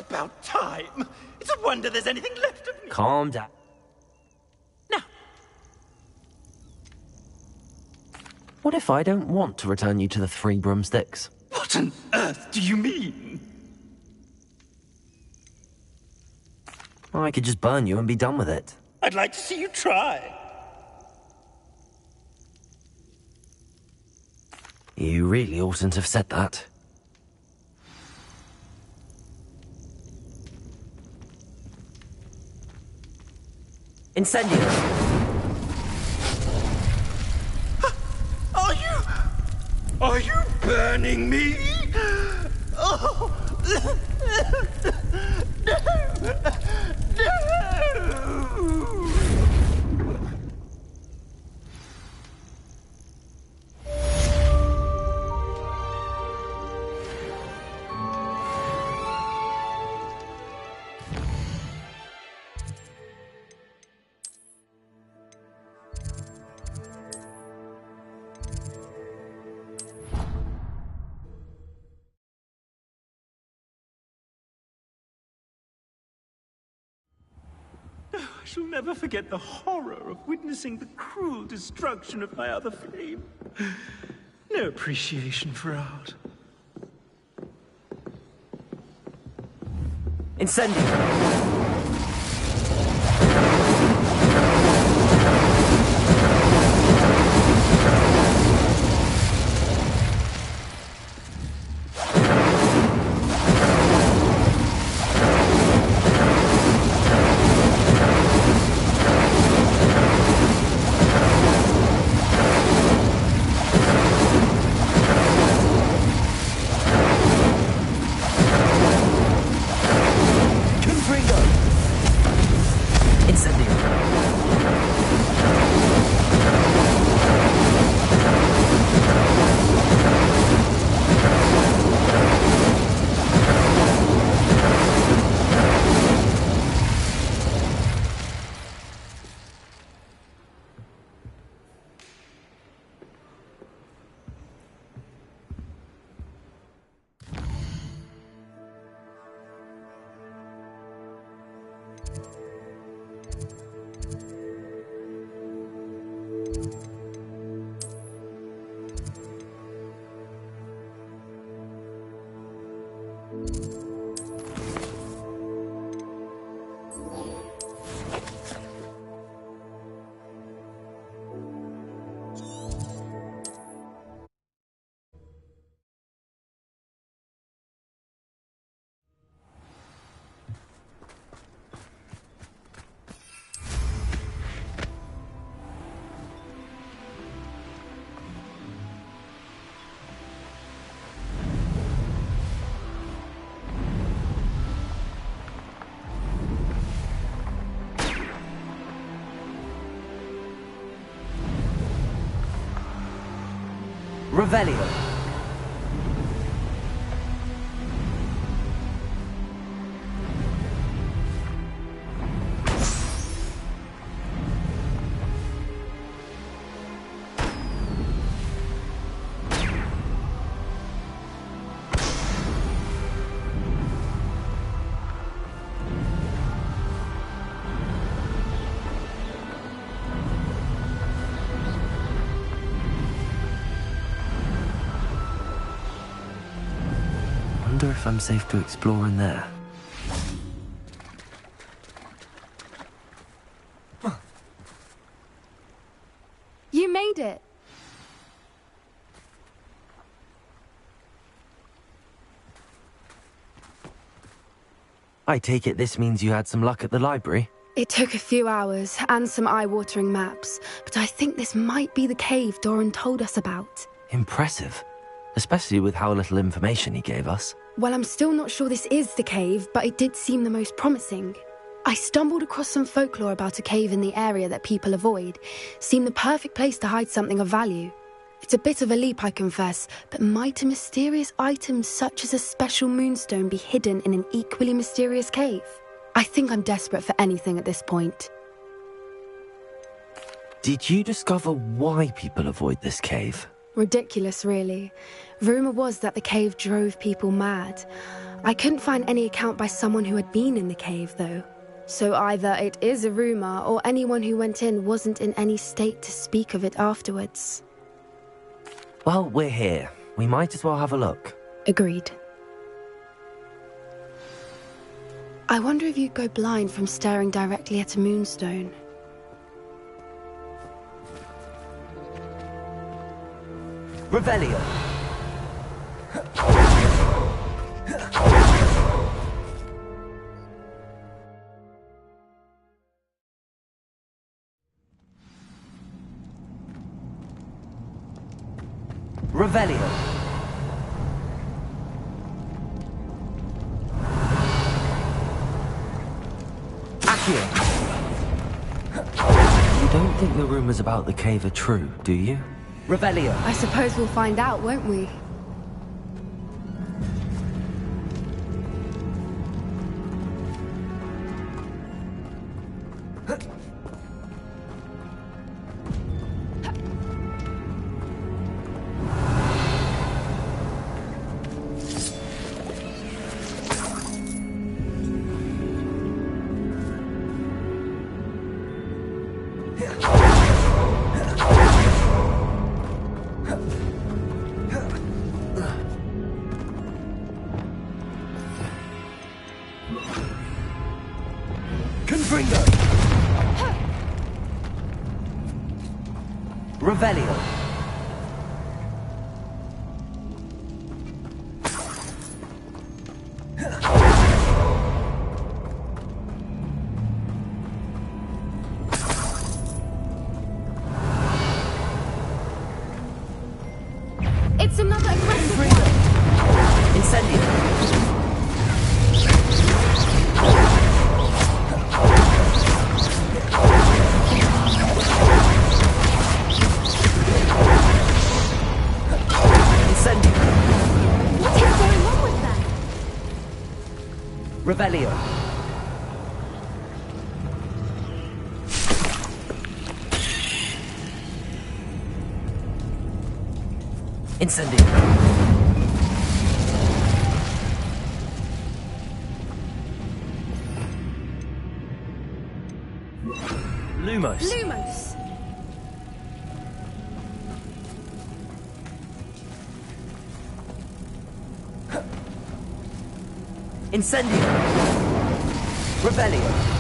about time. It's a wonder there's anything left of me. Calm down. Now. What if I don't want to return you to the Three Broomsticks? What on earth do you mean? I could just burn you and be done with it. I'd like to see you try. You really oughtn't have said that. Incendio! Are you burning me? Oh! No! No! I shall never forget the horror of witnessing the cruel destruction of my other flame. No appreciation for art. Incendio! Revelio. I wonder if I'm safe to explore in there. You made it! I take it this means you had some luck at the library? It took a few hours and some eye-watering maps, but I think this might be the cave Doran told us about. Impressive. Especially with how little information he gave us. Well, I'm still not sure this is the cave, but it did seem the most promising. I stumbled across some folklore about a cave in the area that people avoid. Seemed the perfect place to hide something of value. It's a bit of a leap, I confess, but might a mysterious item such as a special moonstone be hidden in an equally mysterious cave? I think I'm desperate for anything at this point. Did you discover why people avoid this cave? Ridiculous, really. Rumour was that the cave drove people mad. I couldn't find any account by someone who had been in the cave, though. So either it is a rumour, or anyone who went in wasn't in any state to speak of it afterwards. Well, we're here. We might as well have a look. Agreed. I wonder if you'd go blind from staring directly at a moonstone. Revelio. Revelio. Accio. You don't think the rumors about the cave are true, do you? Revelio. I suppose we'll find out, won't we? Revelio. It's another aggressive one! Incendio. Revelio. Incendio. Lumos. Lumos! Incendio. Revelio.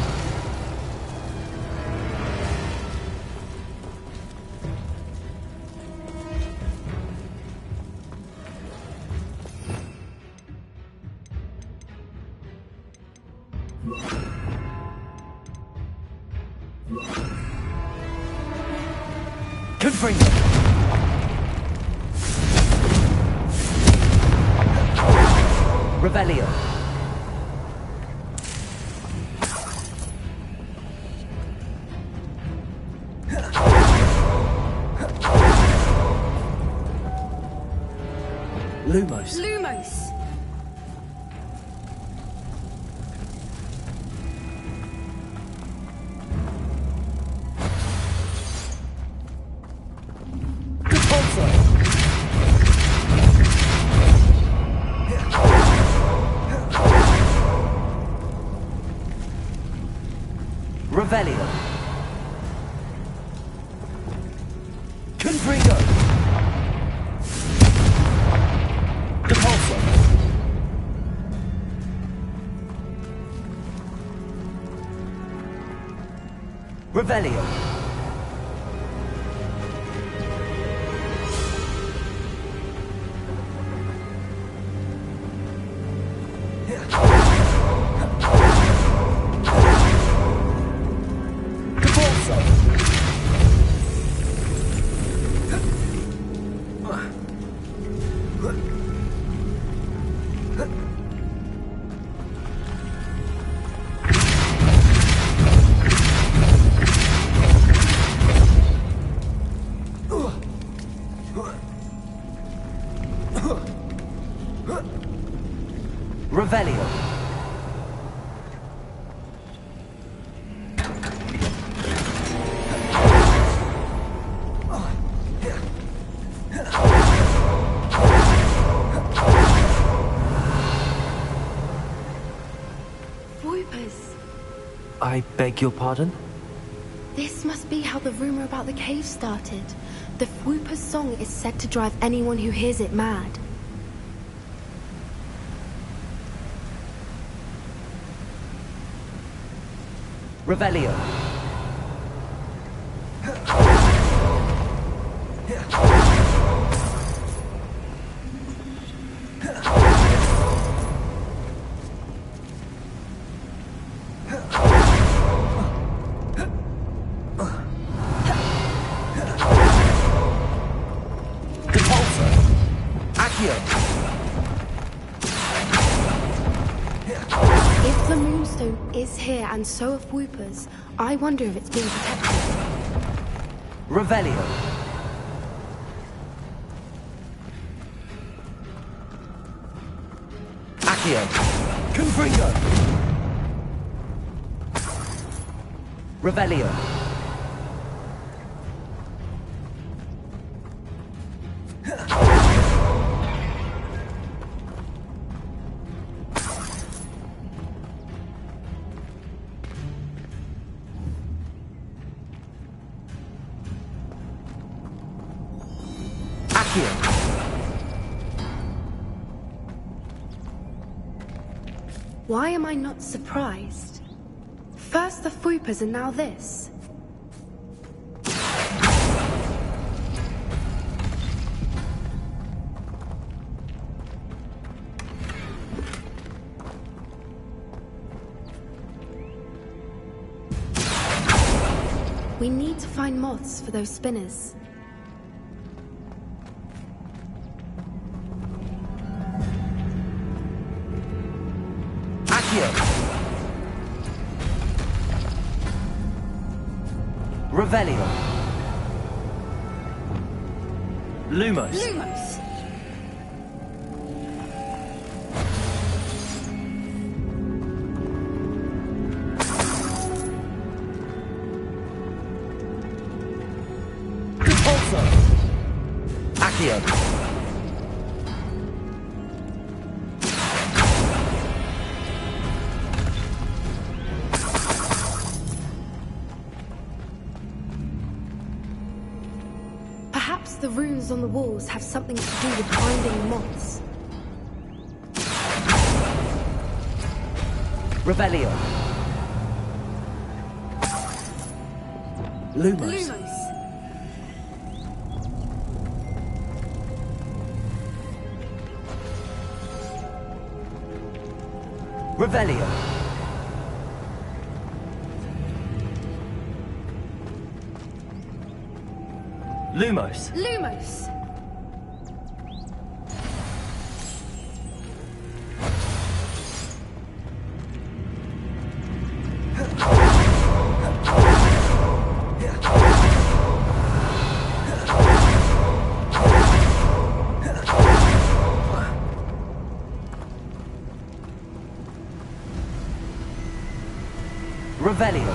Confringo. Revelio. Lumos. Lumos! Revelio. Confringo. Depulso. Revelio. Revelio. I beg your pardon? This must be how the rumor about the cave started. The Whooper's song is said to drive anyone who hears it mad. Revelio. If the Moonstone is here and so are Whoopers, I wonder if it's being protected. Revelio. Accio. Confringo. Revelio. Why am I not surprised? First the Whoopers and now this. We need to find moths for those spinners. Revelio. Lumos. Lumos! Repulsor. Accio. Perhaps the runes on the walls have something to do with finding the moths. Revelio. Lumos. Lumos! Revelio. Lumos. Lumos! Revelio.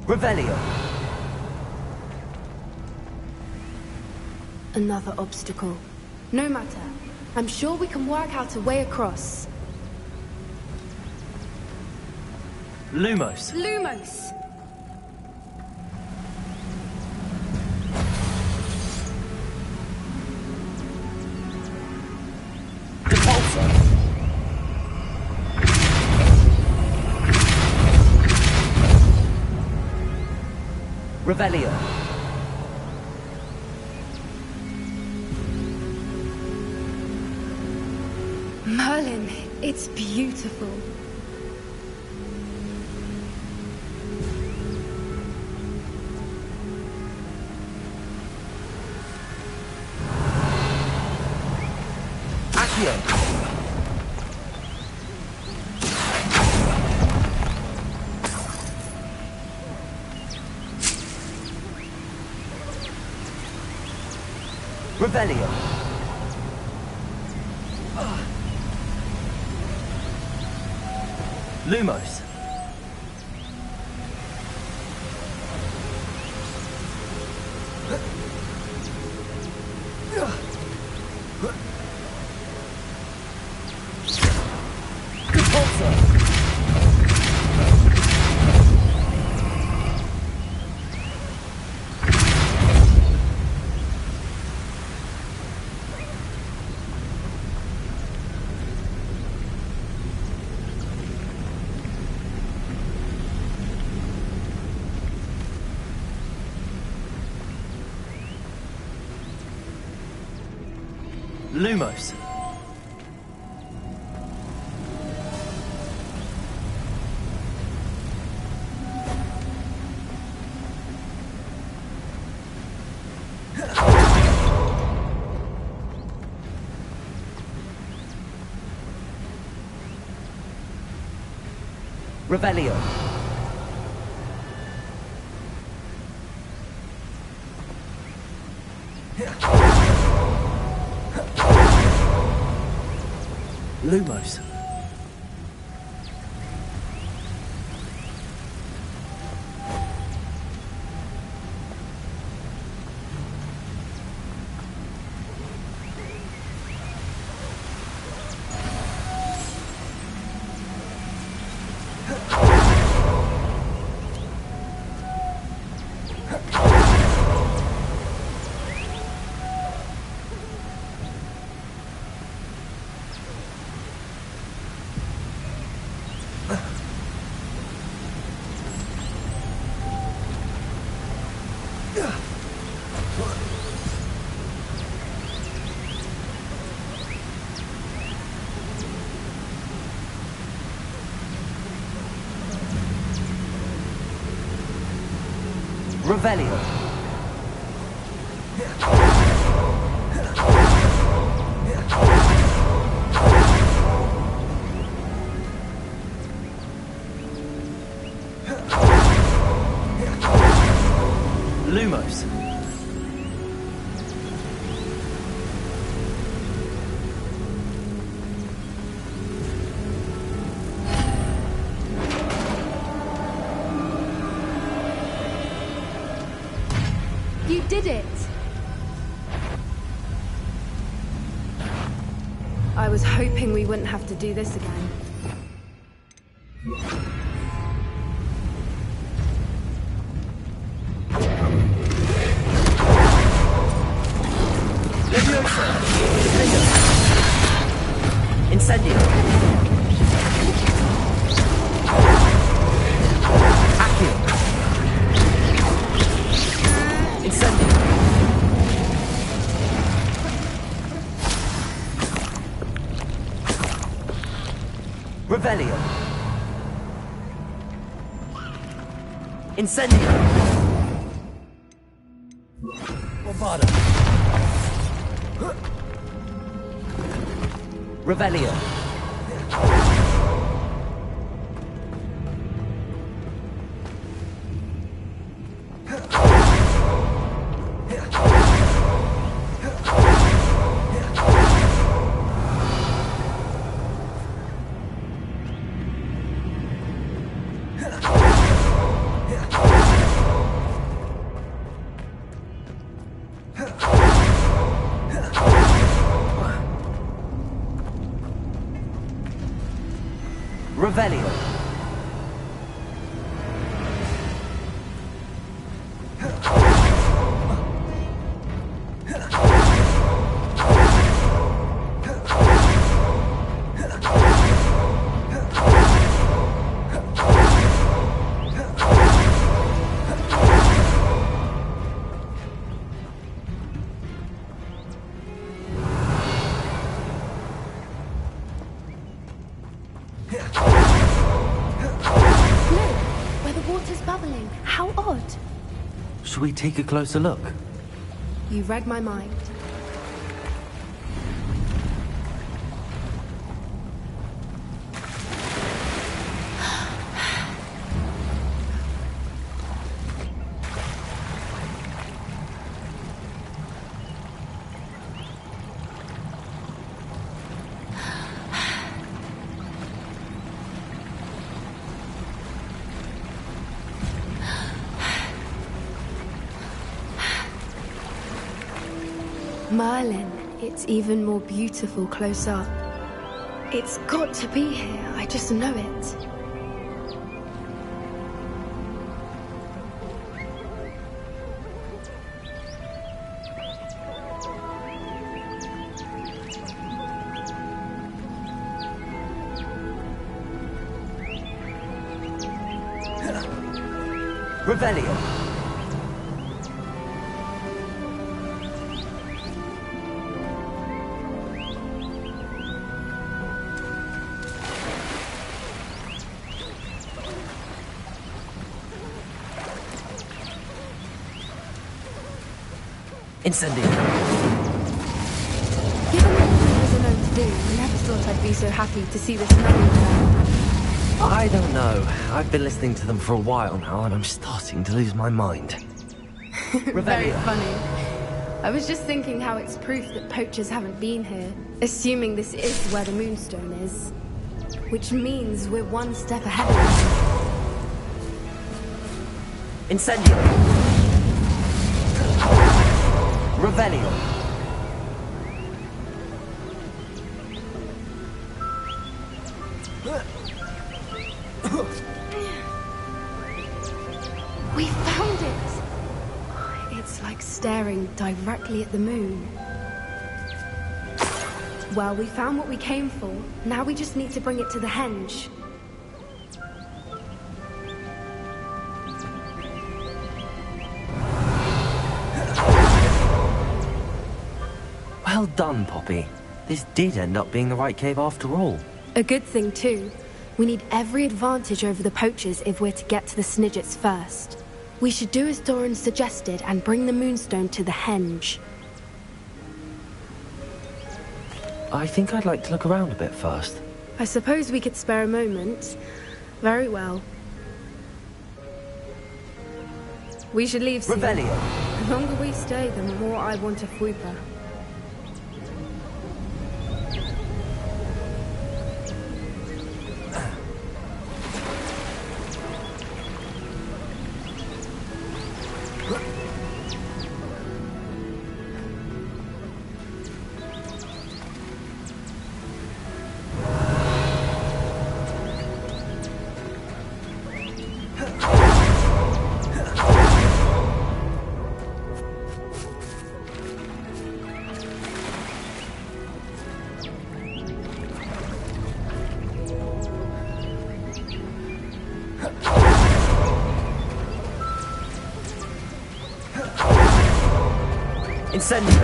Revelio. Another obstacle. No matter. I'm sure we can work out a way across. Lumos. Lumos! Repulsor. Revelio. Merlin, it's beautiful. Accio. Rebellion. Lumos. Lumos. Rebellion. Lumos. Revelio. Lumos. You did it! I was hoping we wouldn't have to do this again. Incendio. Accio. Incendio. Revelio. Incendio. Bovada. Revelio. Revelio. traveling. How odd. Should we take a closer look? You read my mind. Merlin, it's even more beautiful close up. It's got to be here, I just know it. Revelio. Incendio. Given what we was known to do, I never thought I'd be so happy to see this another. I don't know. I've been listening to them for a while now, and I'm starting to lose my mind. Very funny. I was just thinking how it's proof that poachers haven't been here, assuming this is where the Moonstone is. Which means we're one step ahead of them. Incendio. Revelio. We found it! It's like staring directly at the moon. Well, we found what we came for. Now we just need to bring it to the henge. Well done, Poppy. This did end up being the right cave after all. A good thing, too. We need every advantage over the poachers if we're to get to the Snidgets first. We should do as Doran suggested and bring the Moonstone to the henge. I think I'd like to look around a bit first. I suppose we could spare a moment. Very well. We should leave soon. Revelio. The longer we stay, the more I want a Fwooper. Incendio.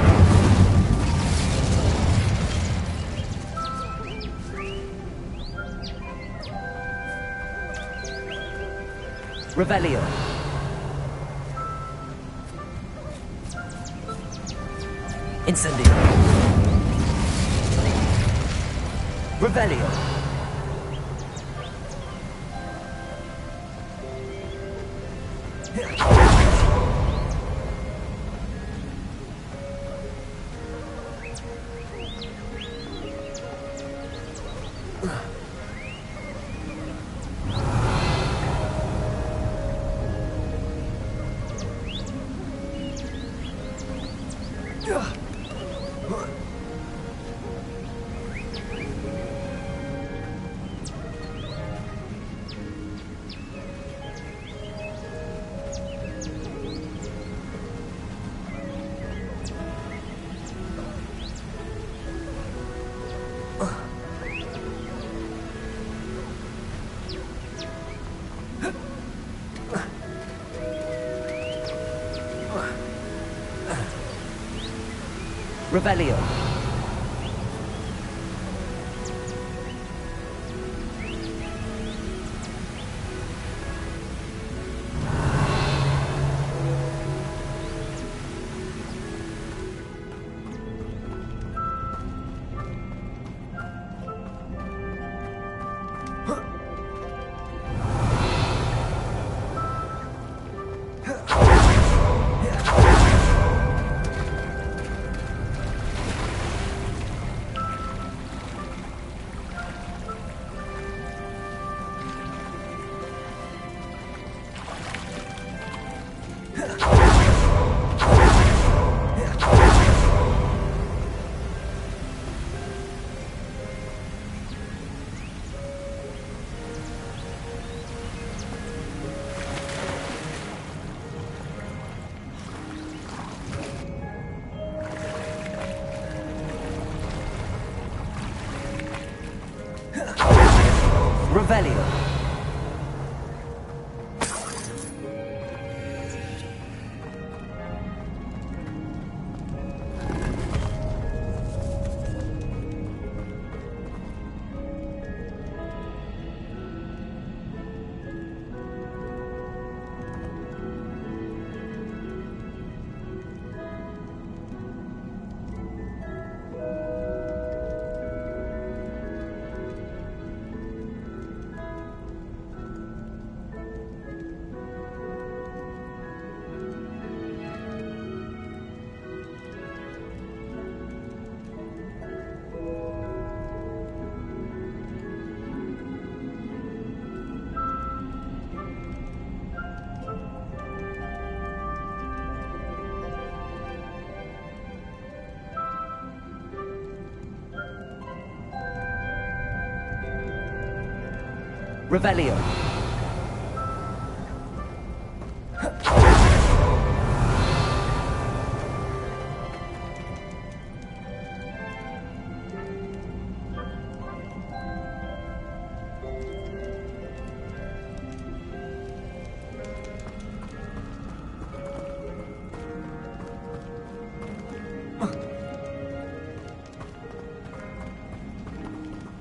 Revelio. Incendio. Revelio. Revelio. Revelio.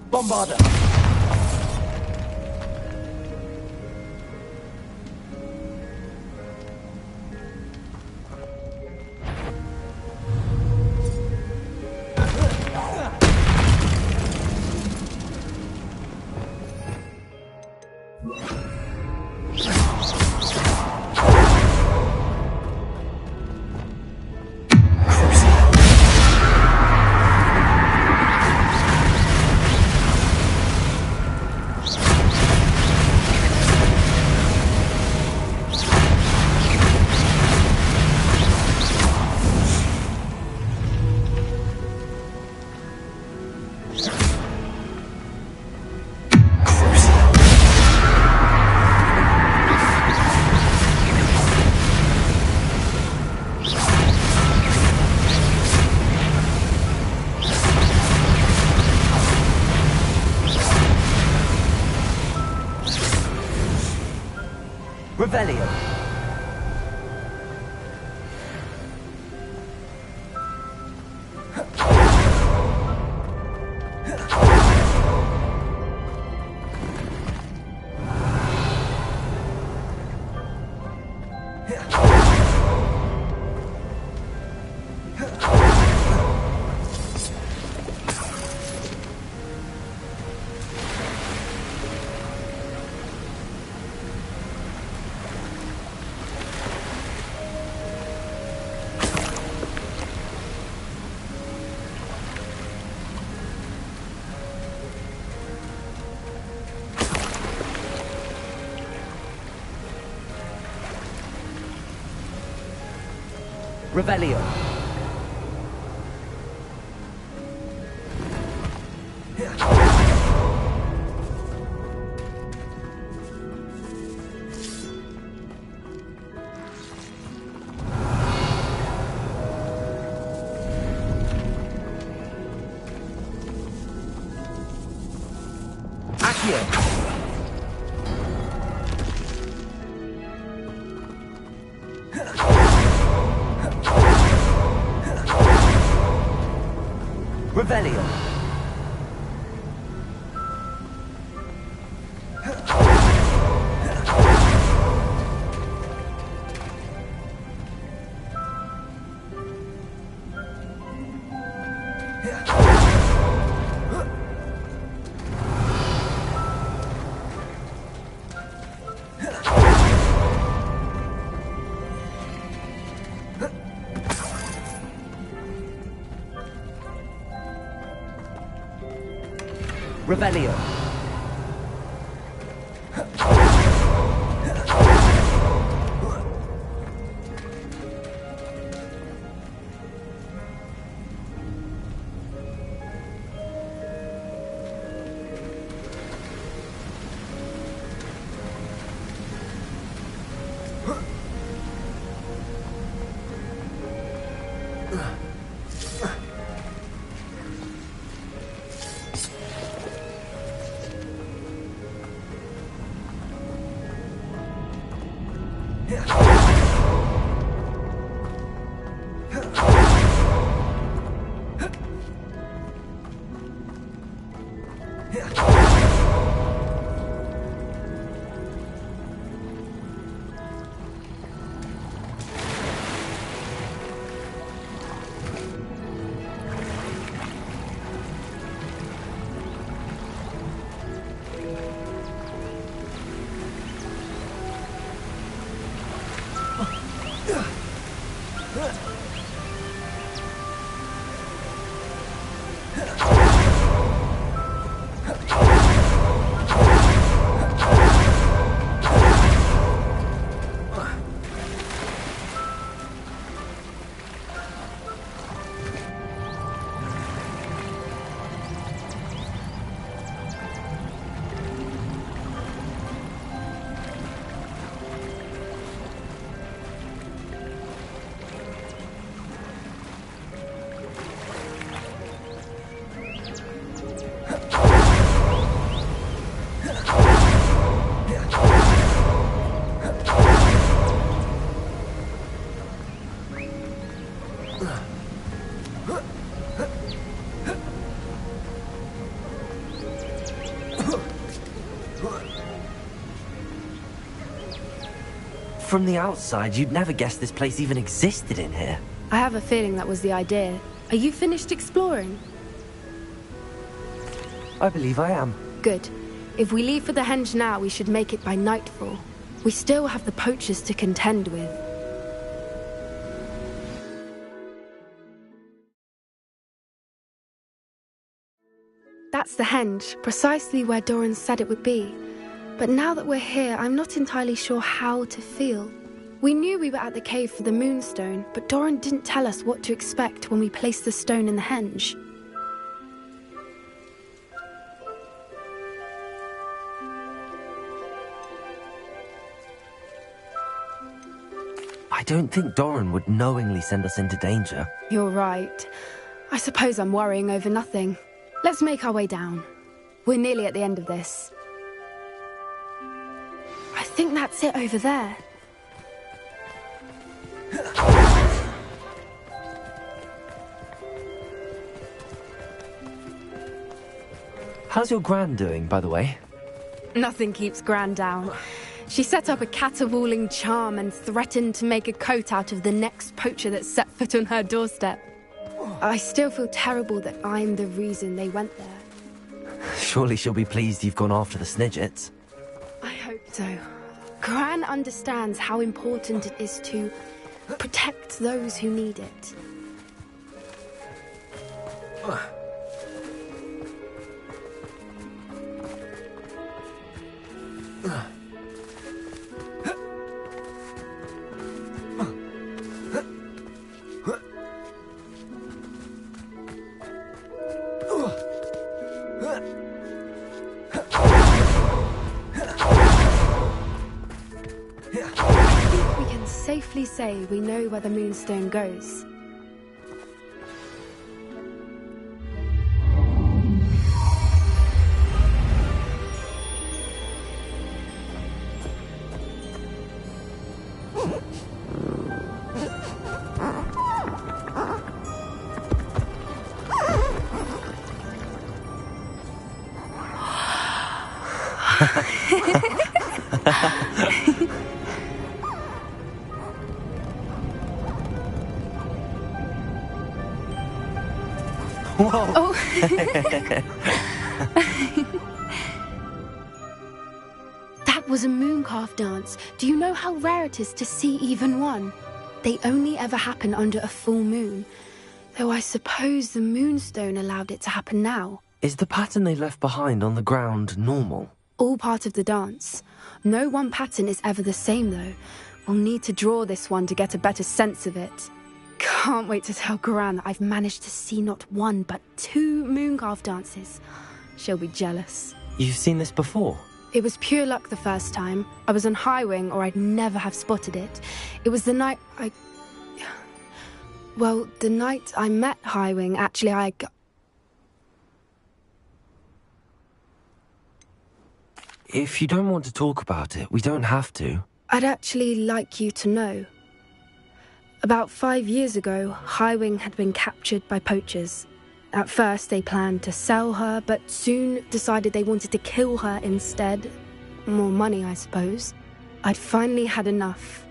Bombarder. Revelio. Revelio. Accio. Revelio. Revelio. From the outside, you'd never guess this place even existed in here. I have a feeling that was the idea. Are you finished exploring? I believe I am. Good. If we leave for the henge now, we should make it by nightfall. We still have the poachers to contend with. That's the henge, precisely where Doran said it would be. But now that we're here, I'm not entirely sure how to feel. We knew we were at the cave for the moonstone, but Doran didn't tell us what to expect when we placed the stone in the henge. I don't think Doran would knowingly send us into danger. You're right. I suppose I'm worrying over nothing. Let's make our way down. We're nearly at the end of this. I think that's it over there. How's your Gran doing, by the way? Nothing keeps Gran down. She set up a caterwauling charm and threatened to make a coat out of the next poacher that set foot on her doorstep. I still feel terrible that I'm the reason they went there. Surely she'll be pleased you've gone after the Snidgets. I hope so. Gran understands how important it is to protect those who need it. Safely say we know where the moonstone goes. Whoa! Oh. That was a mooncalf dance. Do you know how rare it is to see even one? They only ever happen under a full moon. Though I suppose the moonstone allowed it to happen now. Is the pattern they left behind on the ground normal? All part of the dance. No one pattern is ever the same, though. We'll need to draw this one to get a better sense of it. Can't wait to tell Gran that I've managed to see not one, but 2 mooncalf dances. She'll be jealous. You've seen this before? It was pure luck the first time. I was on Highwing, or I'd never have spotted it. It was the night Well, the night I met Highwing, actually, If you don't want to talk about it, we don't have to. I'd actually like you to know. About 5 years ago, Highwing had been captured by poachers. At first, they planned to sell her, but soon decided they wanted to kill her instead. More money, I suppose. I'd finally had enough.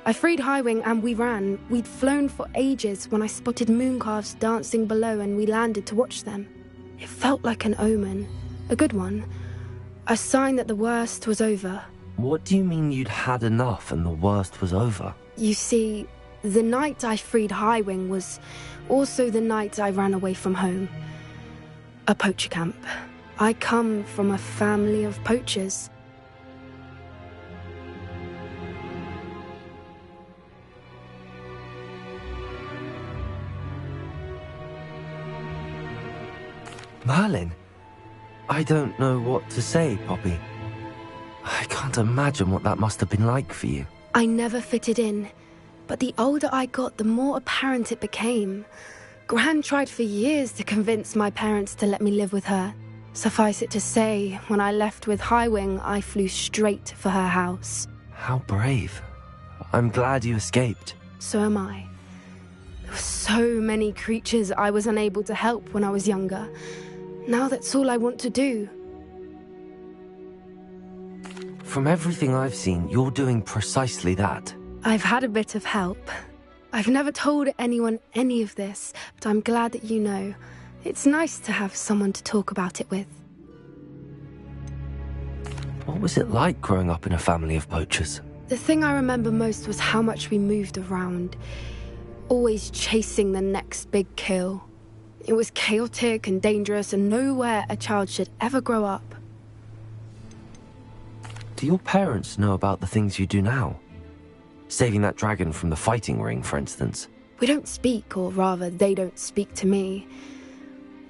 I freed Highwing and we ran. We'd flown for ages when I spotted mooncalves dancing below and we landed to watch them. It felt like an omen. A good one. A sign that the worst was over. What do you mean you'd had enough and the worst was over? You see, the night I freed Highwing was also the night I ran away from home. A poacher camp. I come from a family of poachers. Merlin? I don't know what to say, Poppy. I can't imagine what that must have been like for you. I never fitted in. But the older I got, the more apparent it became. Gran tried for years to convince my parents to let me live with her. Suffice it to say, when I left with Highwing, I flew straight for her house. How brave. I'm glad you escaped. So am I. There were so many creatures I was unable to help when I was younger. Now that's all I want to do. From everything I've seen, you're doing precisely that. I've had a bit of help. I've never told anyone any of this, but I'm glad that you know. It's nice to have someone to talk about it with. What was it like growing up in a family of poachers? The thing I remember most was how much we moved around, always chasing the next big kill. It was chaotic and dangerous, and nowhere a child should ever grow up. Do your parents know about the things you do now? Saving that dragon from the fighting ring, for instance. We don't speak, or rather, they don't speak to me.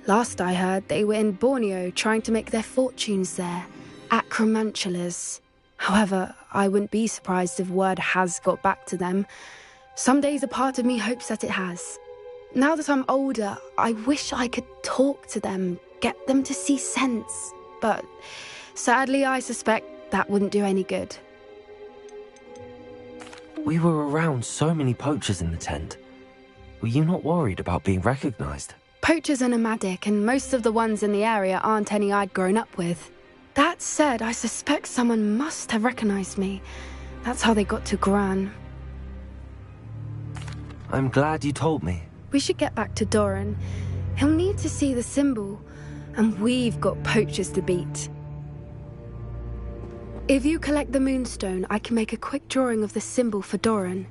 Last I heard, they were in Borneo trying to make their fortunes there, at Cromantulas. However, I wouldn't be surprised if word has got back to them. Some days a part of me hopes that it has. Now that I'm older, I wish I could talk to them, get them to see sense. But sadly, I suspect that wouldn't do any good. We were around so many poachers in the tent. Were you not worried about being recognized? Poachers are nomadic, and most of the ones in the area aren't any I'd grown up with. That said, I suspect someone must have recognized me. That's how they got to Gran. I'm glad you told me. We should get back to Doran. He'll need to see the symbol, and we've got poachers to beat. If you collect the moonstone, I can make a quick drawing of the symbol for Doran.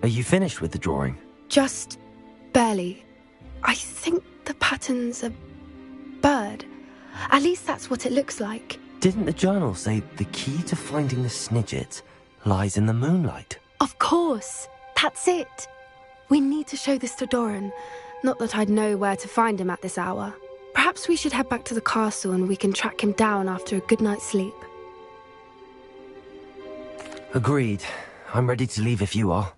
Are you finished with the drawing? Just barely. I think the pattern's a bird. At least that's what it looks like. Didn't the journal say the key to finding the Snidget lies in the moonlight? Of course. That's it. We need to show this to Doran. Not that I'd know where to find him at this hour. Perhaps we should head back to the castle and we can track him down after a good night's sleep. Agreed. I'm ready to leave if you are.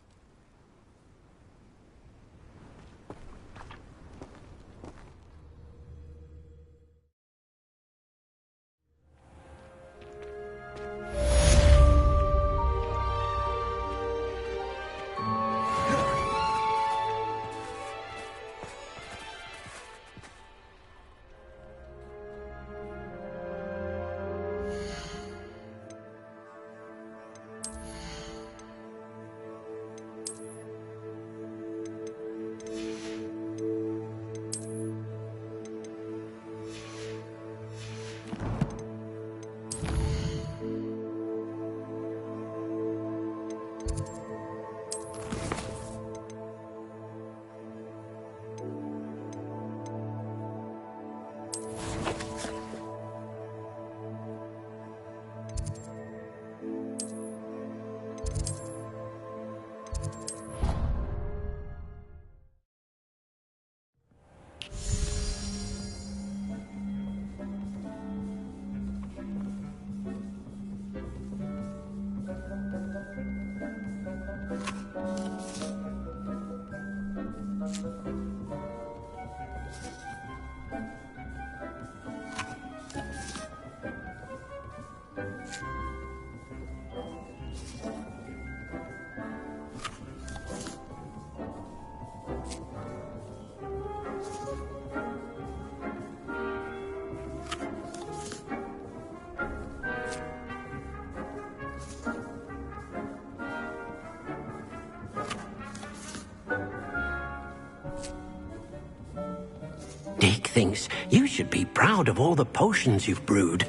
Dick thinks you should be proud of all the potions you've brewed.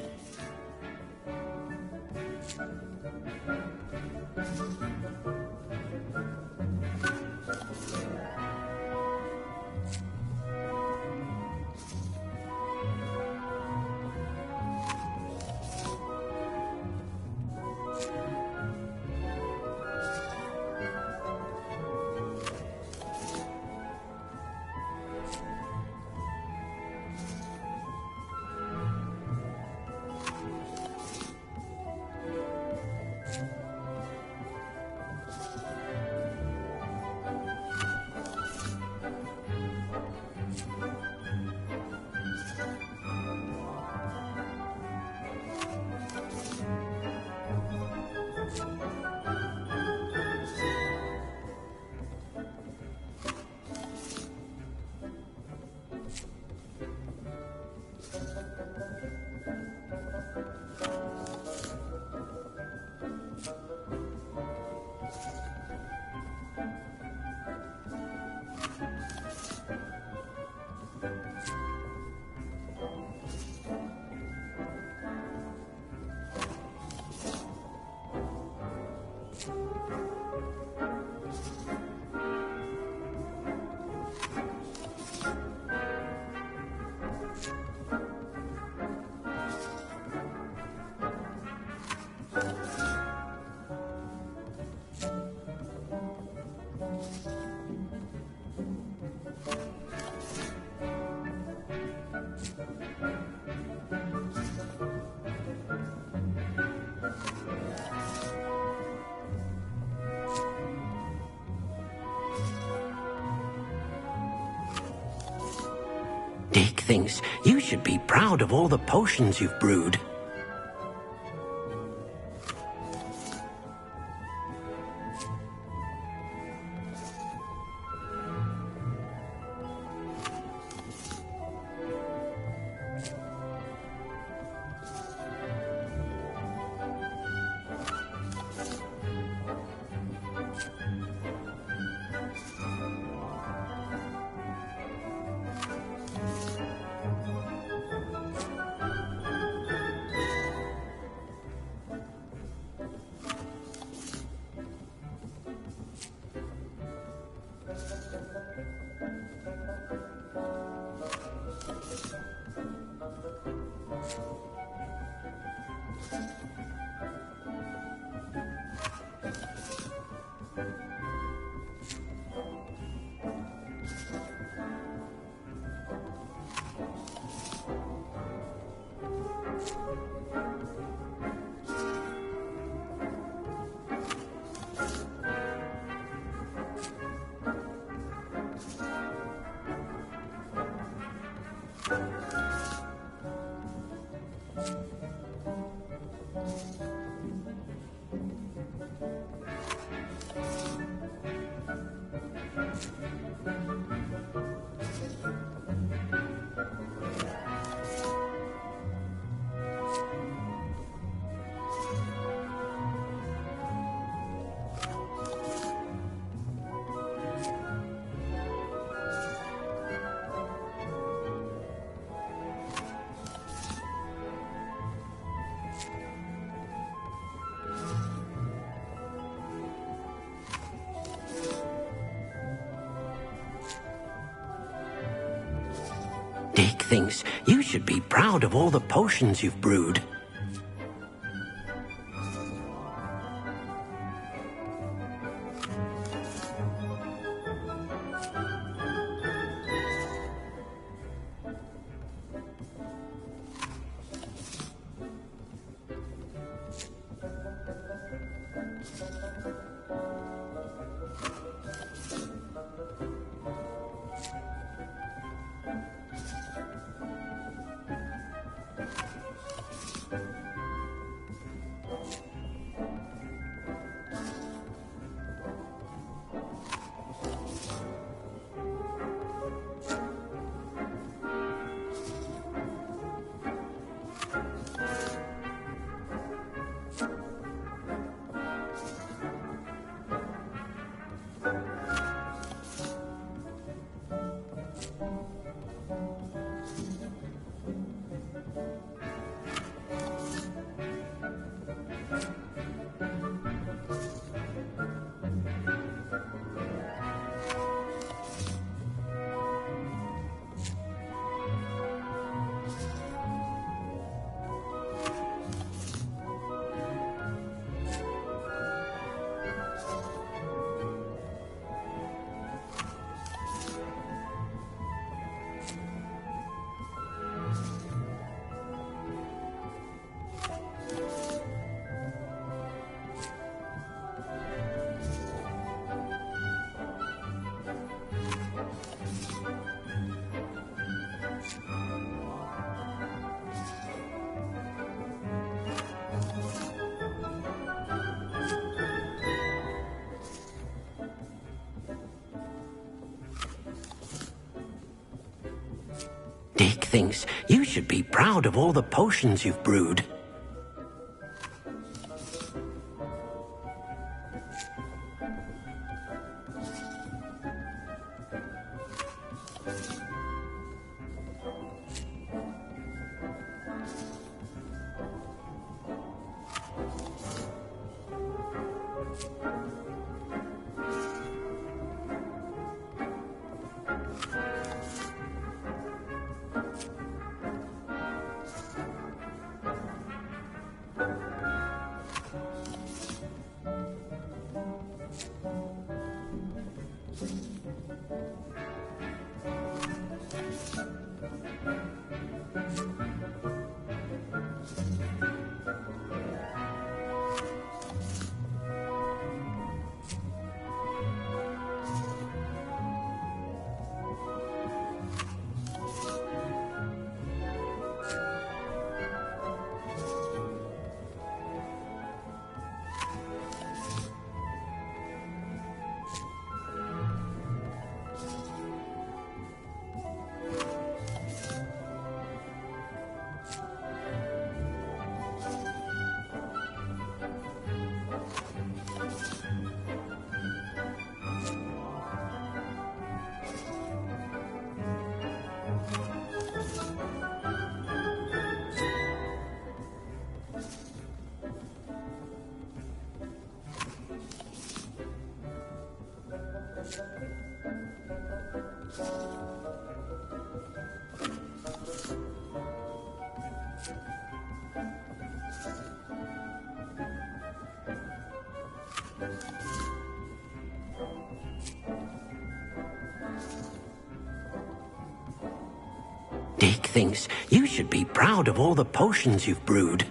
Dick thinks you should be proud of all the potions you've brewed. Dick thinks you should be proud of all the potions you've brewed. Dick thinks you should be proud of all the potions you've brewed. Dick thinks you should be proud of all the potions you've brewed.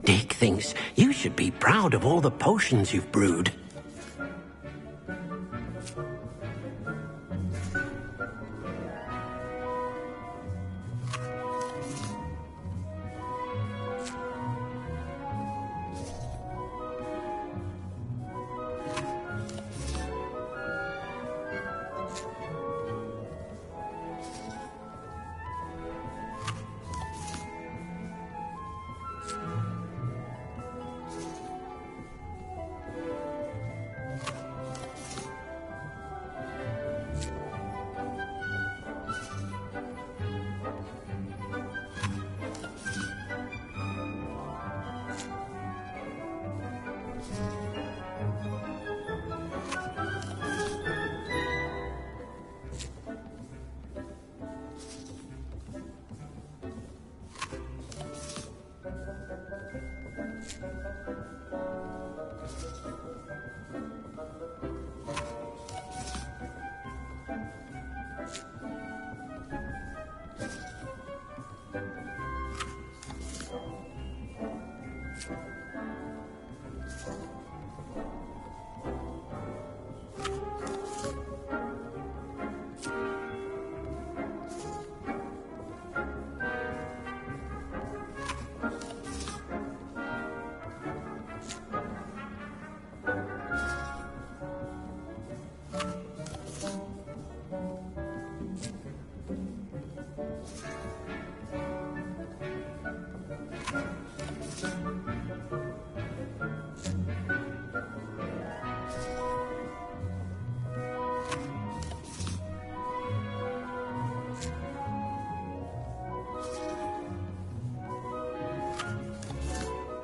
Dick thinks you should be proud of all the potions you've brewed.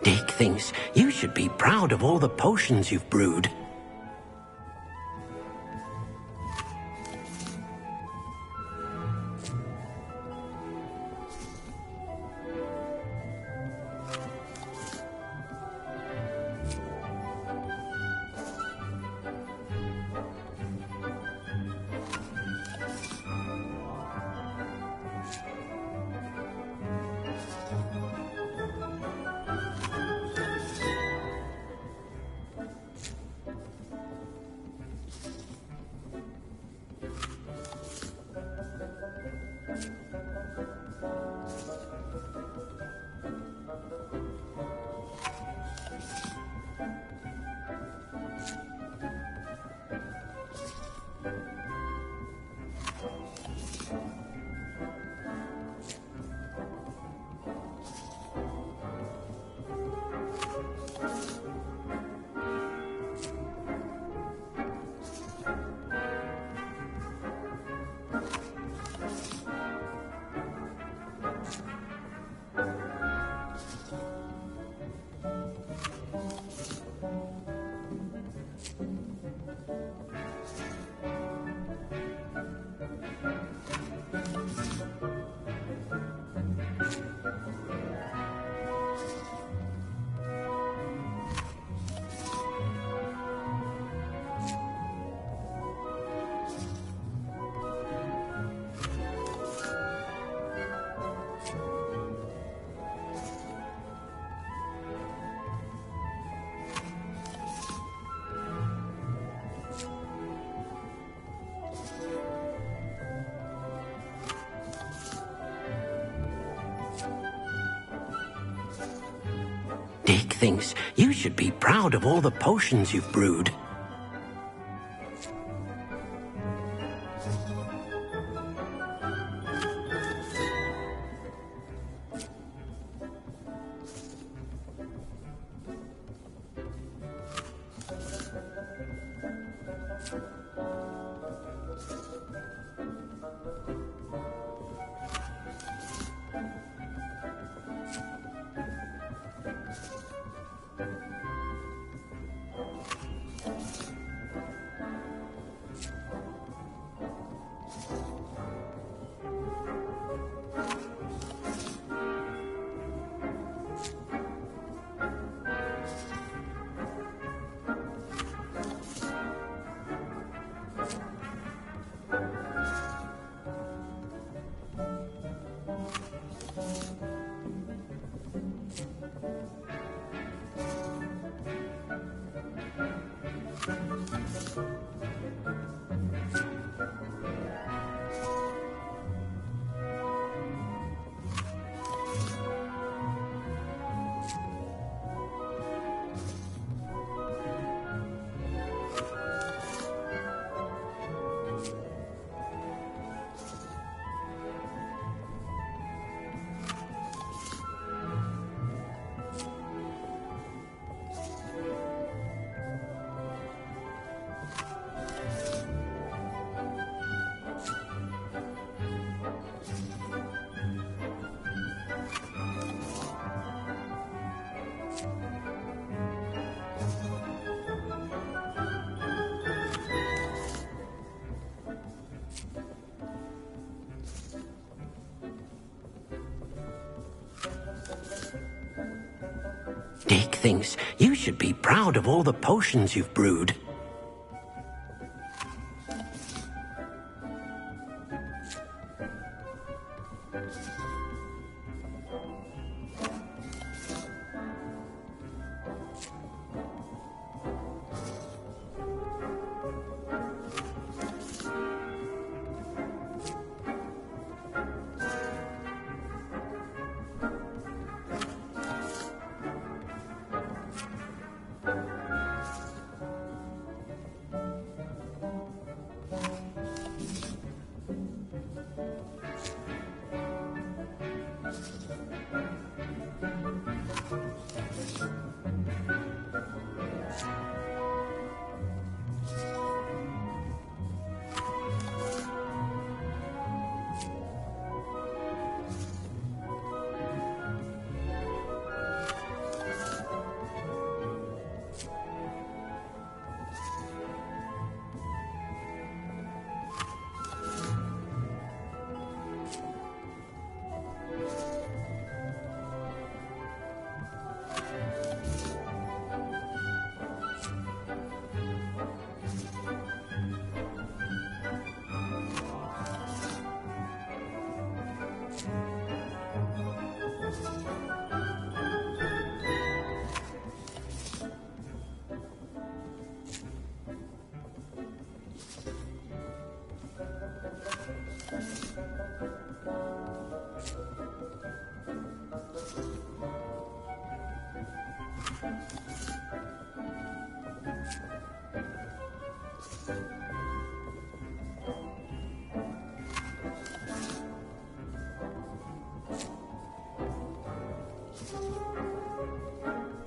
Dick thinks you should be proud of all the potions you've brewed. Dick thinks you should be proud of all the potions you've brewed. Dick thinks you should be proud of all the potions you've brewed.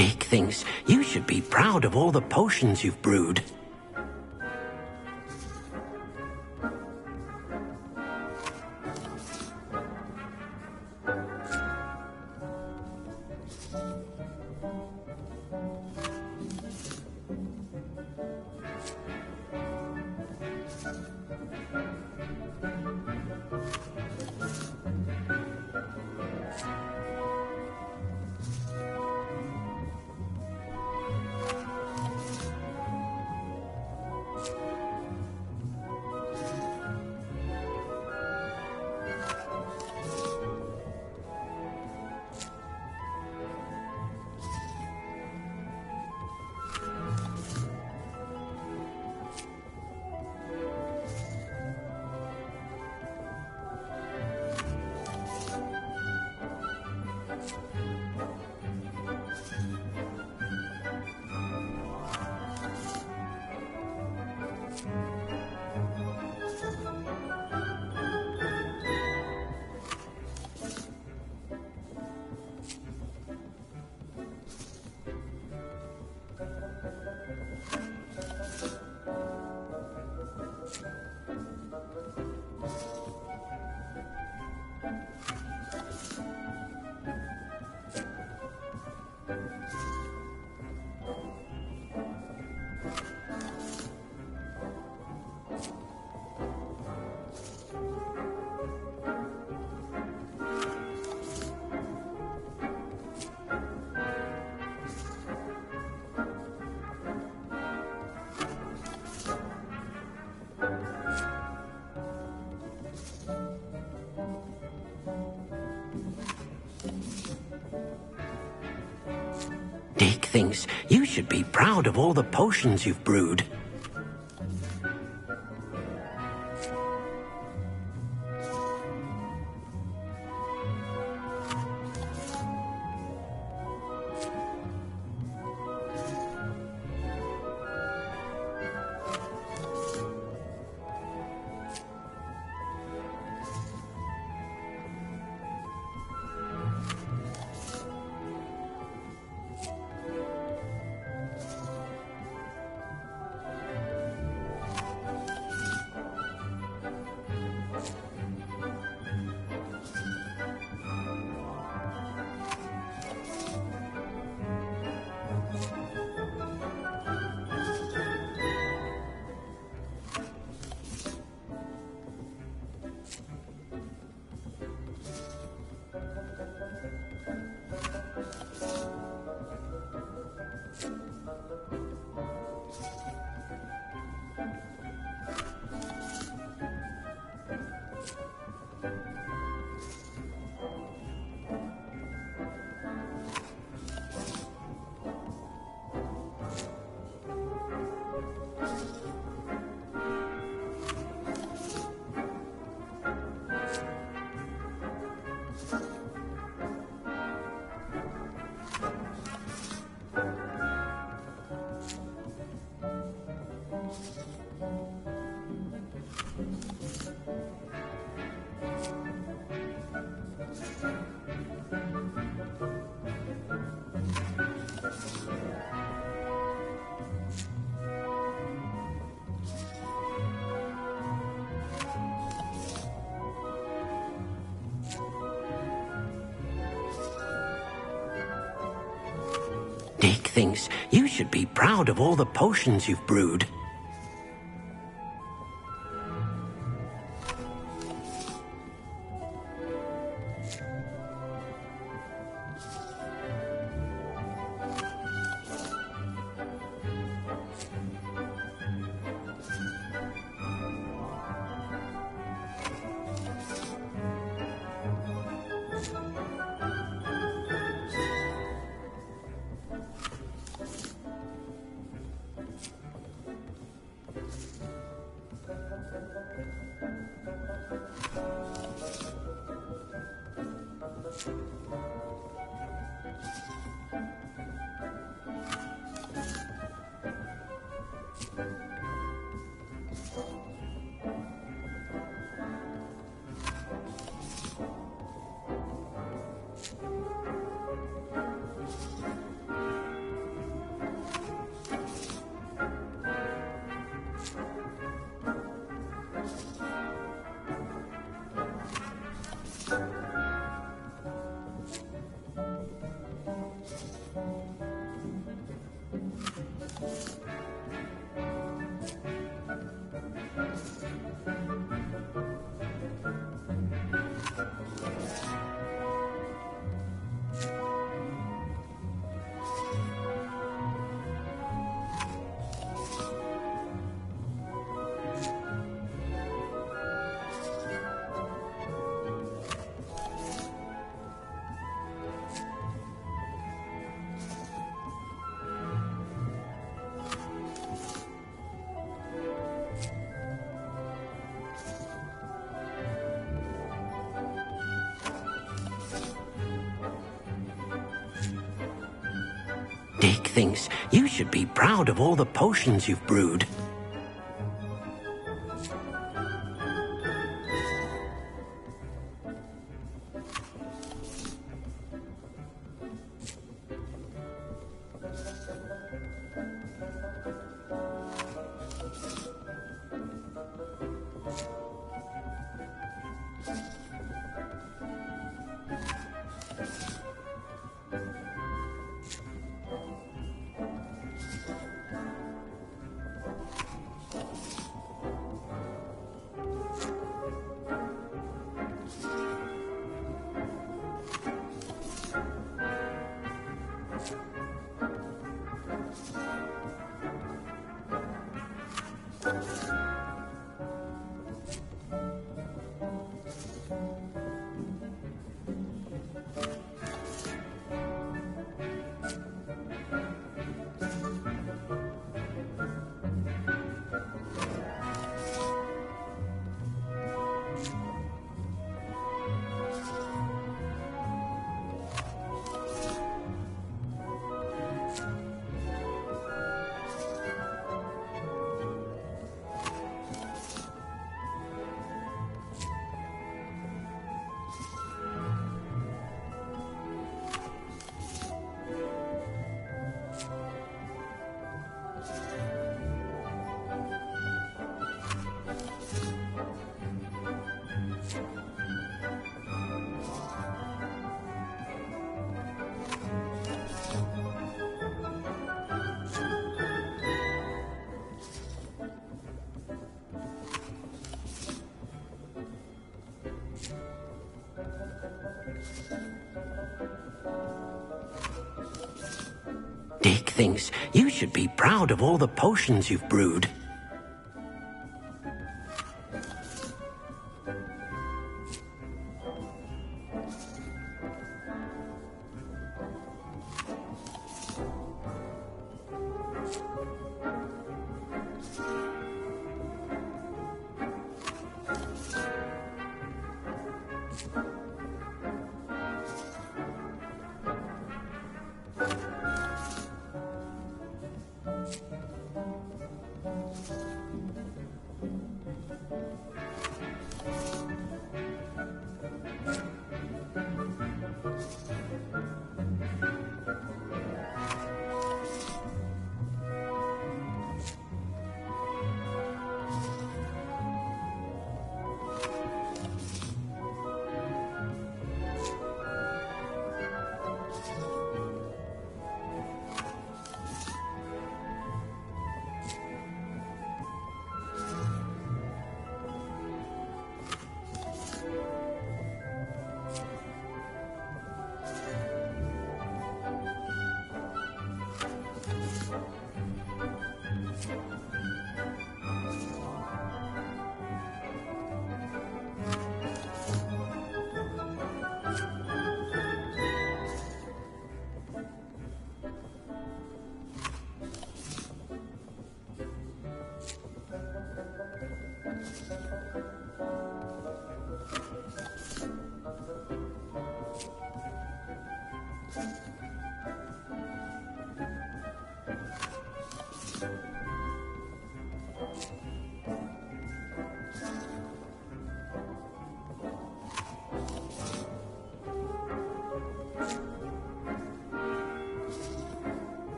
Dick thinks you should be proud of all the potions you've brewed. Dick thinks you should be proud of all the potions you've brewed. Dick thinks you should be proud of all the potions you've brewed. Dick thinks you should be proud of all the potions you've brewed. Dick thinks you should be proud of all the potions you've brewed.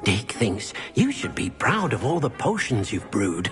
Dick thinks you should be proud of all the potions you've brewed.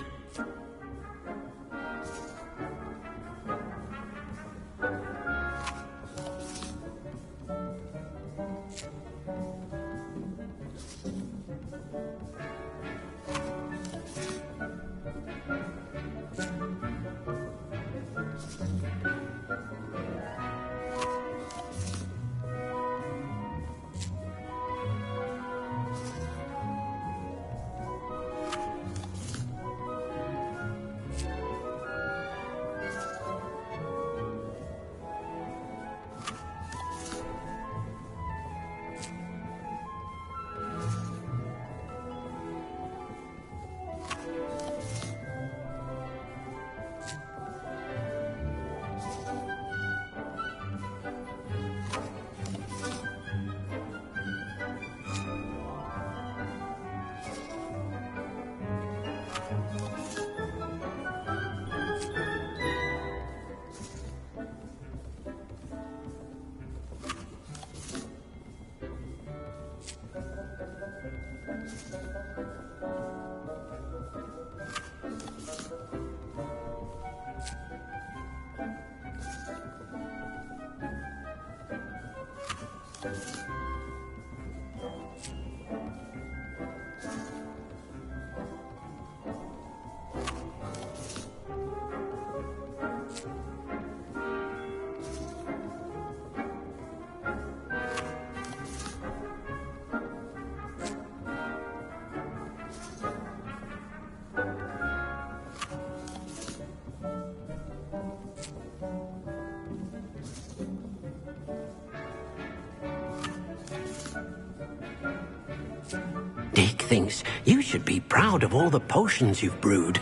Dick thinks you should be proud of all the potions you've brewed.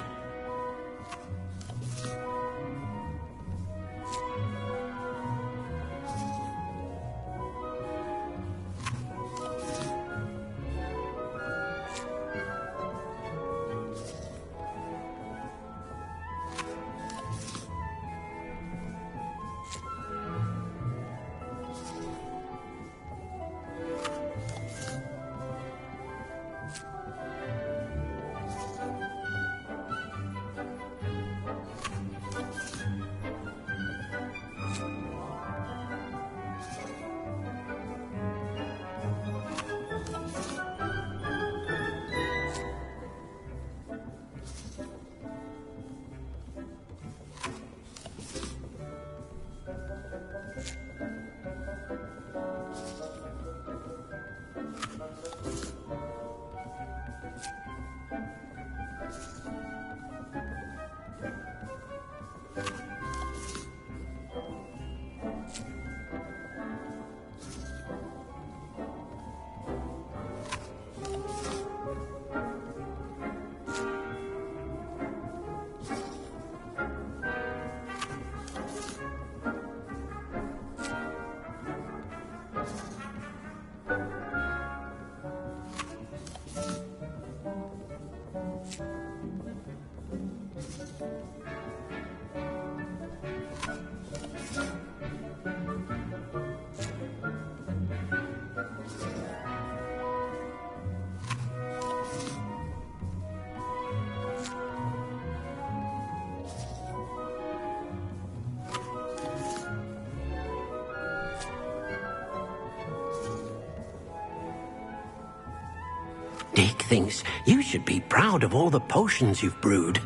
Dick thinks you should be proud of all the potions you've brewed.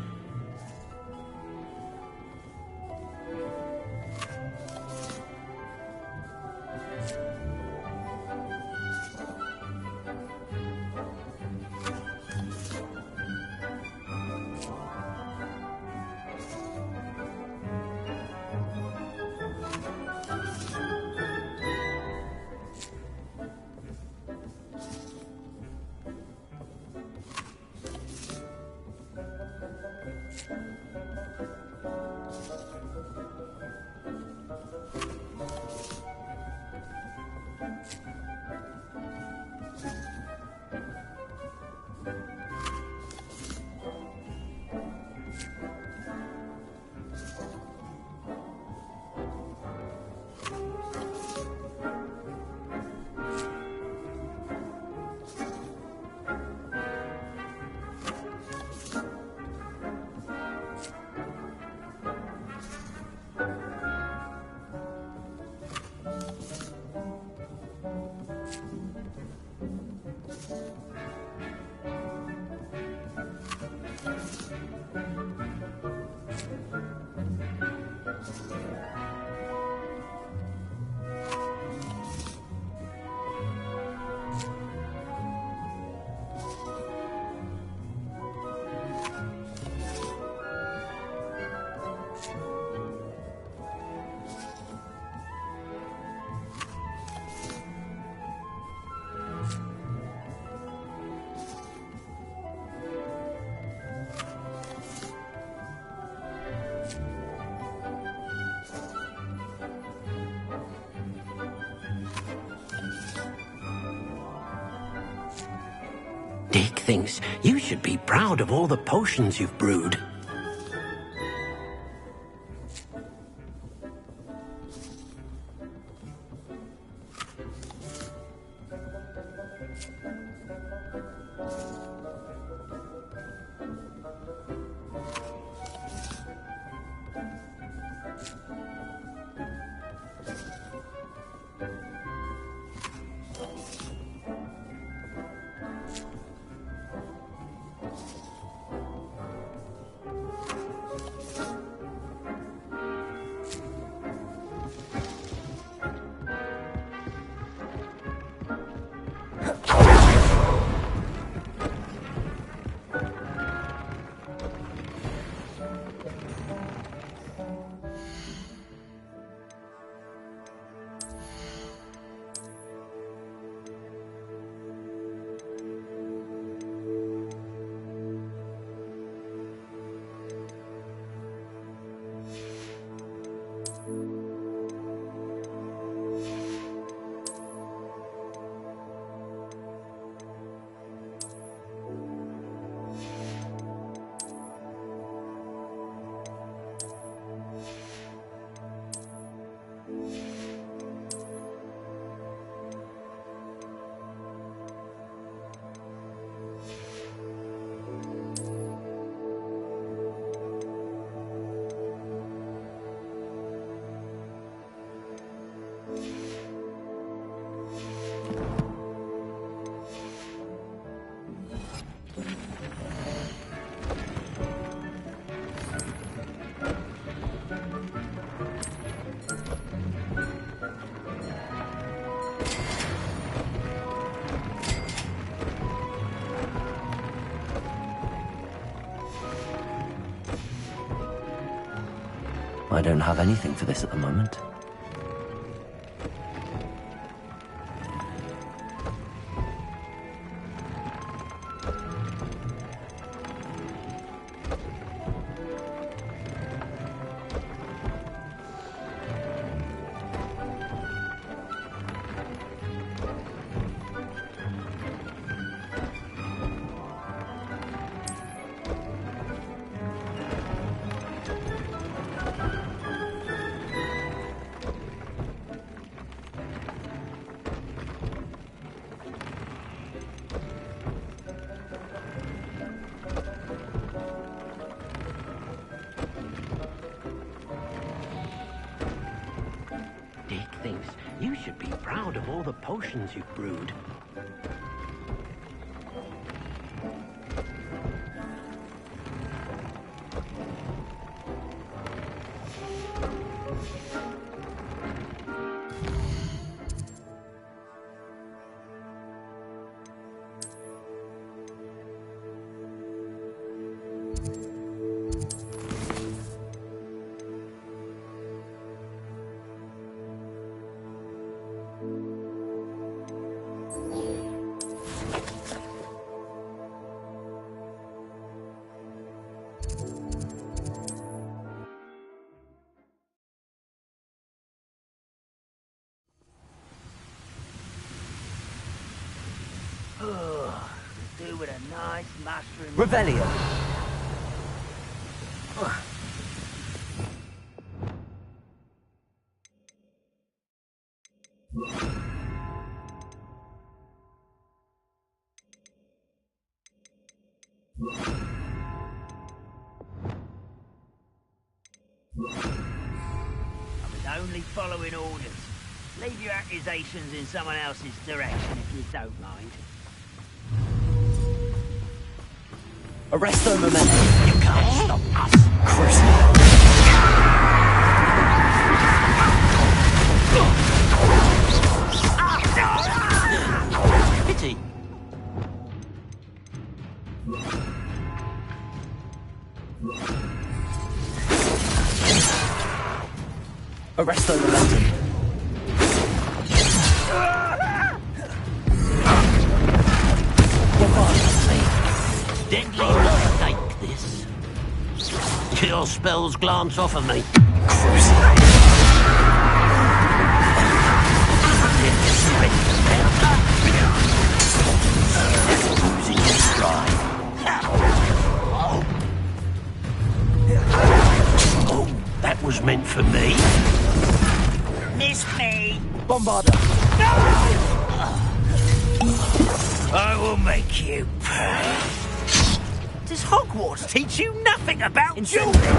Dick thinks you should be proud of all the potions you've brewed. I don't have anything for this at the moment. You should be proud of all the potions you've brewed. do with a nice mushroom. Revelio. I was only following orders. Leave your accusations in someone else's direction if you don't mind. Arresto momentum. You can't stop us. Crucible. Pity. Arresto momentum. Deadly mistake, this. Your spells glance off of me. Losing your stride. Oh, that was meant for me. Miss me. Bombarda. I will make you pay. Does Hogwarts teach you nothing about children?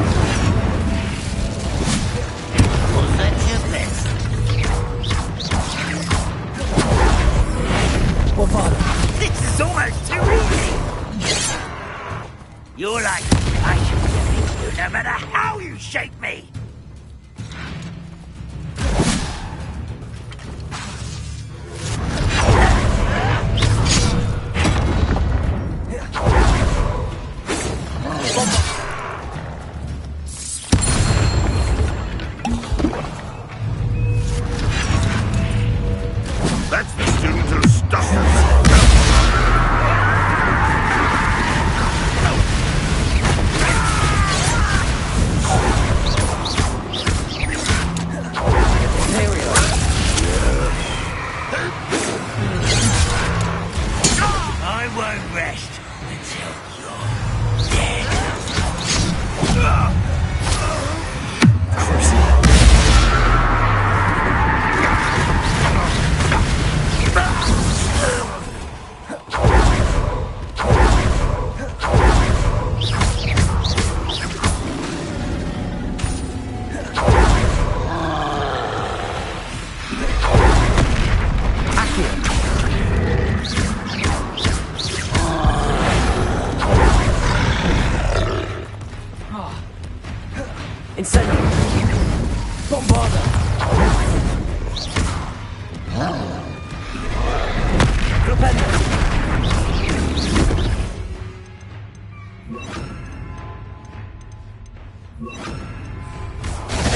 Was that your best? Bombarda. This is almost too easy. You're like I should you no matter how you shake me. That's the student who stuck himself. I won't rest until you're dead. Incendio. Bombarda. Propendo.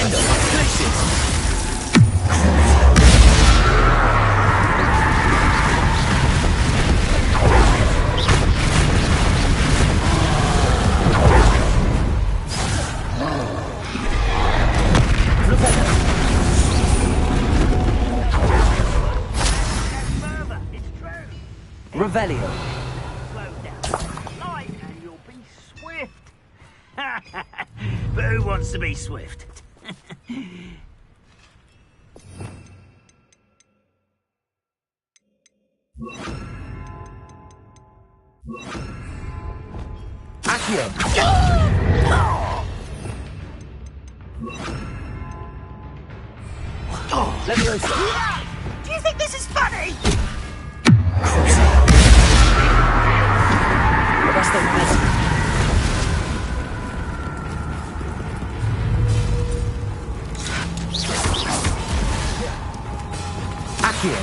Endo. Glacius. Revelio. Slow down. Light and you'll be swift. But who wants to be swift? Accio. Leviosa. Do you think this is funny? Arresto momentum. Accio.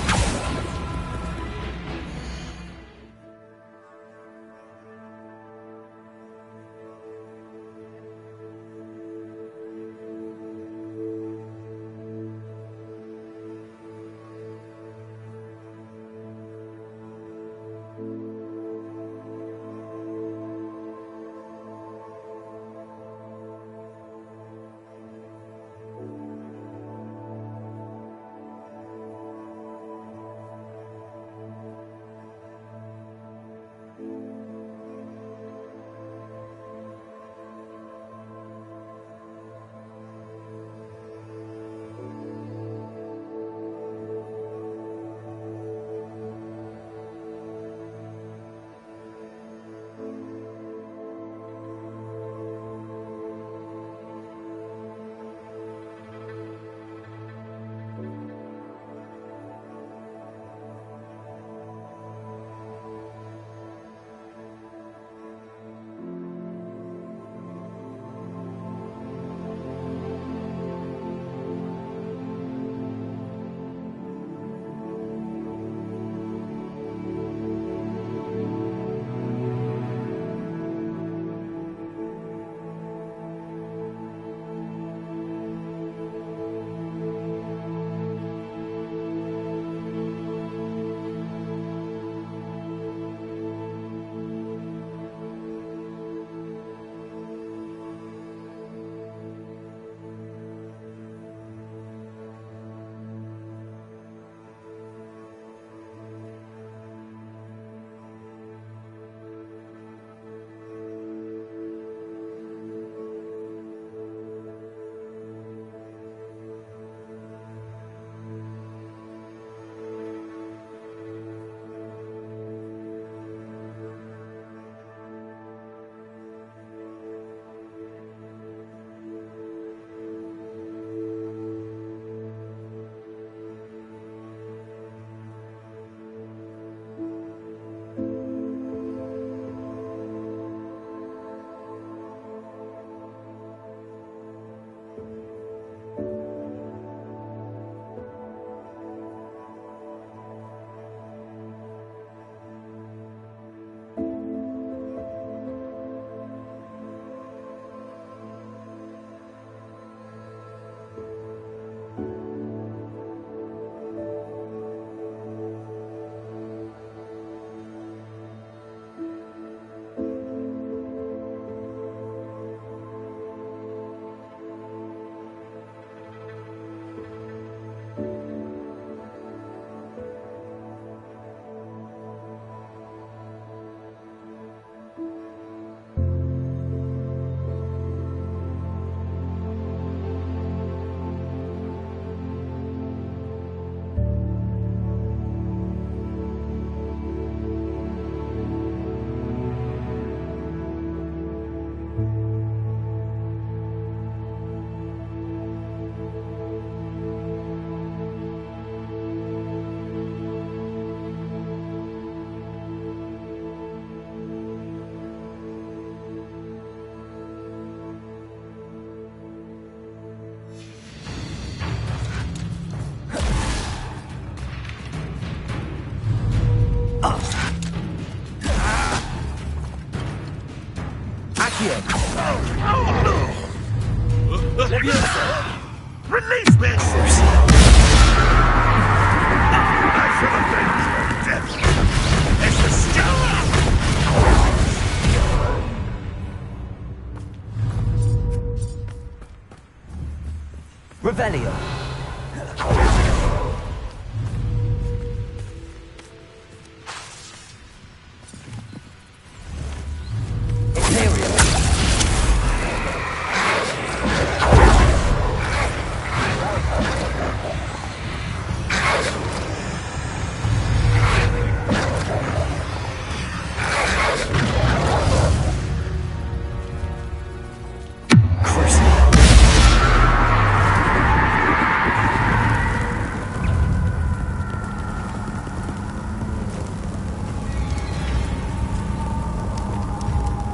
Accio! Leviosa! Release me! I shall avenge your death! It's the stone! Revelio! Imperial!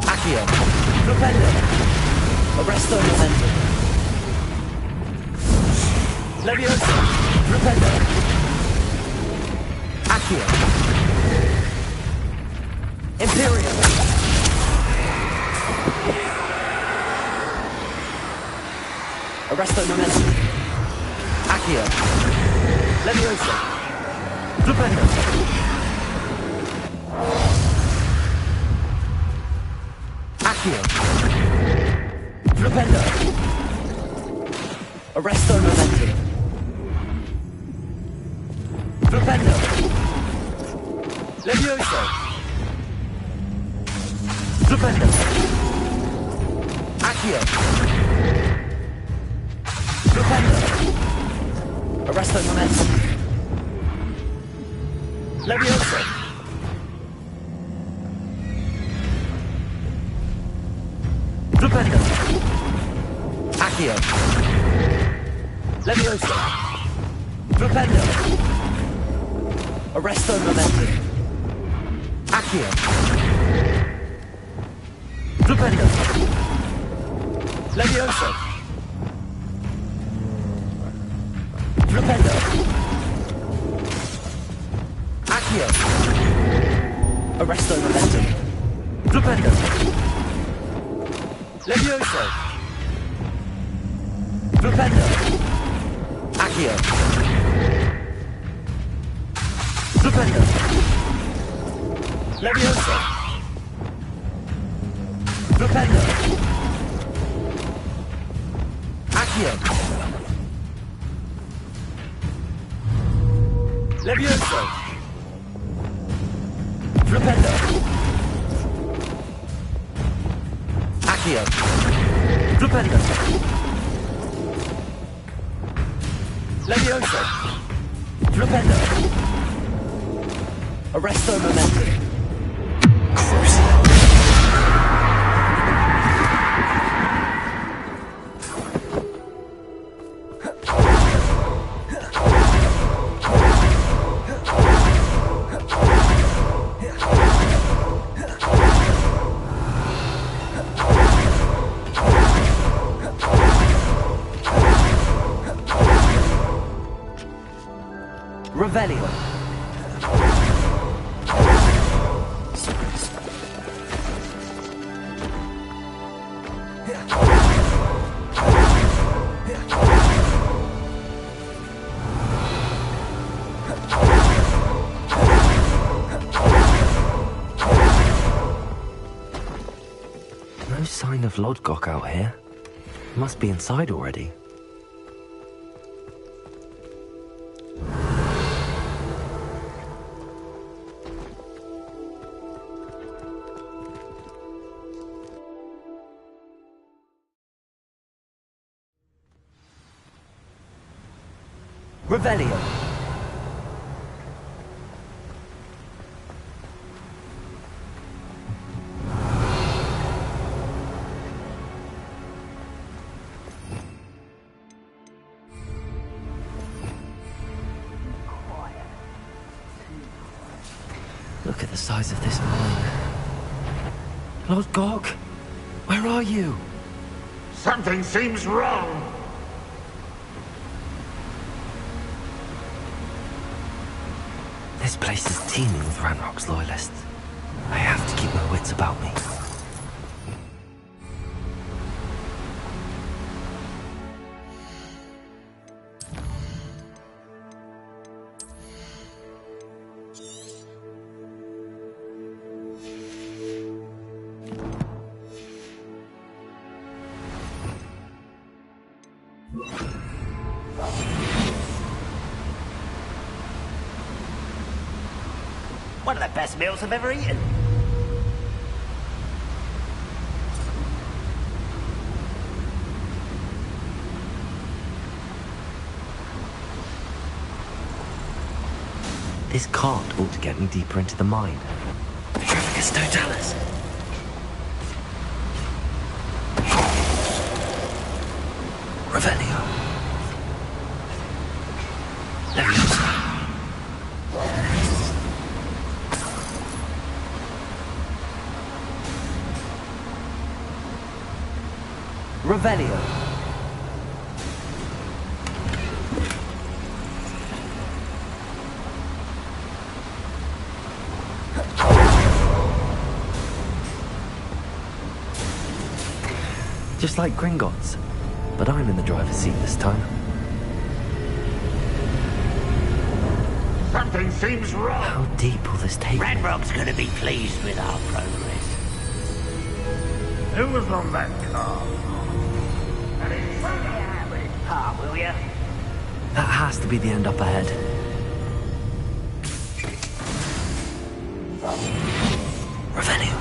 Accio! Propello! Arresto momentum! Leviosa! Propello! Accio! Imperial! Arresto momentum! Accio! Leviosa! Propello! Accio! Propello! Arresto momentum! Propello! Levioso! Propello! Accio! Propello! Arresto momentum! Levioso! Propello! Accio! Leviosa! Propello! Arresto momentum! Accio! Propello! Leviosa! Propello! Accio! Arresto momentum! Propello! Levioso! Propello! Accio! Propello! Levioso! Propello! Accio! Levioso! Propello! Accio! Propello! Levioso! Propello! Arresto momentum! Revelio. No sign of Lodgok out here. Must be inside already. Revelio. Look at the size of this mine. Lodgok, where are you? Something seems wrong. This place is teeming with Ranrock's loyalists. I have to keep my wits about me. one of the best meals I've ever eaten. This cart ought to get me deeper into the mine. Petrificus totalis. Revelio. Leviosa. Revelio. Just like Gringotts, but I'm in the driver's seat this time. Something seems wrong. How deep will this take me? Ranrock's gonna be pleased with our progress. Who was on that car? Ah, will ya? That has to be the end up ahead. Revelio.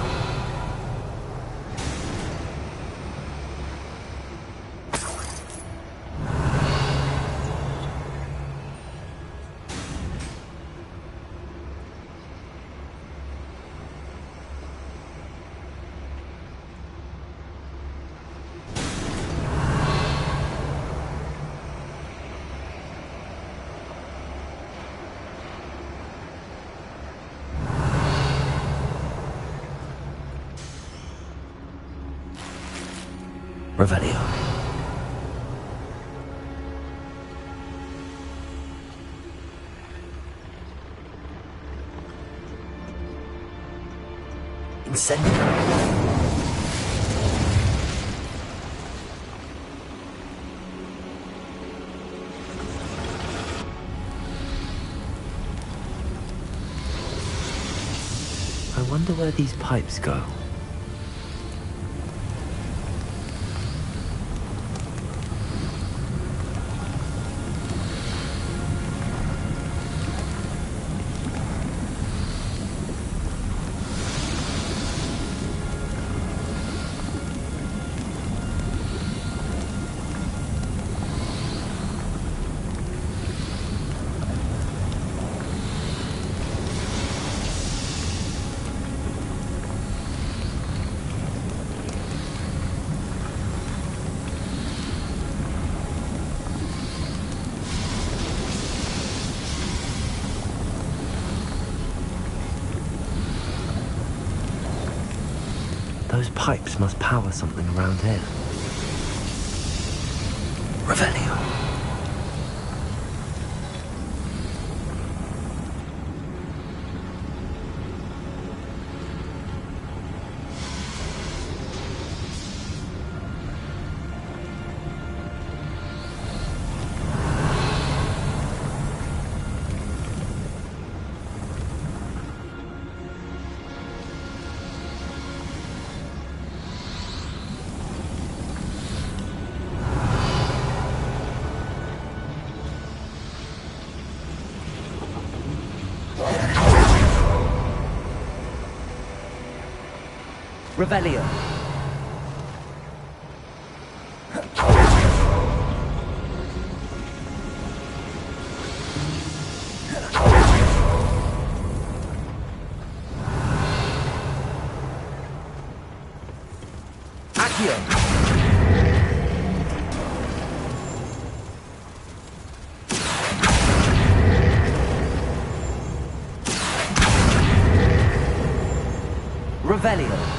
Revelio. Incendio. I wonder where these pipes go. Those pipes must power something around here. Revelio. Revelio. Accio. Revelio.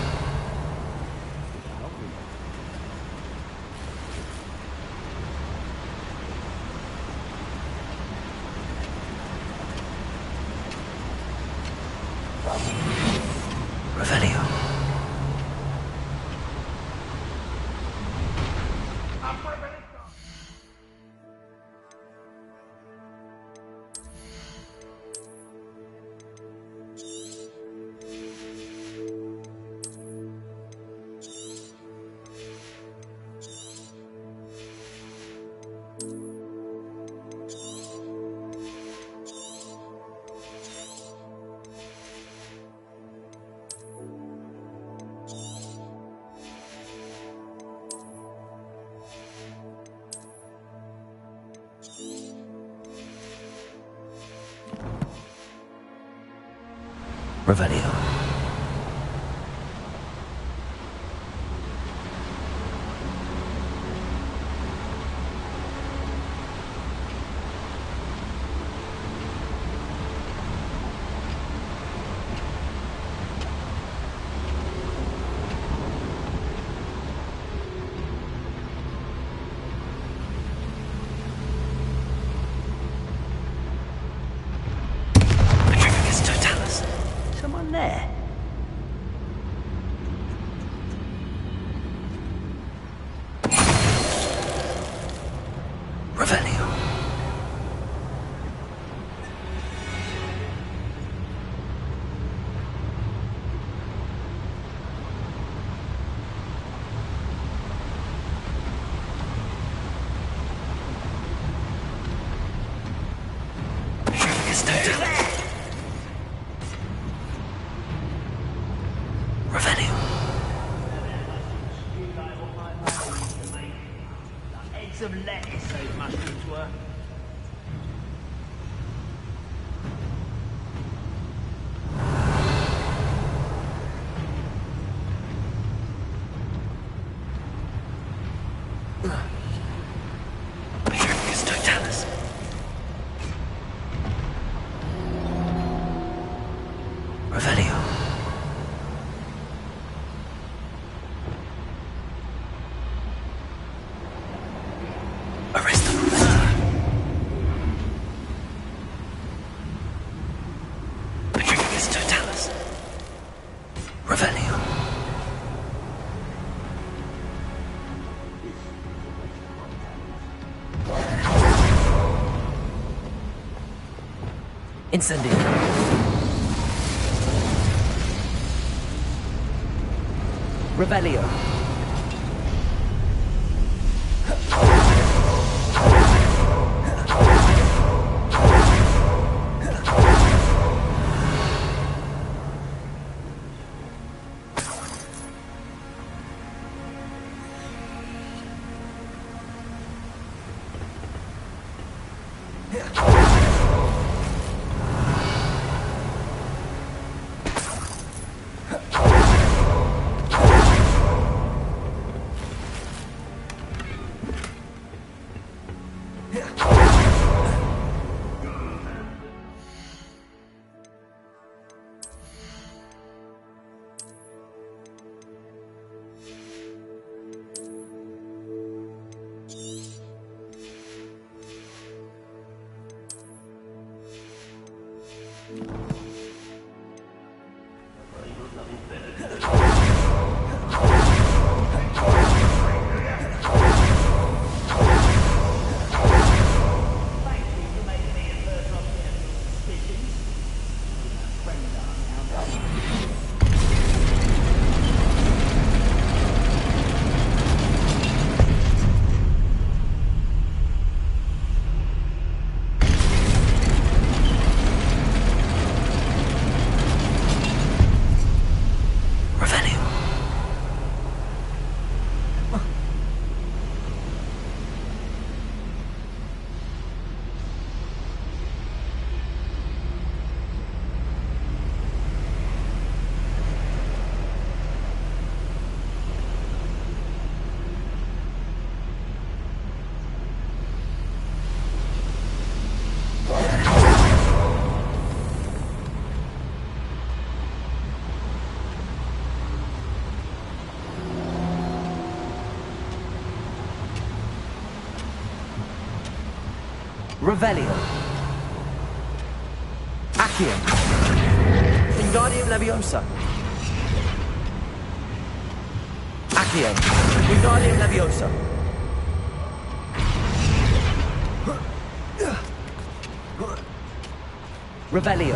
Revelio. Revelio. Someone there? Revelio. Heads of lettuce those mushrooms were. Revelio. Arrest them. Patricius Totalis. Revelio. Incendio. Revelio. Revelio. Accio. Wingardium Leviosa. Accio. Wingardium Leviosa. Revelio.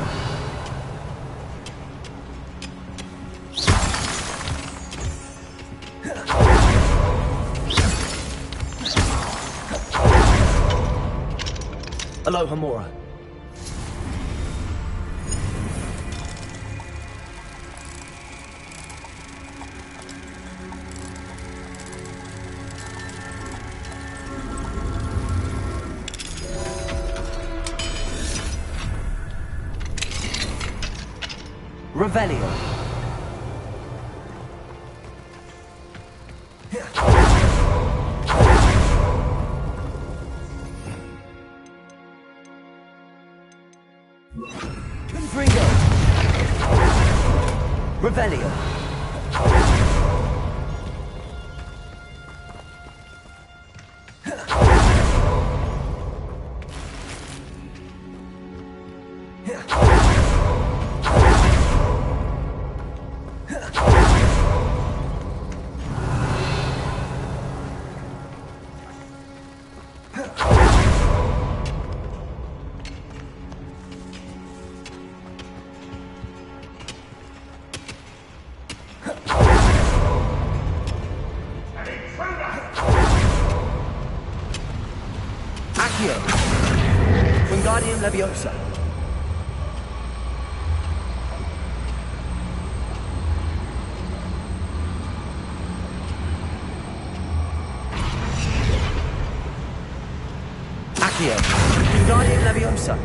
Aloha Mora. Revelio. Confringo. Revelio. Accio. Wingardium Leviosa. Accio. Wingardium Leviosa.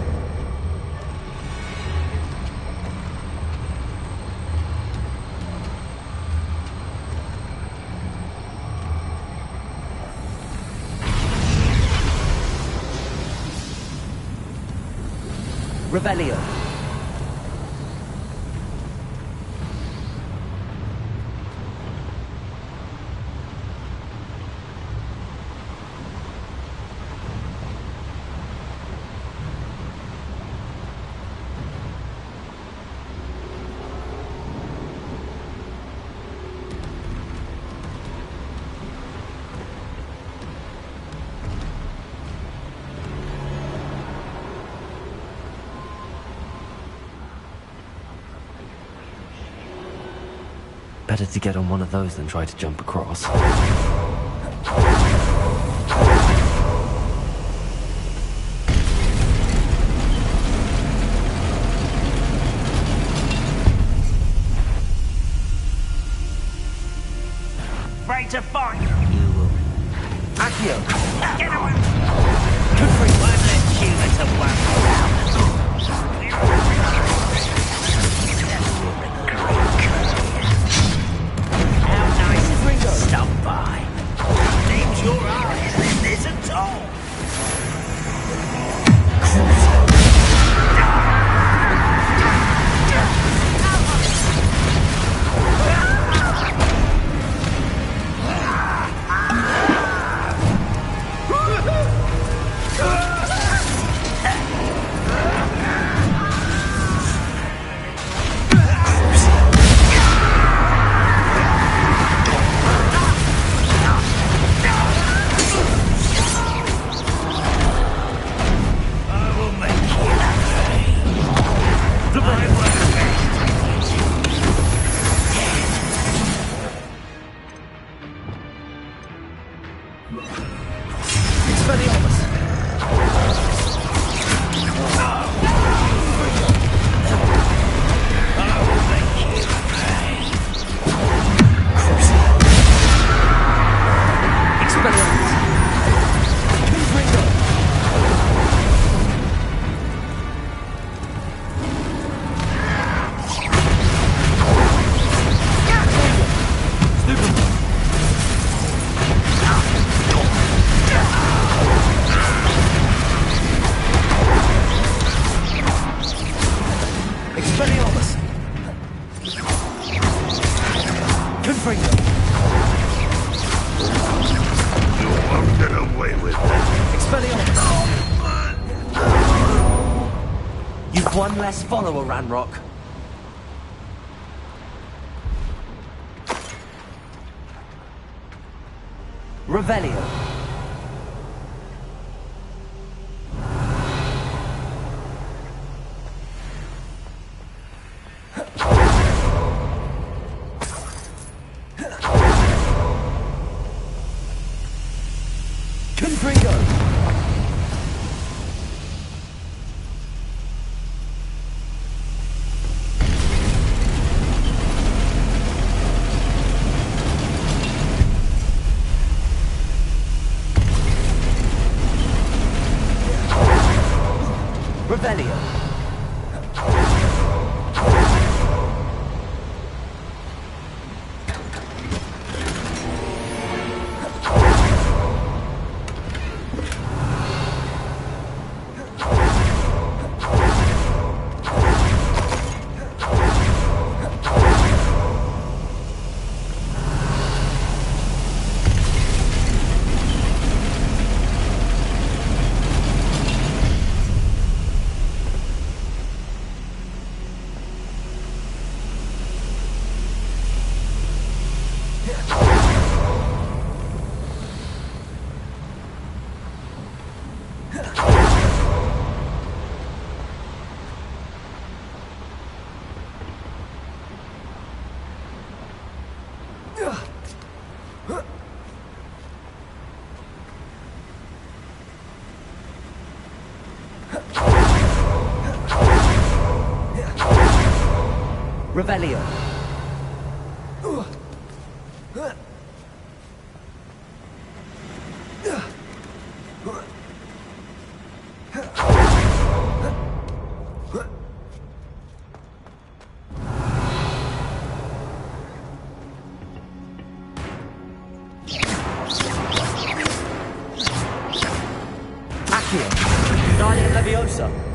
Revelio. Better to get on one of those than try to jump across. Afraid to fight? You will. Accio. Get away! Confringo. Won't let you at a one. How nice is it to stop by? Seems your eyes in this at all. You've one less follower, Ranrock. Revelio. Confringo. Revelio. Revelio. Accio. Guardian Leviosa.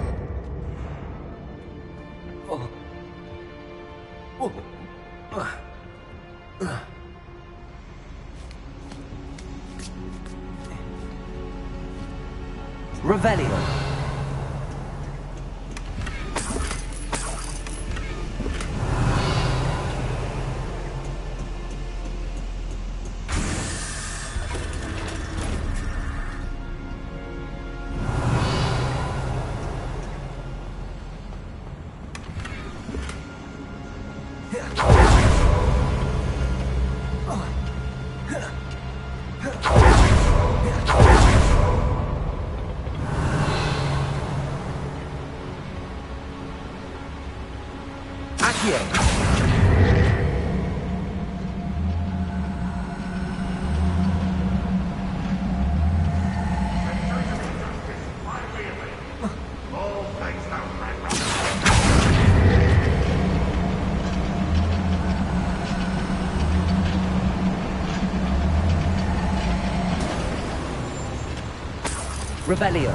Revelio. Revelio.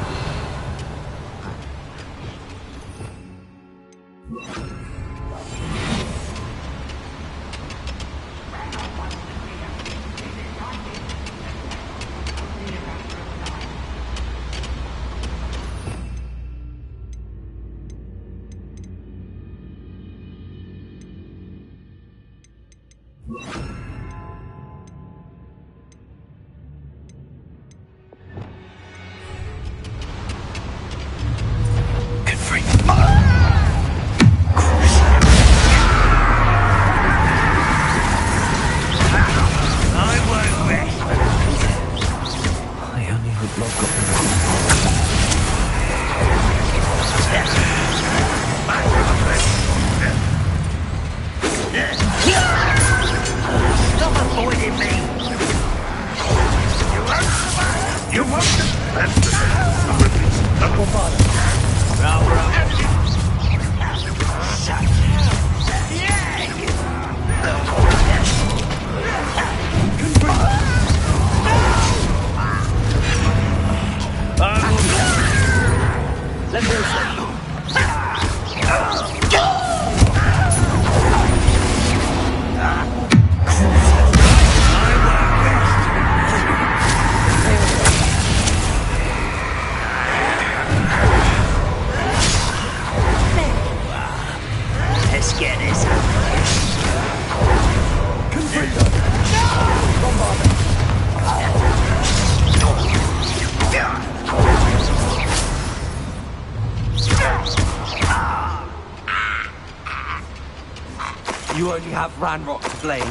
You only have Ranrock to blame.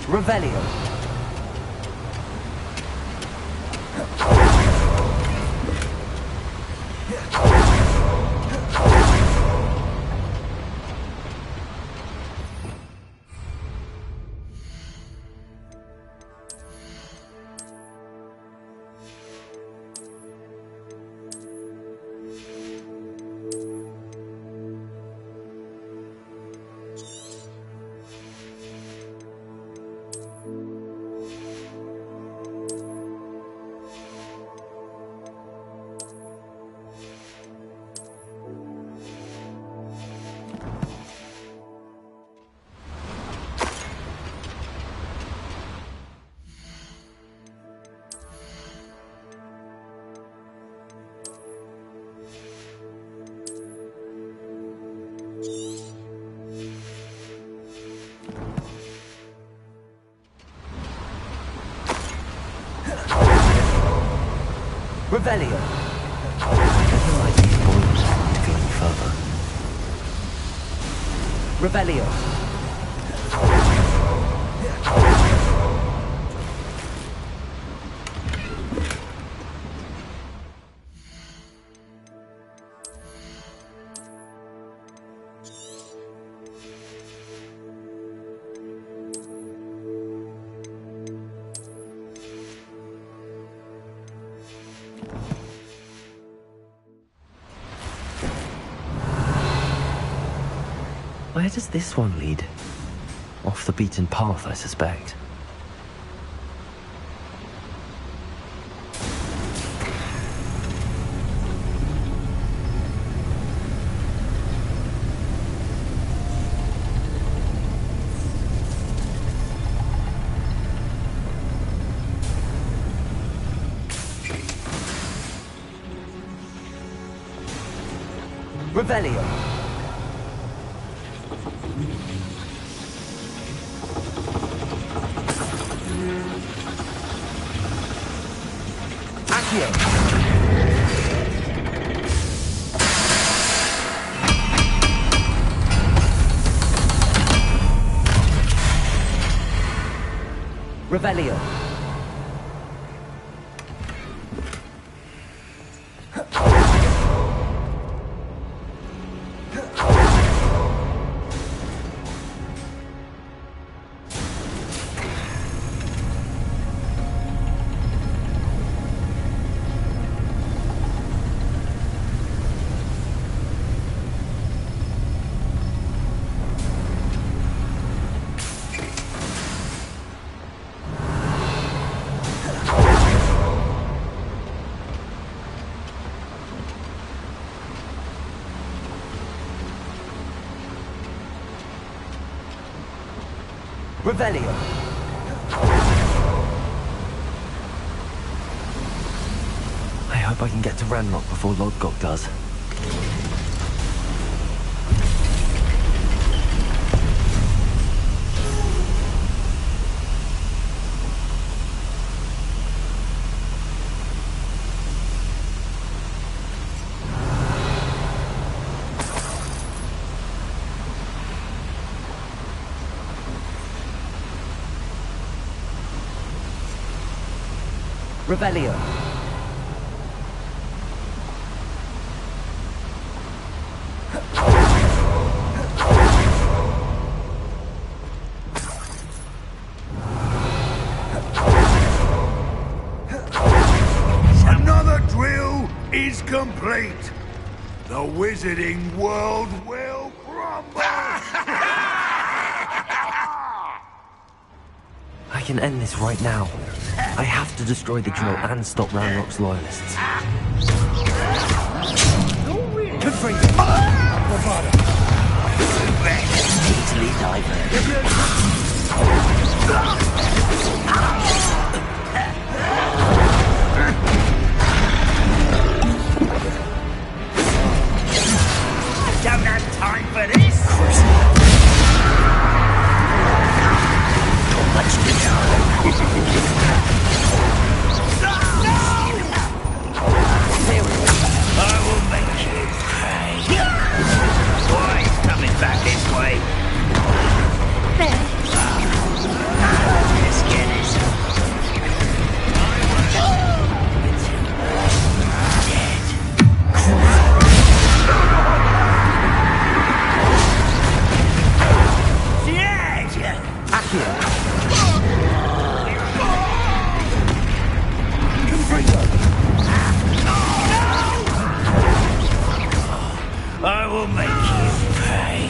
Revelio. Revelio. Never like these boils to go any further. Revelio. Where does this one lead? Off the beaten path, I suspect. Revelio. Revelio. Revelio. I hope I can get to Ranrock before Lodgok does. Revelio. Another drill is complete. The wizarding world will crumble. I can end this right now. I have to destroy the drill and stop Ranrock's loyalists. Easily diverted. Don't have time for this. Let's I will make you pay. Boy, he's coming back this way. There. Let's get this. I will make you pay.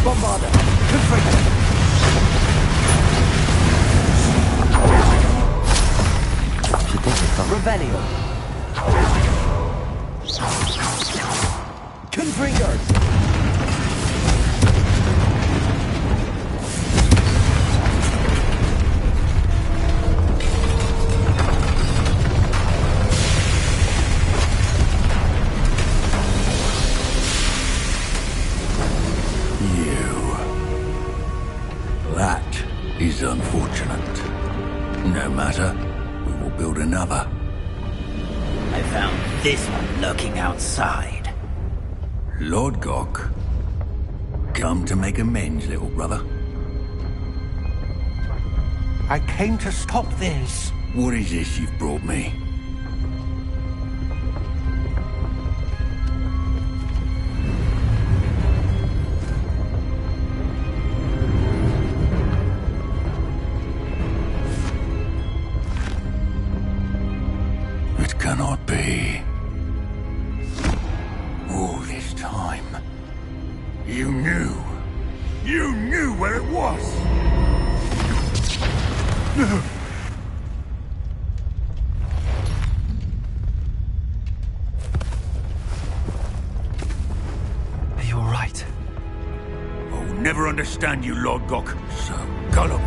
Bombarder. Confringo. Revelio. Confringo. is unfortunate. No matter, we will build another. I found this one lurking outside. Lord Gok, come to make amends, little brother. I came to stop this. What is this you've brought me? It cannot be. All this time, you knew. You knew where it was. No. Are you all right? I'll never understand you, Lord Gok. So, Gollum,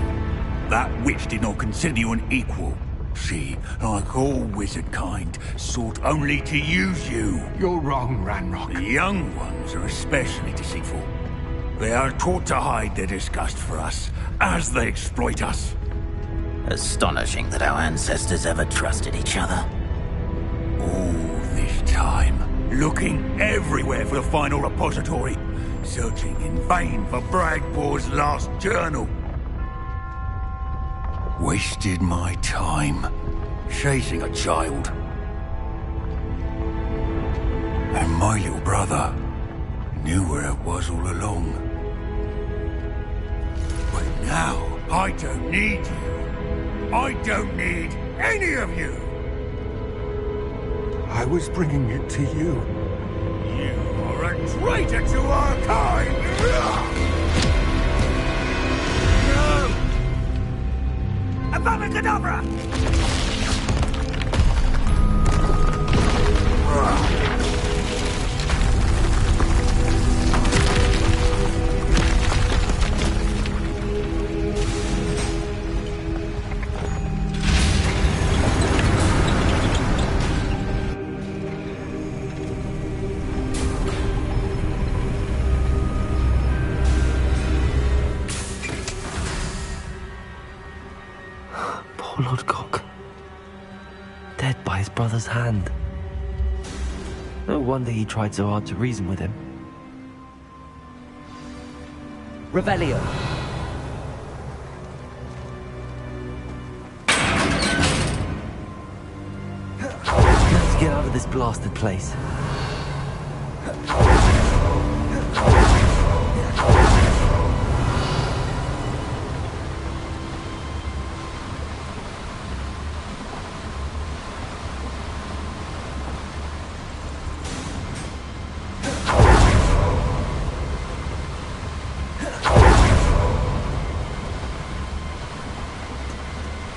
that witch did not consider you an equal. She, like all wizard kind, sought only to use you. You're wrong, Ranrock. The young ones are especially deceitful. They are taught to hide their disgust for us, as they exploit us. Astonishing that our ancestors ever trusted each other. All this time, looking everywhere for the final repository, searching in vain for Bragbor's last journal. Wasted my time, chasing a child. And my little brother knew where it was all along. But now, I don't need you. I don't need any of you! I was bringing it to you. You are a traitor to our kind! No! Abamacadabra! Poor Lord Gok. Dead by his brother's hand. No wonder he tried so hard to reason with him. Revelio. Let's get out of this blasted place.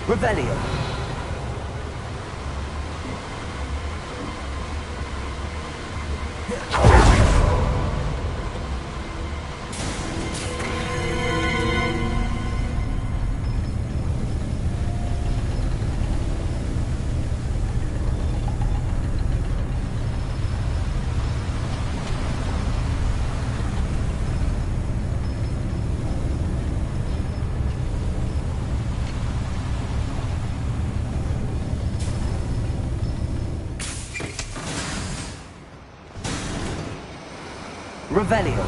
Revelio. Revelio.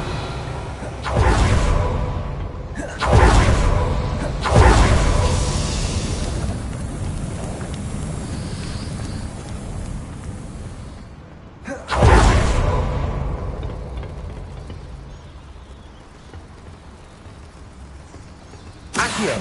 Accio.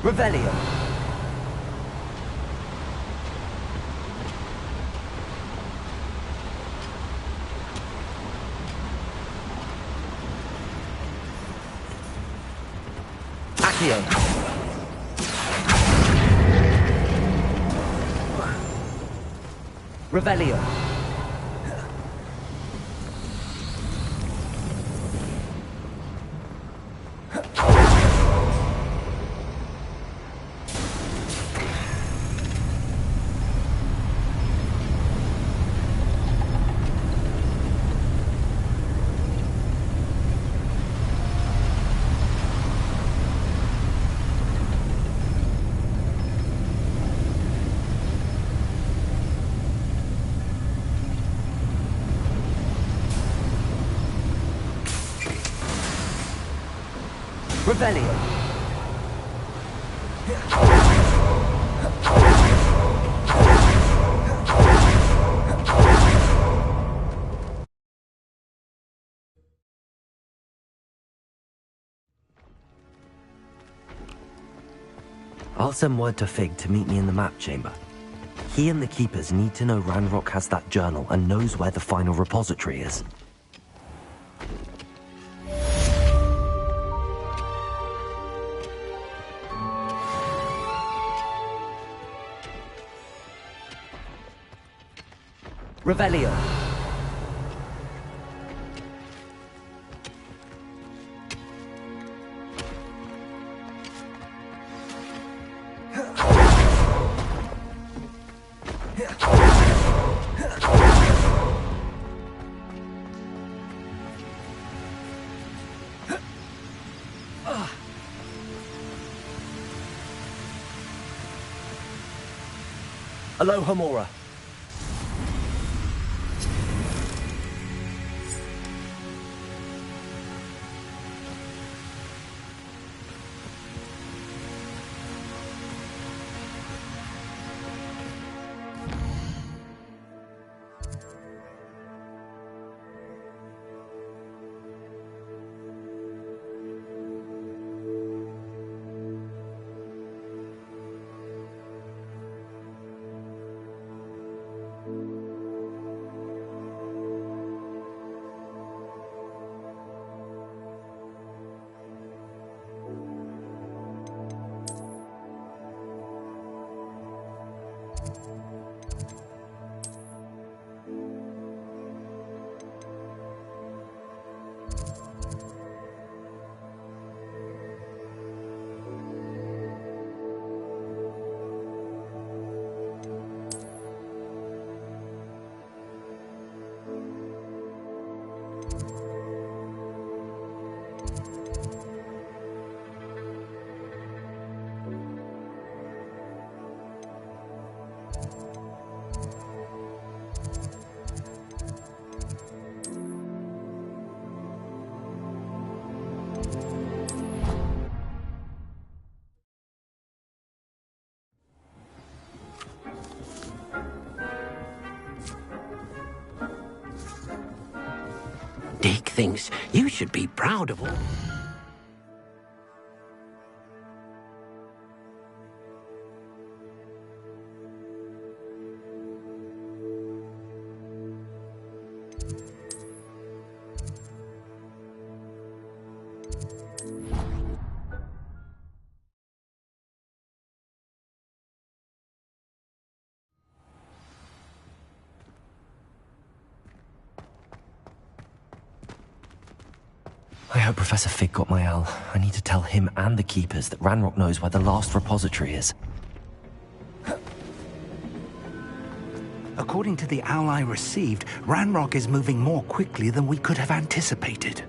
Revelio. Accio. Revelio. Revelio. I'll send word to Fig to meet me in the map chamber. He and the Keepers need to know Ranrock has that journal and knows where the final repository is. Revelio. Aloha Mora. Dick thinks you should be proud of all. I hope Professor Fig got my L. I need to tell him and the Keepers that Ranrock knows where the last repository is. According to the owl I received, Ranrock is moving more quickly than we could have anticipated.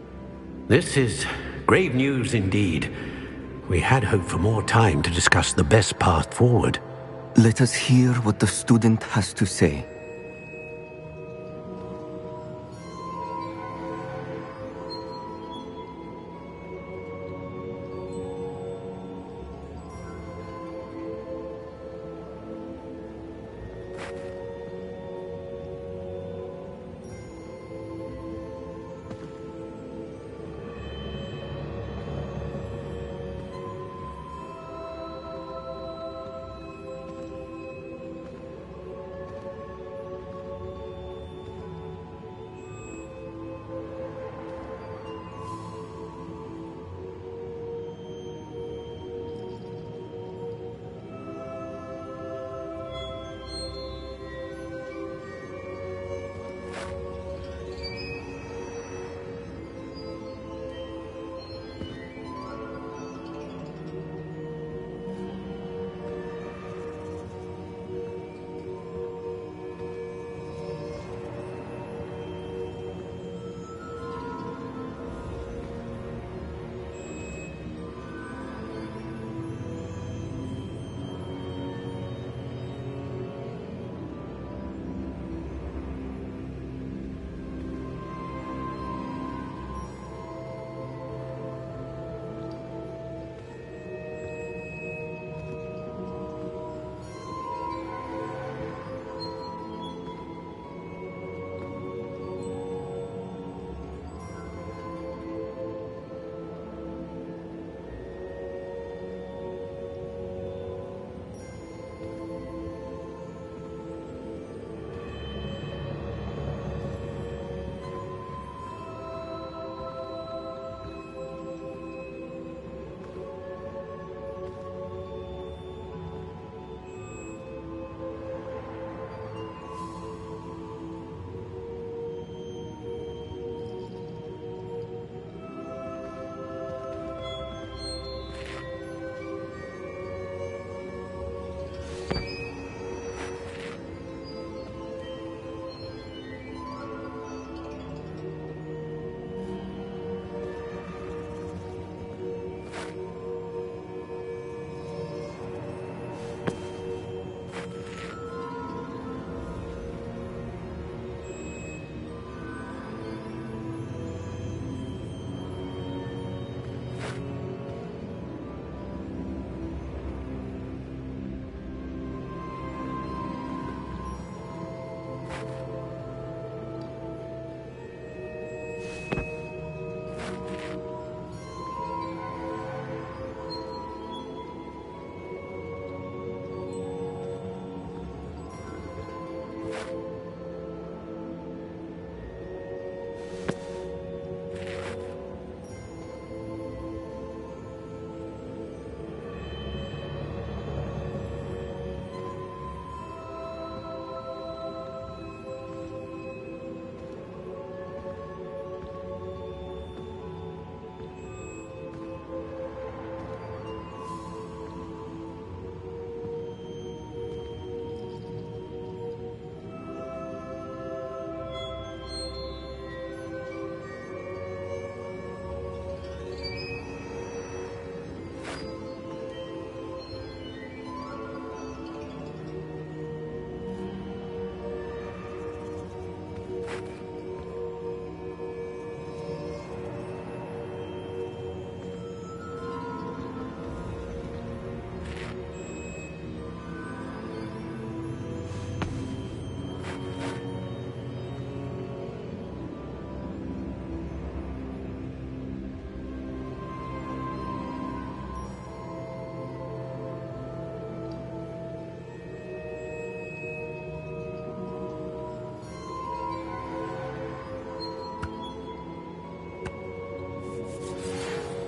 This is grave news indeed. We had hoped for more time to discuss the best path forward. Let us hear what the student has to say.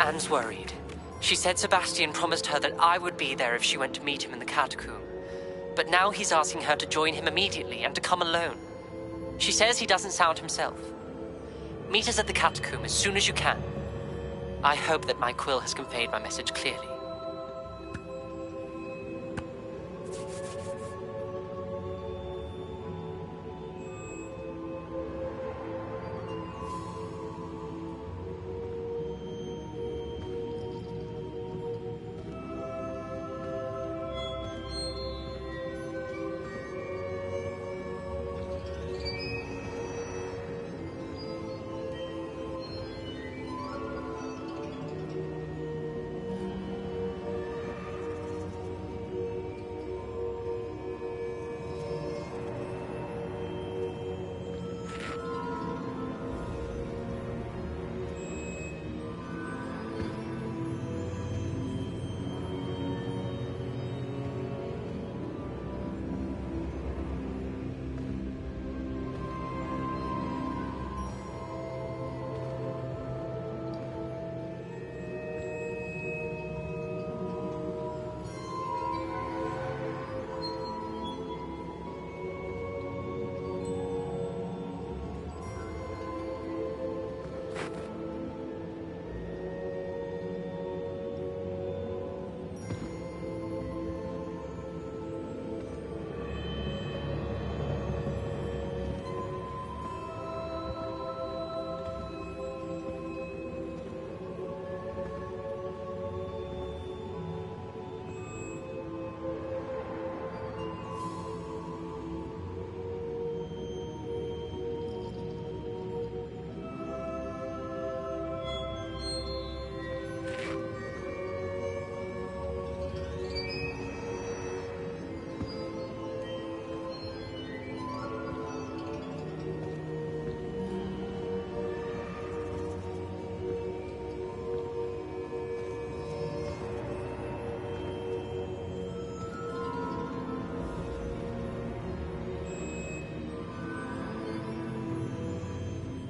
Anne's worried. She said Sebastian promised her that I would be there if she went to meet him in the catacomb. But now he's asking her to join him immediately and to come alone. She says he doesn't sound himself. Meet us at the catacomb as soon as you can. I hope that my quill has conveyed my message clearly.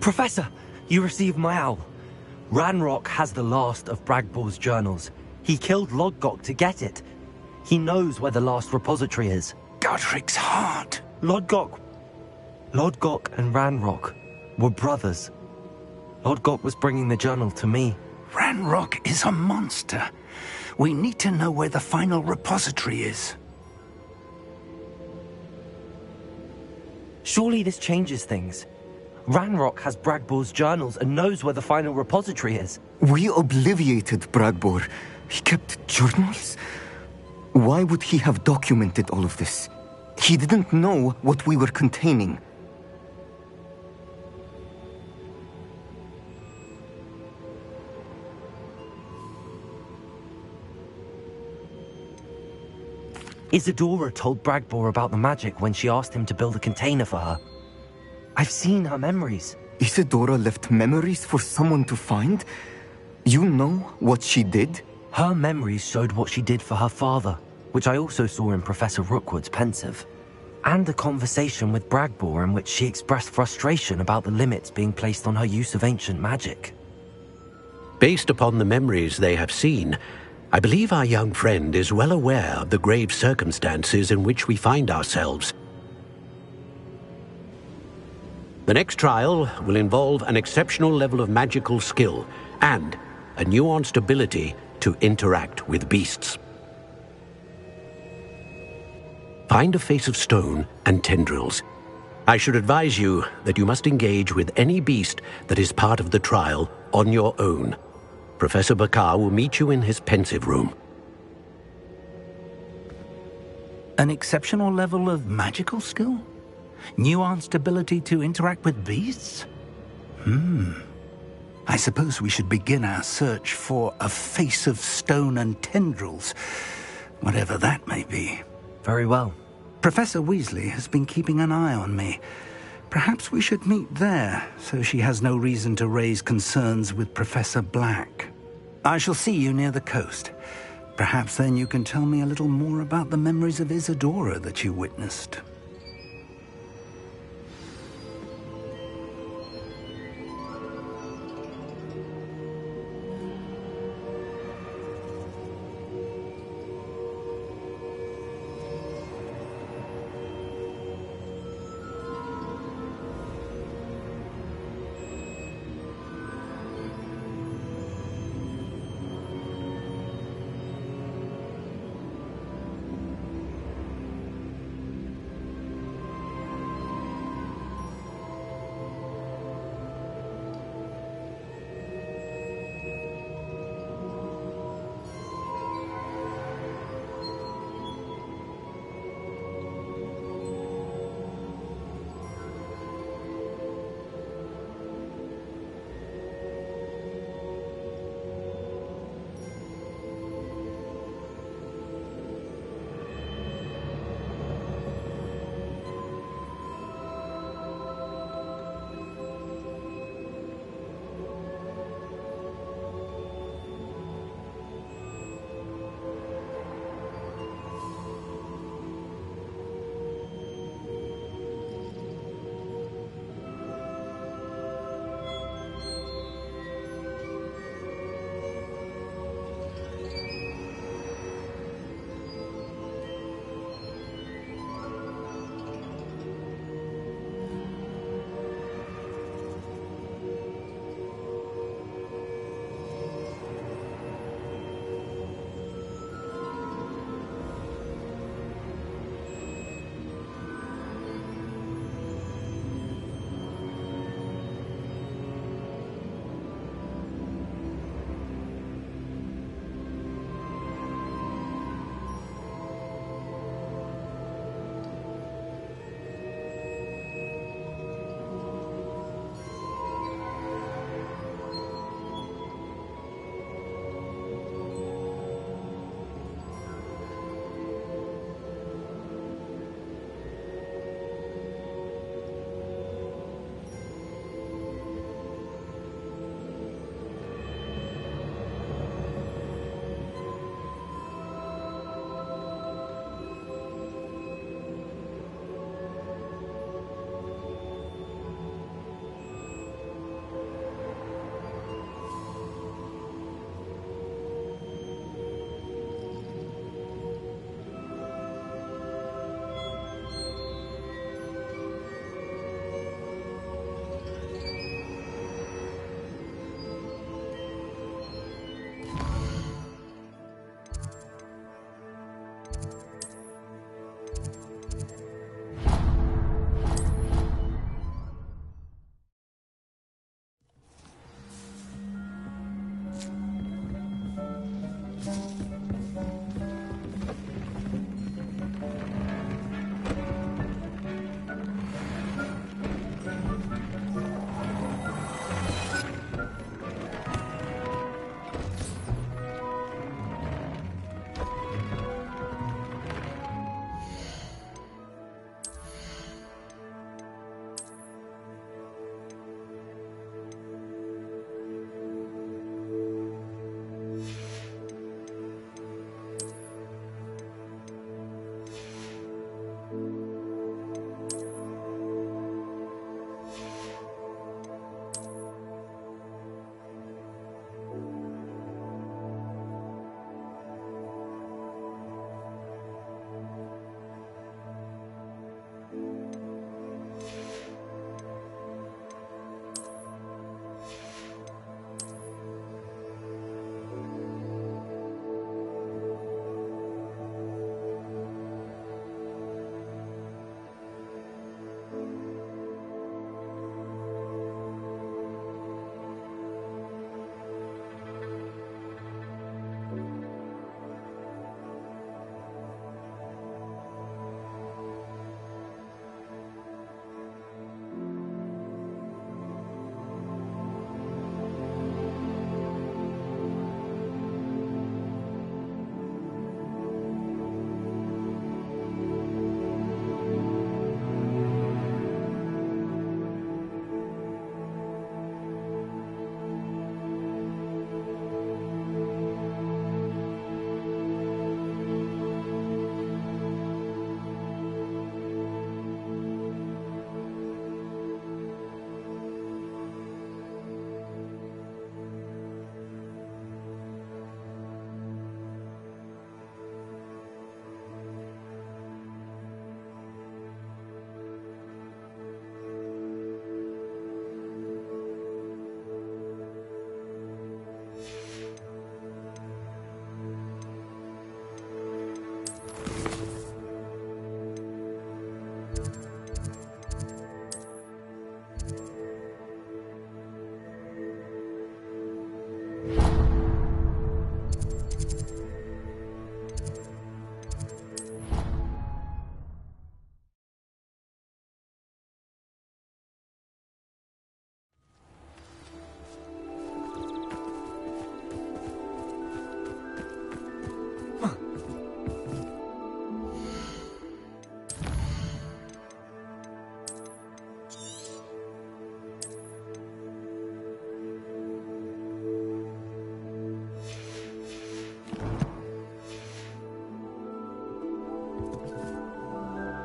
Professor, you received my owl. Ranrock has the last of Bragbor's journals. He killed Lodgok to get it. He knows where the last repository is. Godric's heart. Lodgok and Ranrock were brothers. Lodgok was bringing the journal to me. Ranrock is a monster. We need to know where the final repository is. Surely this changes things. Ranrock has Bragbor's journals and knows where the final repository is. We obliviated Bragbor. He kept journals? Why would he have documented all of this? He didn't know what we were containing. Isadora told Bragbor about the magic when she asked him to build a container for her. I've seen her memories. Isadora left memories for someone to find? You know what she did? Her memories showed what she did for her father, which I also saw in Professor Rookwood's pensive. And a conversation with Bragbor in which she expressed frustration about the limits being placed on her use of ancient magic. Based upon the memories they have seen, I believe our young friend is well aware of the grave circumstances in which we find ourselves. The next trial will involve an exceptional level of magical skill and a nuanced ability to interact with beasts. Find a face of stone and tendrils. I should advise you that you must engage with any beast that is part of the trial on your own. Professor Bakar will meet you in his pensive room. An exceptional level of magical skill? Nuanced ability to interact with beasts? I suppose we should begin our search for a face of stone and tendrils, whatever that may be. Very well. Professor Weasley has been keeping an eye on me. Perhaps we should meet there, so she has no reason to raise concerns with Professor Black. I shall see you near the coast. Perhaps then you can tell me a little more about the memories of Isadora that you witnessed.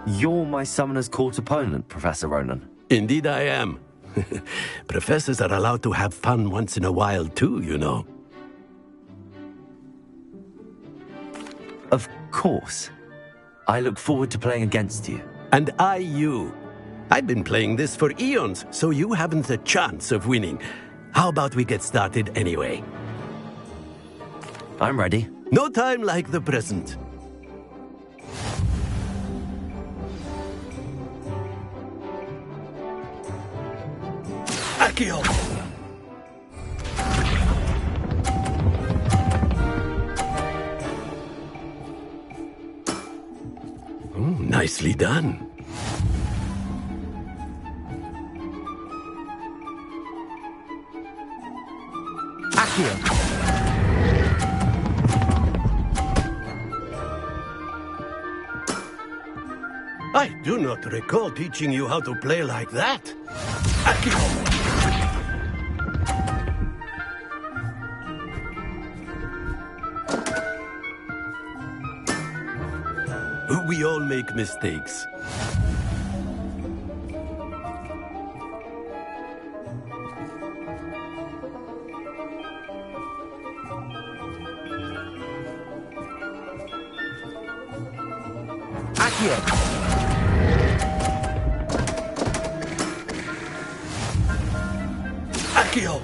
You're my Summoner's Court opponent, Professor Ronan. Indeed I am. Professors are allowed to have fun once in a while too, you know. Of course. I look forward to playing against you. And I you. I've been playing this for eons, so you haven't a chance of winning. How about we get started anyway? I'm ready. No time like the present. Accio! Nicely done. Accio! I do not recall teaching you how to play like that. Accio! We all make mistakes. Accio! Accio!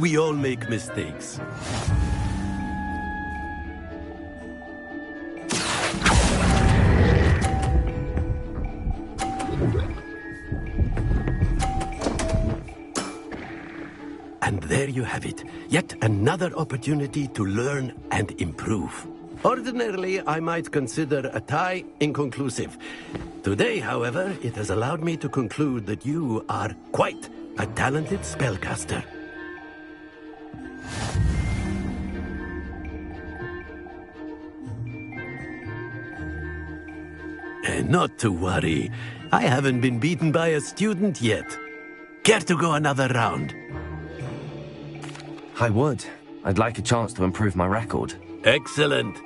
We all make mistakes. And there you have it. Yet another opportunity to learn and improve. Ordinarily, I might consider a tie inconclusive. Today, however, it has allowed me to conclude that you are quite a talented spellcaster. Not to worry. I haven't been beaten by a student yet. Care to go another round? I would. I'd like a chance to improve my record. Excellent.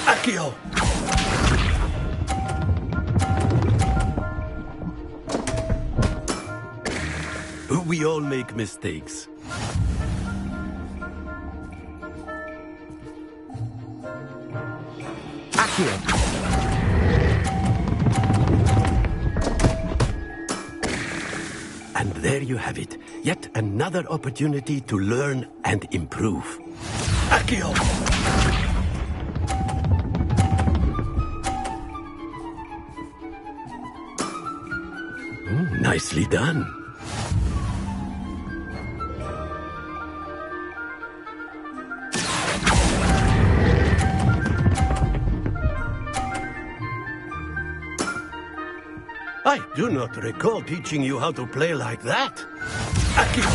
Accio! We all make mistakes. Accio! And there you have it. Yet another opportunity to learn and improve. Accio! Nicely done. I do not recall teaching you how to play like that. Accio!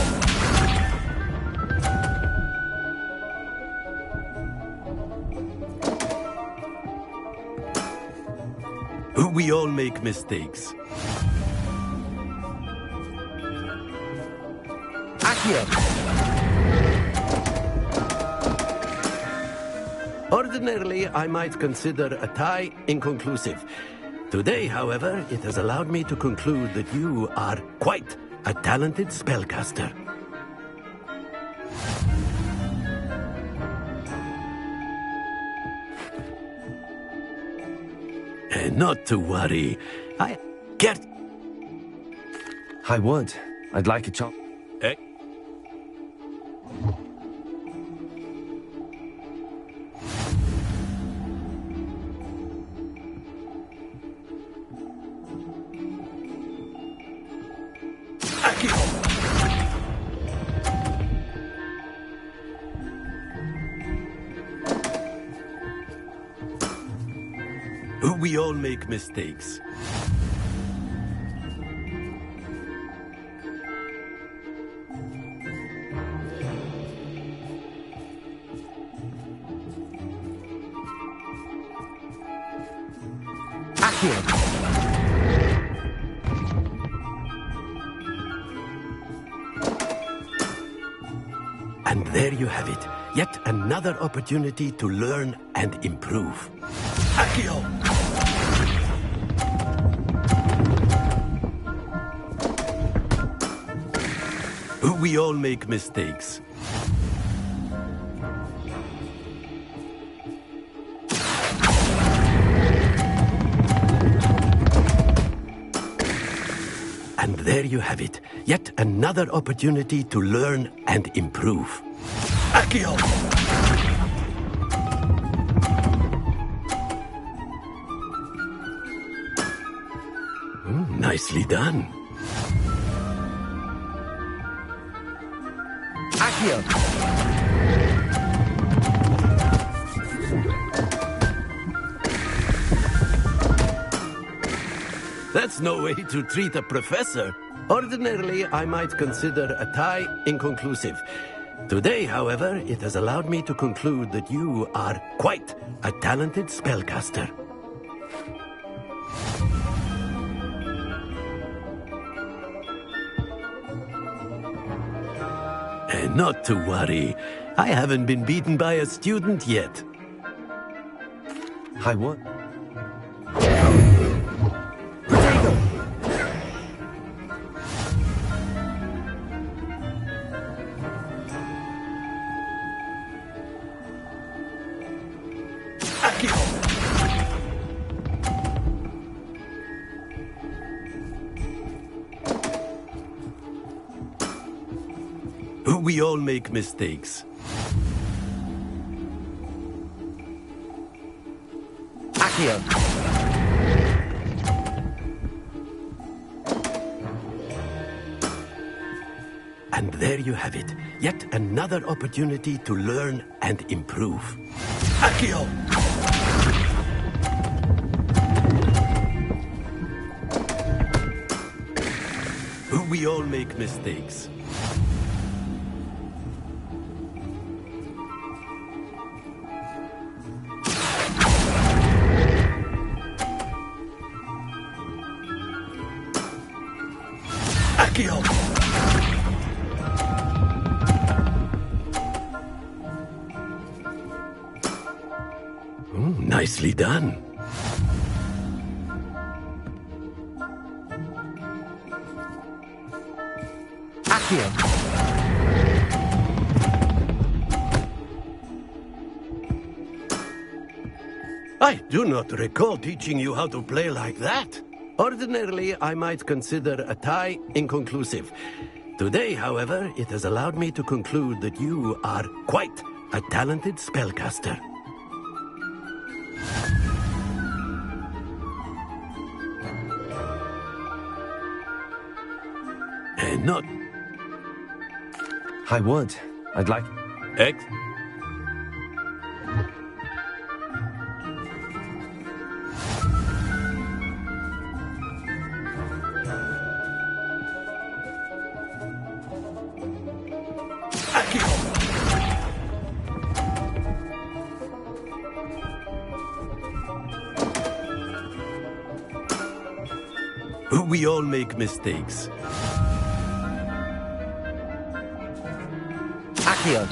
We all make mistakes. Accio! Ordinarily, I might consider a tie inconclusive. Today, however, it has allowed me to conclude that you are quite a talented spellcaster. Not to worry. I would. I'd like a chop. Eh? We all make mistakes. And there you have it. Yet another opportunity to learn and improve. Accio! We all make mistakes. And there you have it. Yet another opportunity to learn and improve. Accio! Nicely done. Accio! That's no way to treat a professor. Ordinarily, I might consider a tie inconclusive. Today, however, it has allowed me to conclude that you are quite a talented spellcaster. And not to worry, I haven't been beaten by a student yet. I what? We all make mistakes. Accio! And there you have it. Yet another opportunity to learn and improve. Accio! We all make mistakes. Accio! Nicely done. Accio! I do not recall teaching you how to play like that. Ordinarily, I might consider a tie inconclusive. Today, however, it has allowed me to conclude that you are quite a talented spellcaster. And not... I would. I'd like... X... We all make mistakes. Accio!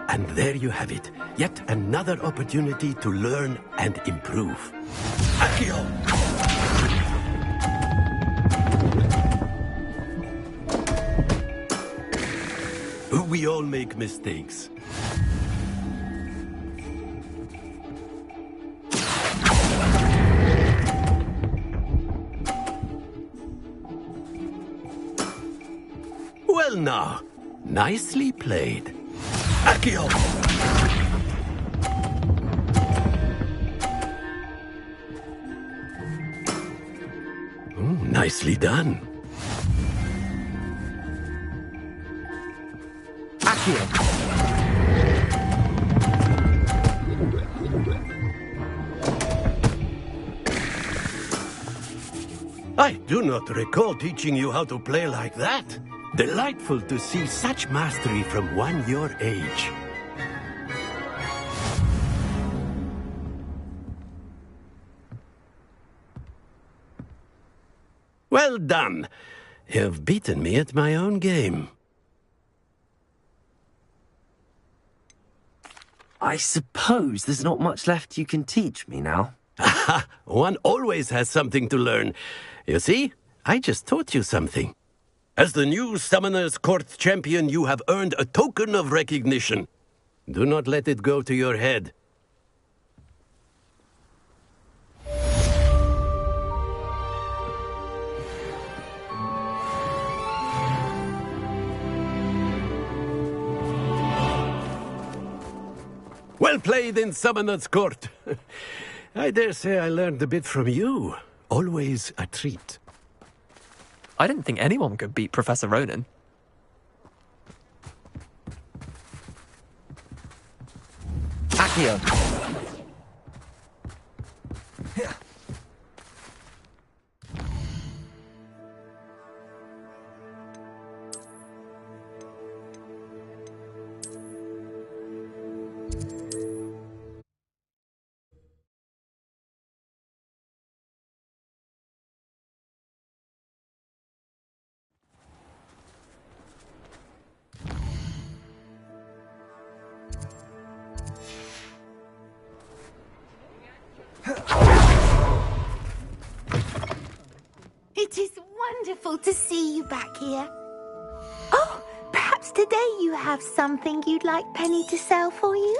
And there you have it. Yet another opportunity to learn and improve. Accio! We all make mistakes. Well now, nicely played. Accio! Nicely done. Accio! I do not recall teaching you how to play like that. Delightful to see such mastery from one your age. Well done. You've beaten me at my own game. I suppose there's not much left you can teach me now. Aha! One always has something to learn. You see, I just taught you something. As the new Summoner's Court champion, you have earned a token of recognition. Do not let it go to your head. Well played in Summoner's Court. I dare say I learned a bit from you. Always a treat. I didn't think anyone could beat Professor Ronan. Accio! It is wonderful to see you back here. Oh, perhaps today you have something you'd like Penny to sell for you?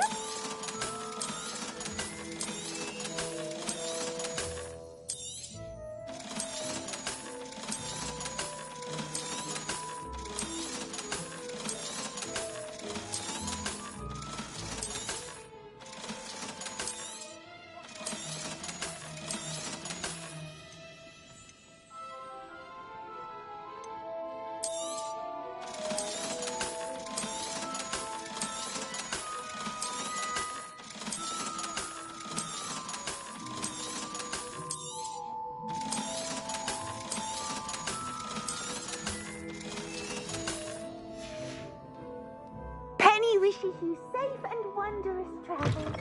Penny wishes you safe and wondrous travels.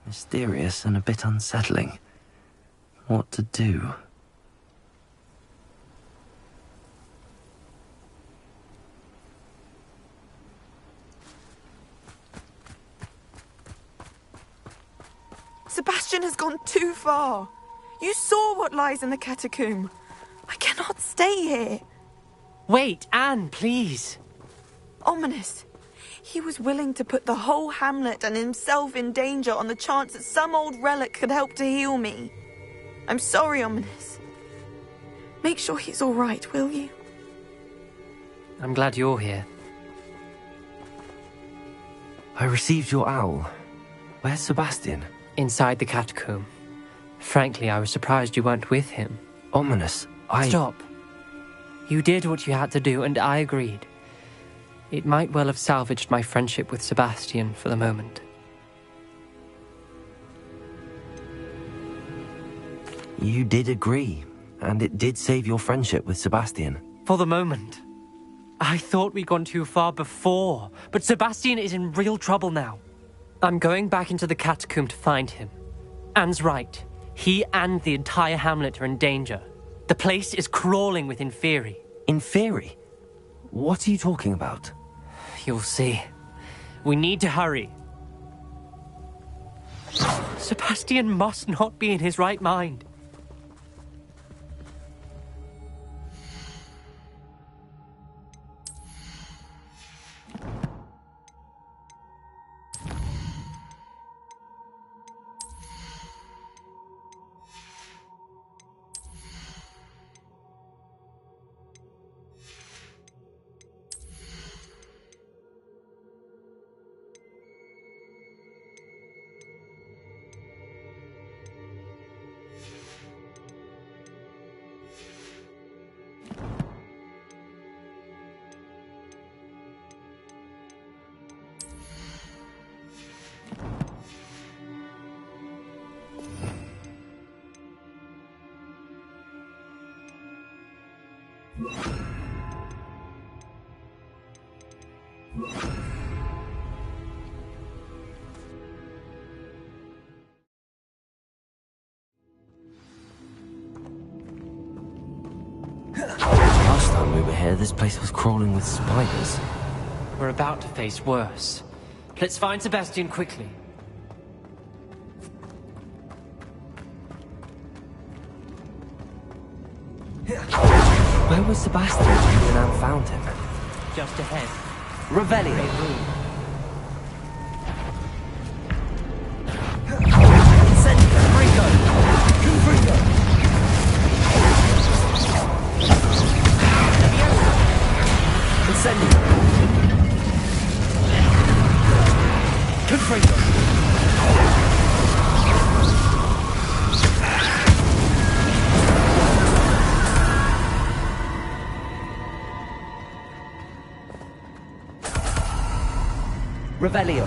Mysterious and a bit unsettling. What to do? Sebastian has gone too far. You saw what lies in the catacomb. I cannot stay here. Wait, Anne, please. Ominous. He was willing to put the whole hamlet and himself in danger on the chance that some old relic could help to heal me. I'm sorry, Ominous. Make sure he's all right, will you? I'm glad you're here. I received your owl. Where's Sebastian? Inside the catacomb. Frankly, I was surprised you weren't with him. Ominous, Stop. You did what you had to do, and I agreed. It might well have salvaged my friendship with Sebastian for the moment. You did agree, and it did save your friendship with Sebastian. For the moment. I thought we'd gone too far before, but Sebastian is in real trouble now. I'm going back into the catacomb to find him. Anne's right. He and the entire hamlet are in danger. The place is crawling with Inferi. Inferi? What are you talking about? You'll see. We need to hurry. Sebastian must not be in his right mind. Last time we were here, this place was crawling with spiders. We're about to face worse. Let's find Sebastian quickly. Where was Sebastian when Anne found him? Just ahead. Revelio. Revelio.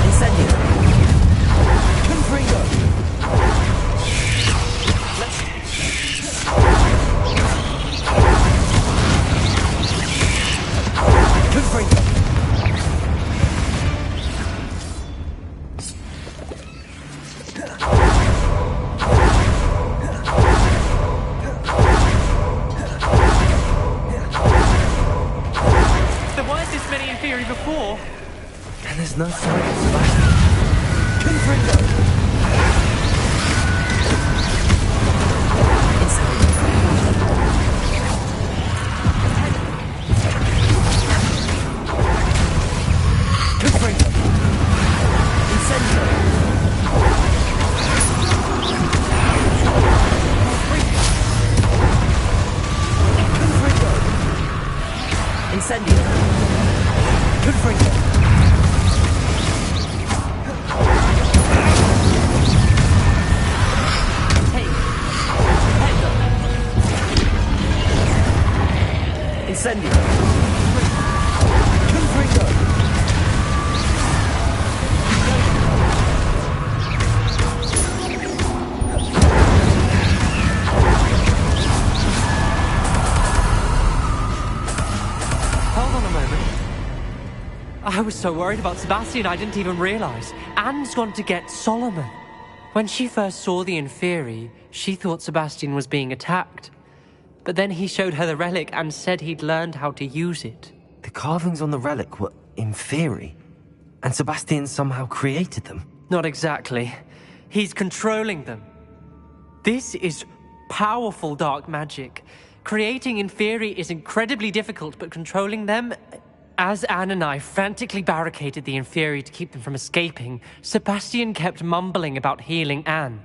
Incendio. Confringo. Confringo. Before. And there's no sign of Sebastian. Confringo! Confringo! Incendio! Confringo! Incendio! Confringo! Incendio! Confringo! Hold on a moment. I was so worried about Sebastian I didn't even realize. Anne's gone to get Solomon. When she first saw the Inferi, she thought Sebastian was being attacked. But then he showed her the relic and said he'd learned how to use it. The carvings on the relic were Inferi, and Sebastian somehow created them. Not exactly. He's controlling them. This is powerful dark magic. Creating Inferi is incredibly difficult, but controlling them... As Anne and I frantically barricaded the Inferi to keep them from escaping, Sebastian kept mumbling about healing Anne.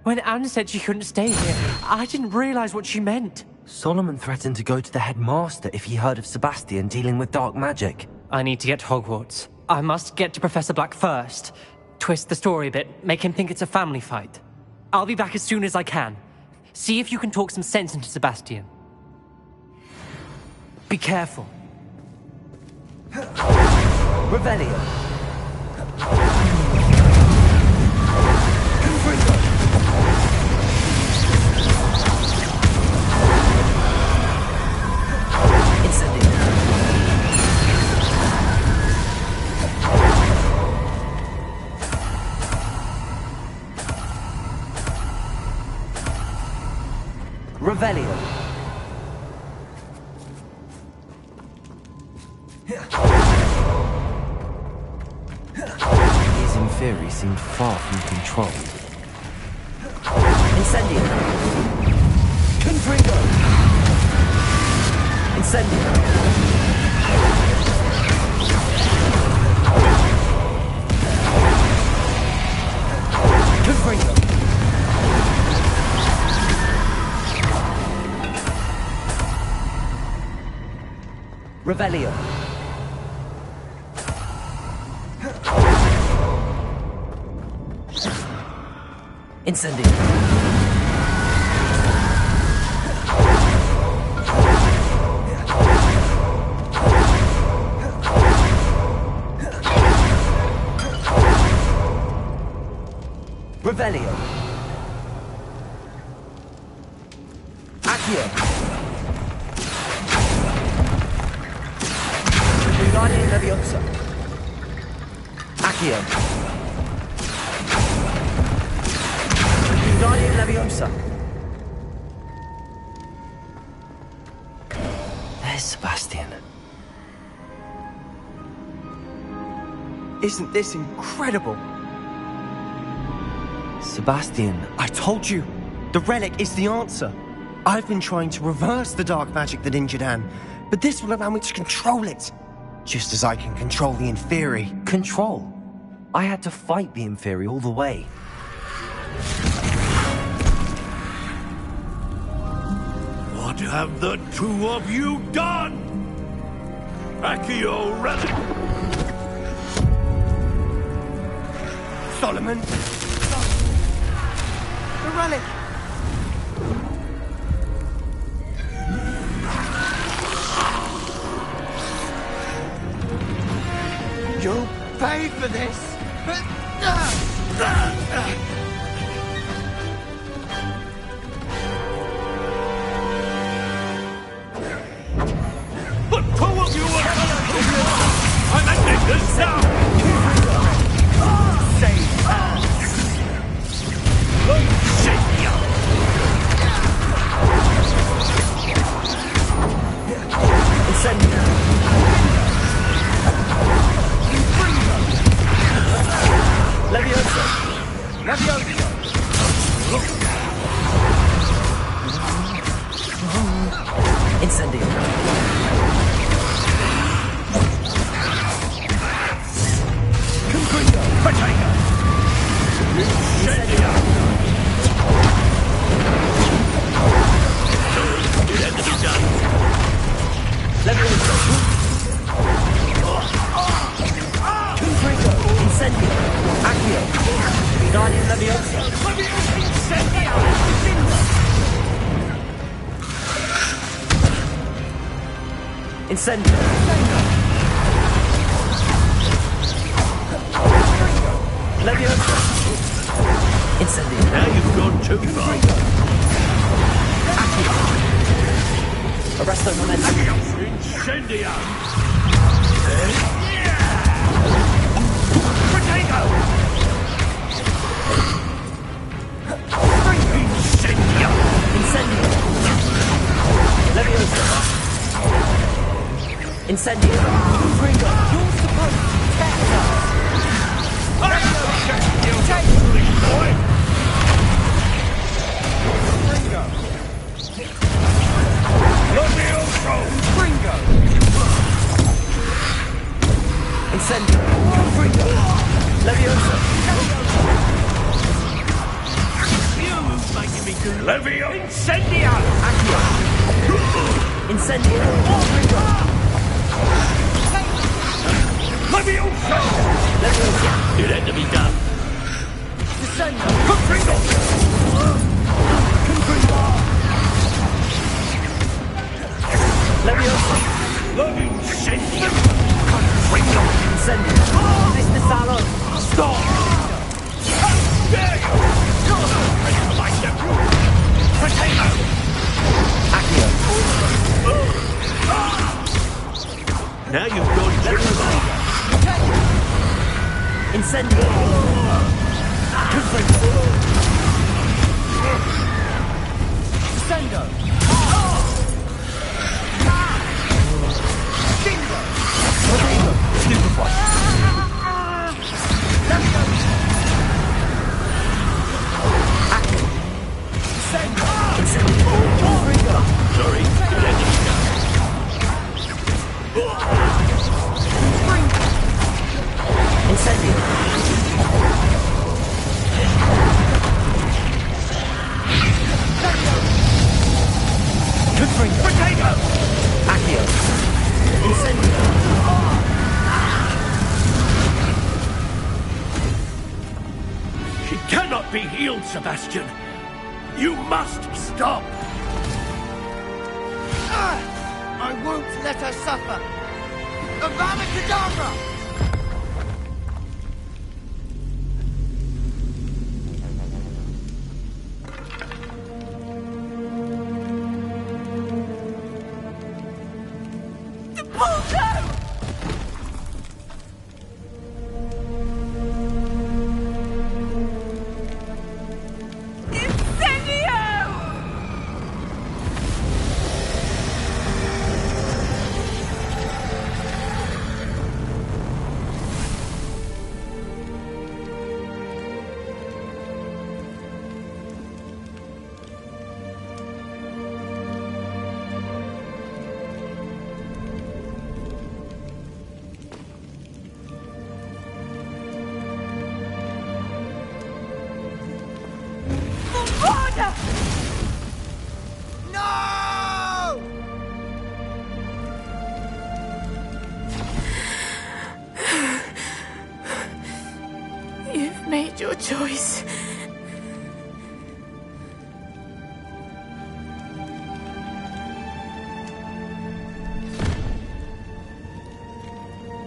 When Anne said she couldn't stay here, I didn't realize what she meant. Solomon threatened to go to the headmaster if he heard of Sebastian dealing with dark magic. I need to get to Hogwarts. I must get to Professor Black first. Twist the story a bit, make him think it's a family fight. I'll be back as soon as I can. See if you can talk some sense into Sebastian. Be careful. Revelio. Revelio. These Inferi seem far from controlled. Incendio. Confringo. Incendio. Confringo. Revelio. Incendio. Revelio. Accio. Guardian Leviosa. Accio. Guardian Leviosa. There's Sebastian. Isn't this incredible? Sebastian. I told you, the relic is the answer. I've been trying to reverse the dark magic that injured Anne, but this will allow me to control it. Just as I can control the Inferi. Control? I had to fight the Inferi all the way. What have the two of you done? Accio Relic! Solomon! The relic! You'll pay for this! The two of you are... I'm ending this now! Save us! Leviosa! Leviosa! Incendio! Confringo! Potato! Incendio! It had to be done. Leviosa! Confringo! Incendio! Accio! Guardian Leviosa! Incendio! Incendio! Leviosa! Incendio! Now you've gone too far. Accio! Arresto Momentum! Incendio! Potato! Incendio! Incendio! Leviosa! Incendio! Confringo! You're supposed to protect us! Confringo! Levioso! Confringo! Incendio! Confringo! Leviosa! You making me do Levio! Incendio! Accio! Incendio! Confringo! Levioso! Leviosa! It had to be done. Descendo! Confringo! Confringo! Leviosa! Incendio! Confringo! Incendio! Mr. Salon! Stop! How dare you! You're not ready to like them! Potato! Accio! Now you've gone too far. Incendio! Confringo! Incendio! Dingo! Rodrigo! Stupefy! Let's go! Sorry, Incendio! Good finger! Potato! Accio! Incendio! She cannot be healed, Sebastian. You must stop. I won't let her suffer! Avada Kedavra! You've made your choice.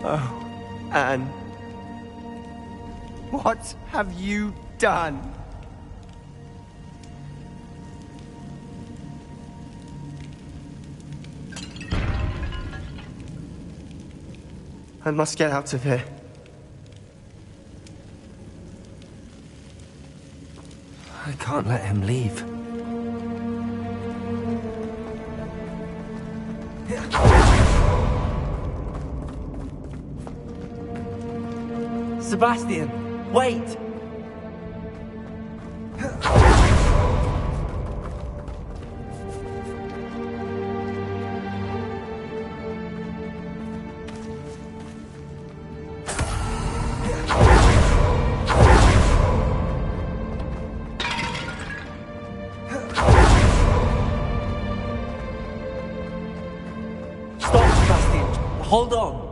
Oh, Anne. What have you done? I must get out of here. I can't let him leave. Sebastian, wait! Stop, Sebastian! Hold on!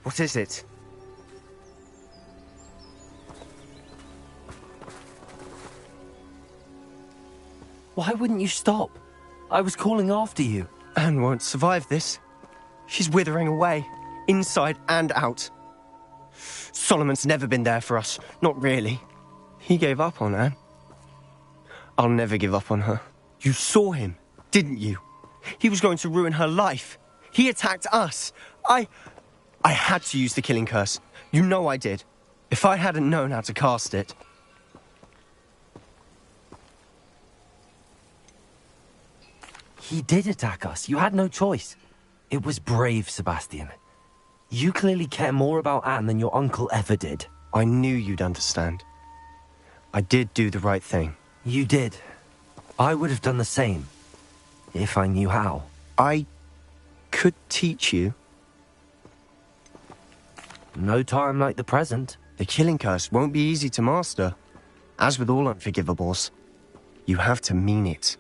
What is it? Why wouldn't you stop? I was calling after you. Anne won't survive this. She's withering away, inside and out. Solomon's never been there for us, not really. He gave up on Anne. I'll never give up on her. You saw him, didn't you? He was going to ruin her life. He attacked us. I had to use the killing curse. You know I did. If I hadn't known how to cast it... He did attack us. You had no choice. It was brave, Sebastian. You clearly care more about Anne than your uncle ever did. I knew you'd understand. I did do the right thing. You did. I would have done the same. If I knew how. I could teach you. No time like the present. The killing curse won't be easy to master. As with all unforgivables, you have to mean it.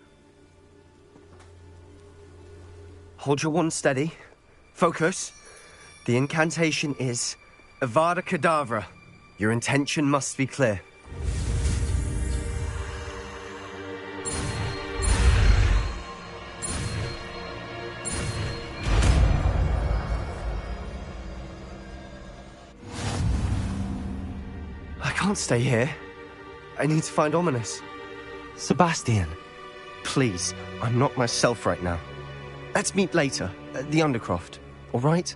Hold your wand steady. Focus. The incantation is Avada Kedavra. Your intention must be clear. can't stay here. I need to find Ominous. Sebastian. Please, I'm not myself right now. Let's meet later, at the Undercroft, all right?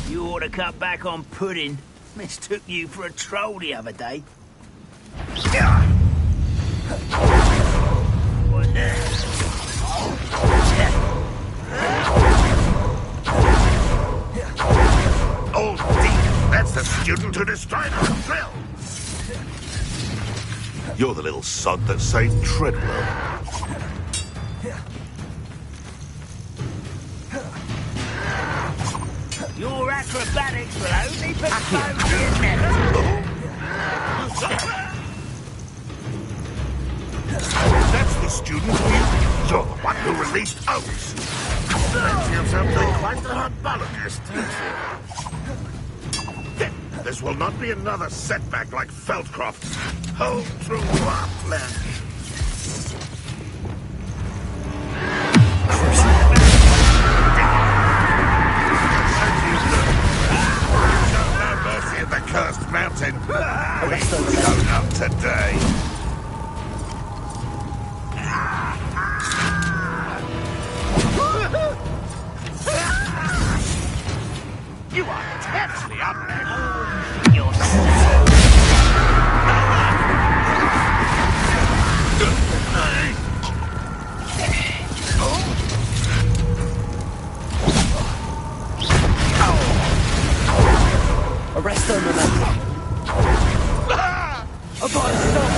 You ought to cut back on pudding. Mistook you for a troll the other day. Old Deacon, that's the student who destroyed our drill. You're the little sod that saved Treadwell. Your acrobatics will only postpone your next. That's the student you're the one who released Oates. Fancy yourself being quite the herbologist, don't you? This will not be another setback like Feldcroft's. Hold true to our plan. The cursed mountain. We go up today. You are intensely unleashed. You're Arrest them, remember. Upon stop!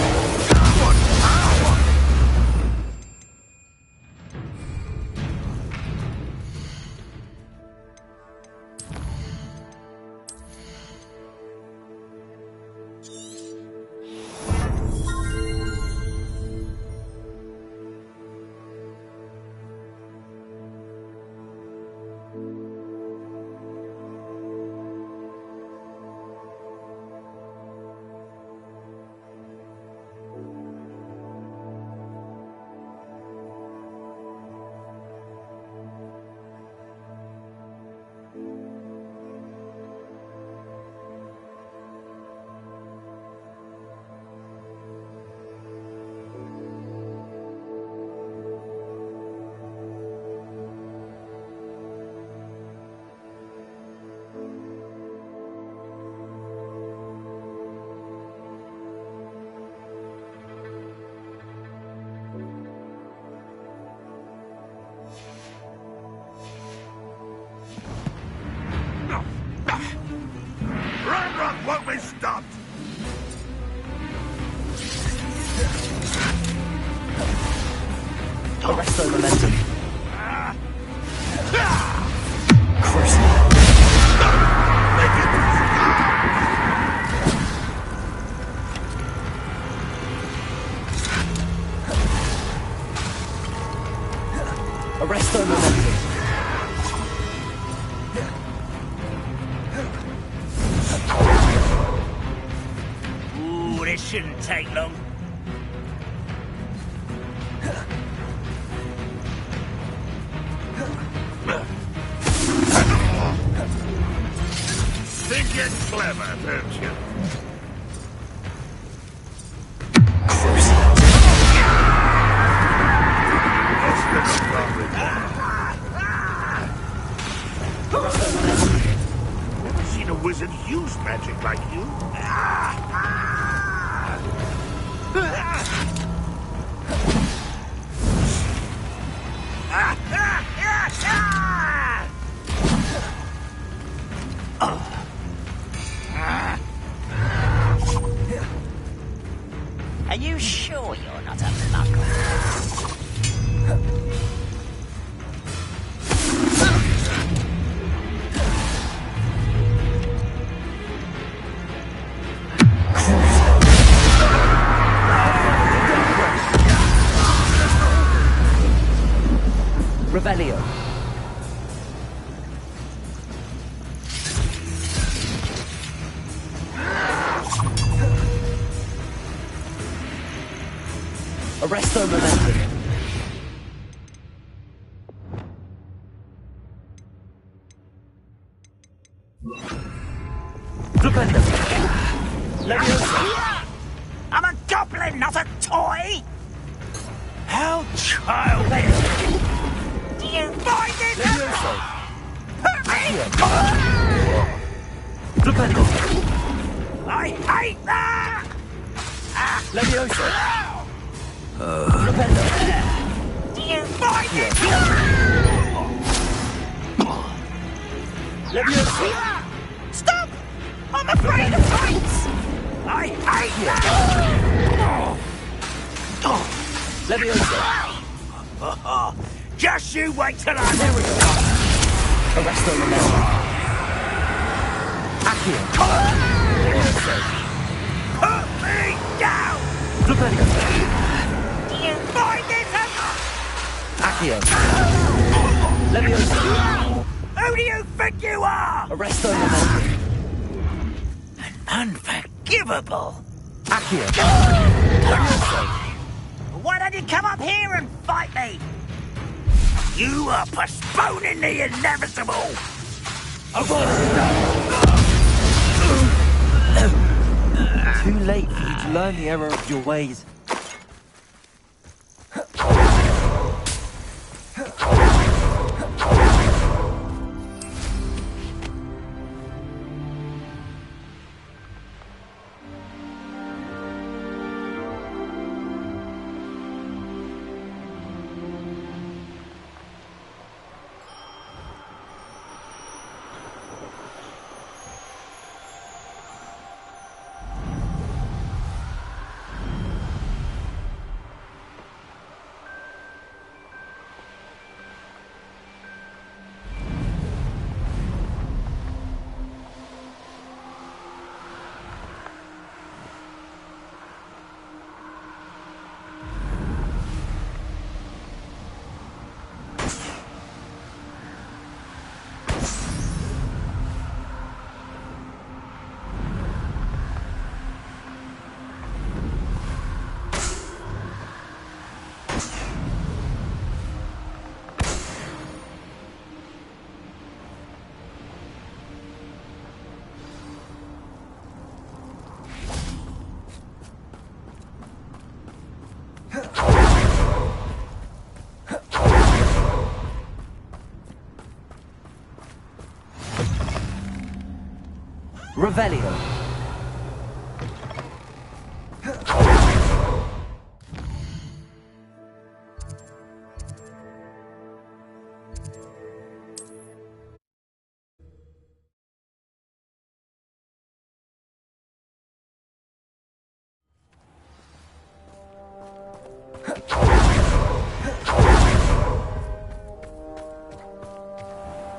won't be stopped! Arrest the momentum. Arrest the momentum. Ooh, this shouldn't take long. Think you're clever, don't you? Never seen a wizard use magic like you. Are you sure you're not a muggle? Revelio. Arresto momentum. I'm a goblin, not a toy! How childish! Do you find it? Hurt me! I hate that! Levioso. Do you find it? Levioso. Stop! I'm afraid of heights! I hate that! Levioso. Just you wait till I'm... Arresto momentum. Accio. Levioso. Put me down! Revelio. Do you find it? Accio. Levioso. Who do you think you are? Arresto momentum. Unforgivable! Accio. Why don't you come up here and fight me? You are postponing the inevitable! Too late for you to learn the error of your ways. Revelio.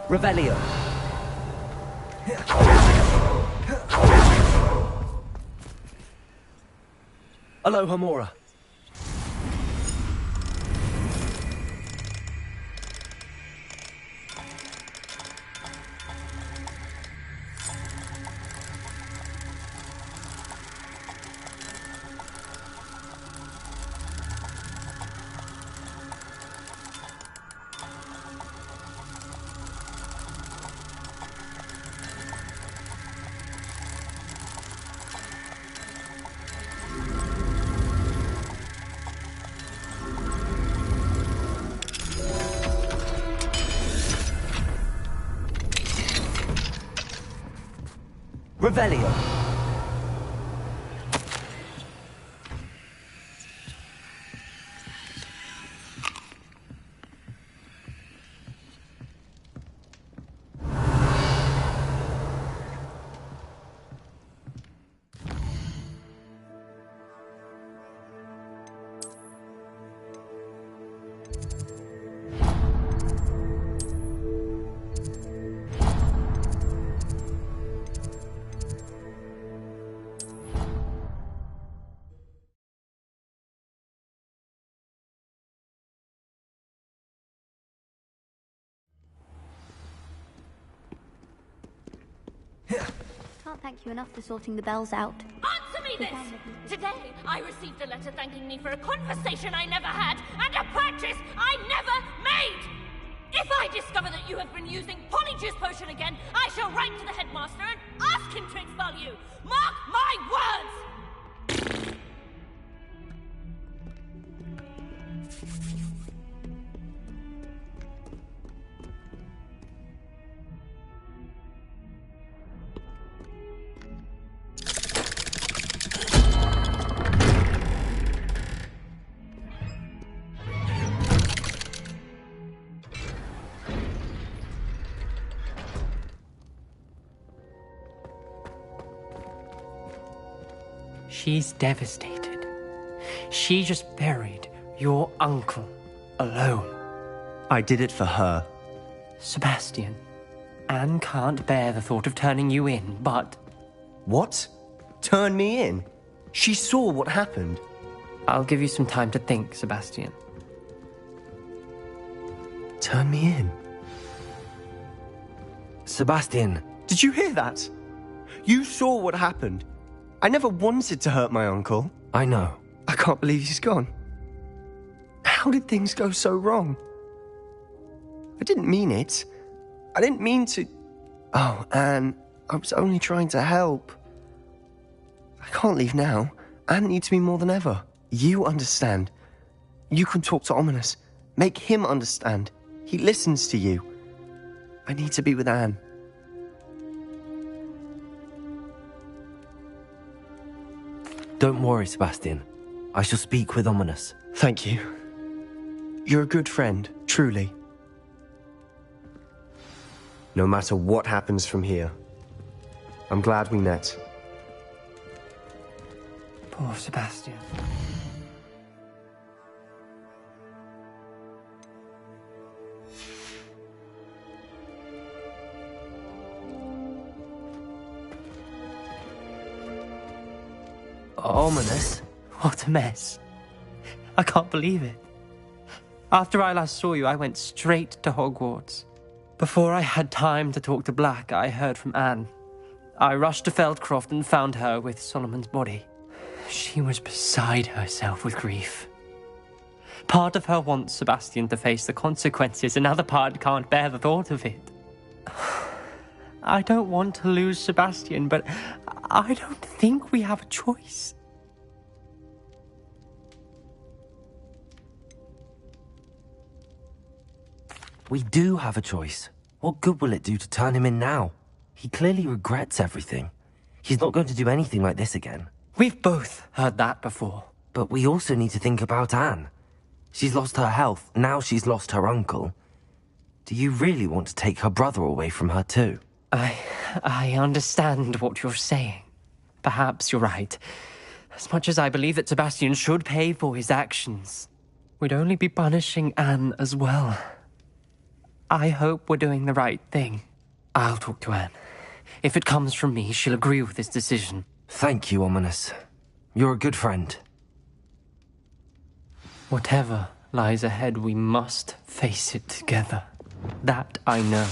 Revelio. Aloha Mora. Revelio. Can't thank you enough for sorting the bells out. Answer me this! Today, I received a letter thanking me for a conversation I never had and a purchase I never made! If I discover that you have been using Polyjuice Potion again, I shall write to the headmaster and ask him to expel you! Mark my words! She's devastated. She just buried your uncle alone. I did it for her. Sebastian, Anne can't bear the thought of turning you in, but... What? Turn me in? She saw what happened. I'll give you some time to think, Sebastian. Turn me in? Sebastian. Did you hear that? You saw what happened. I never wanted to hurt my uncle. I know. I can't believe he's gone. How did things go so wrong? I didn't mean it. I didn't mean to... Oh, Anne, I was only trying to help. I can't leave now. Anne needs me more than ever. You understand. You can talk to Ominous. Make him understand. He listens to you. I need to be with Anne. Don't worry, Sebastian. I shall speak with Ominous. Thank you. You're a good friend, truly. No matter what happens from here, I'm glad we met. Poor Sebastian. Ominous? What a mess. I can't believe it. After I last saw you, I went straight to Hogwarts. Before I had time to talk to Black, I heard from Anne. I rushed to Feldcroft and found her with Solomon's body. She was beside herself with grief. Part of her wants Sebastian to face the consequences, another part can't bear the thought of it. I don't want to lose Sebastian, but I don't think we have a choice. We do have a choice. What good will it do to turn him in now? He clearly regrets everything. He's not going to do anything like this again. We've both heard that before. But we also need to think about Anne. She's lost her health, now she's lost her uncle. Do you really want to take her brother away from her too? I understand what you're saying. Perhaps you're right. As much as I believe that Sebastian should pay for his actions, we'd only be punishing Anne as well. I hope we're doing the right thing. I'll talk to Anne. If it comes from me, she'll agree with this decision. Thank you, Ominous. You're a good friend. Whatever lies ahead, we must face it together. That I know.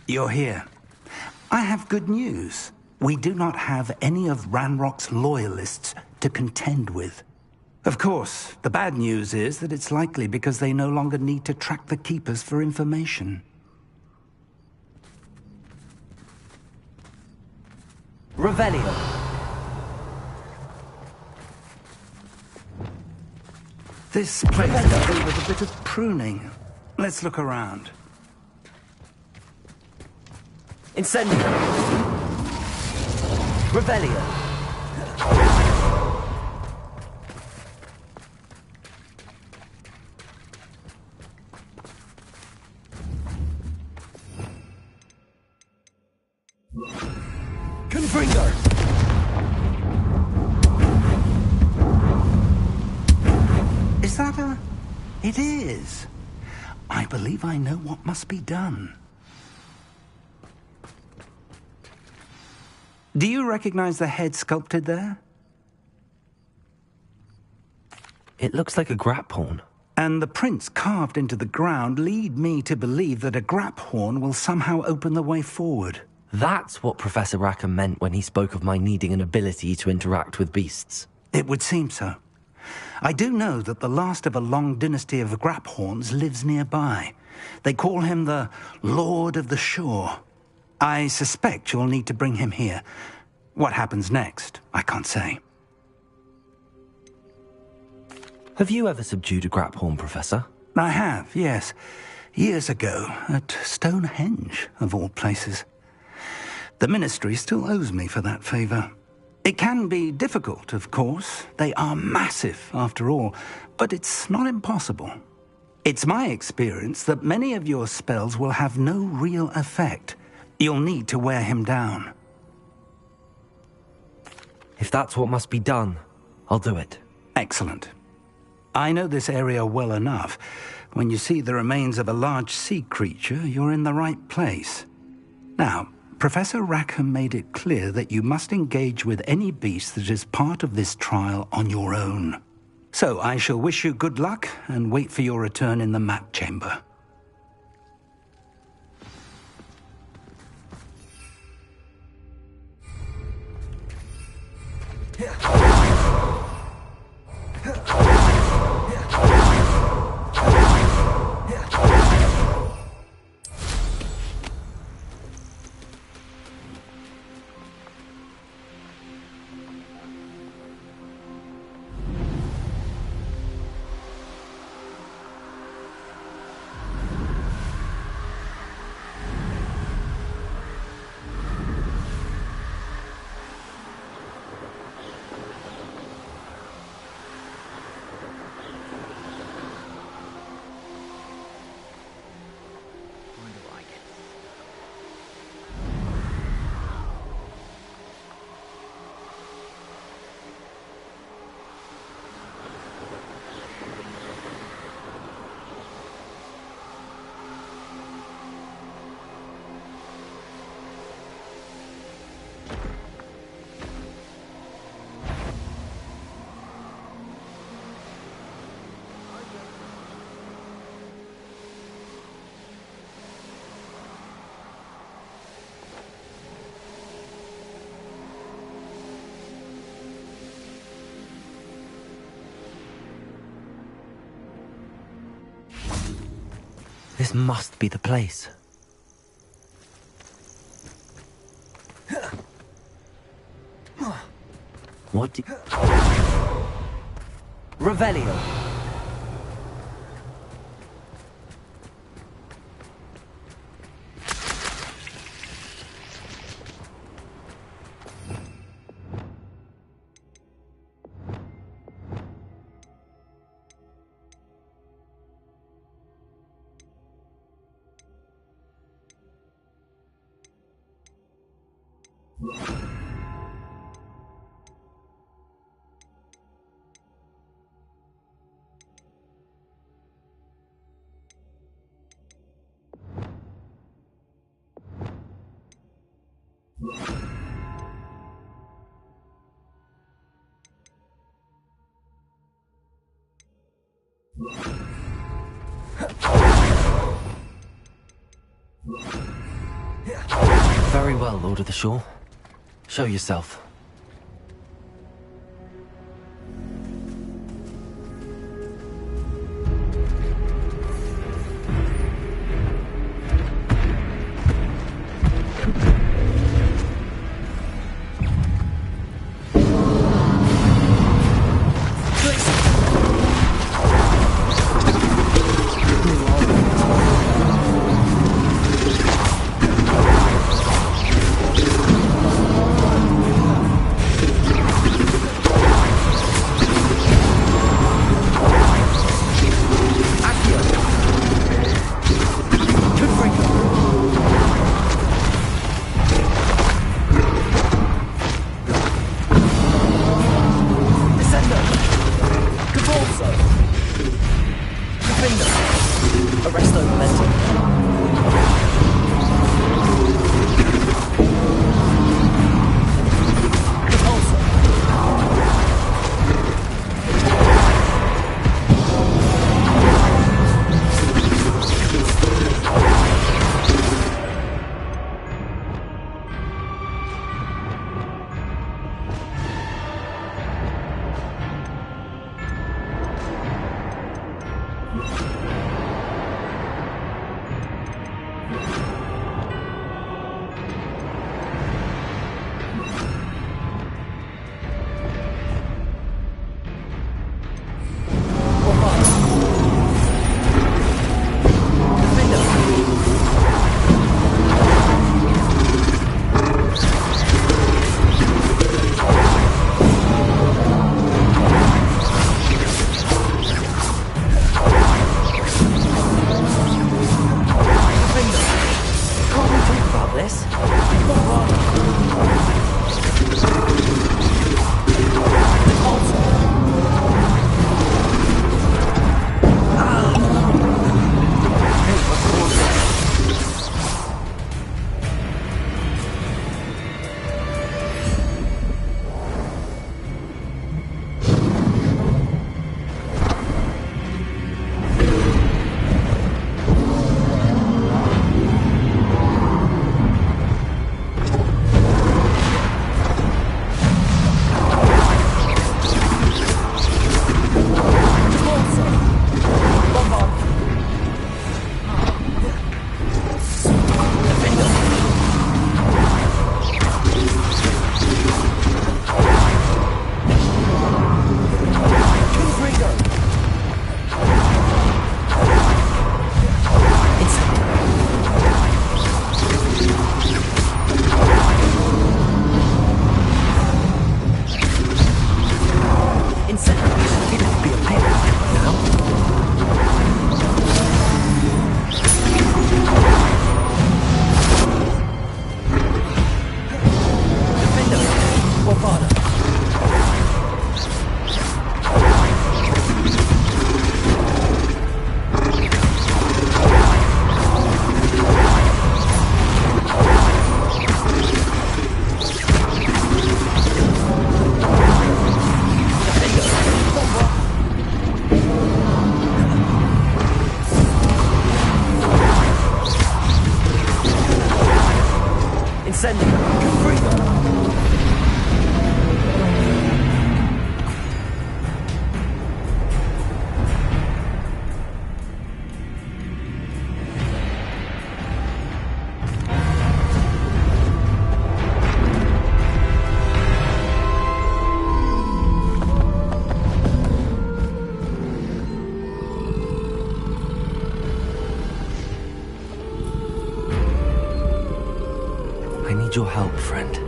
You're here. I have good news. We do not have any of Ranrock's loyalists to contend with. Of course, the bad news is that it's likely because they no longer need to track the Keepers for information. Revelio. This place could do with a bit of pruning. Let's look around. Incendio. Revelio. Confringo. Is that a... It is. I believe I know what must be done. Do you recognize the head sculpted there? It looks like a grap horn. And the prints carved into the ground lead me to believe that a grap horn will somehow open the way forward. That's what Professor Rackham meant when he spoke of my needing an ability to interact with beasts. It would seem so. I do know that the last of a long dynasty of grap horns lives nearby. They call him the Lord of the Shore. I suspect you'll need to bring him here. What happens next, I can't say. Have you ever subdued a grap horn, Professor? I have, yes. Years ago, at Stonehenge, of all places. The Ministry still owes me for that favor. It can be difficult, of course. They are massive, after all, but it's not impossible. It's my experience that many of your spells will have no real effect. You'll need to wear him down. If that's what must be done, I'll do it. Excellent. I know this area well enough. When you see the remains of a large sea creature, you're in the right place. Now, Professor Rackham made it clear that you must engage with any beast that is part of this trial on your own. So I shall wish you good luck and wait for your return in the map chamber. This must be the place. What do... Revelio. Very well, Lord of the Shore. Show yourself. I need your help, friend.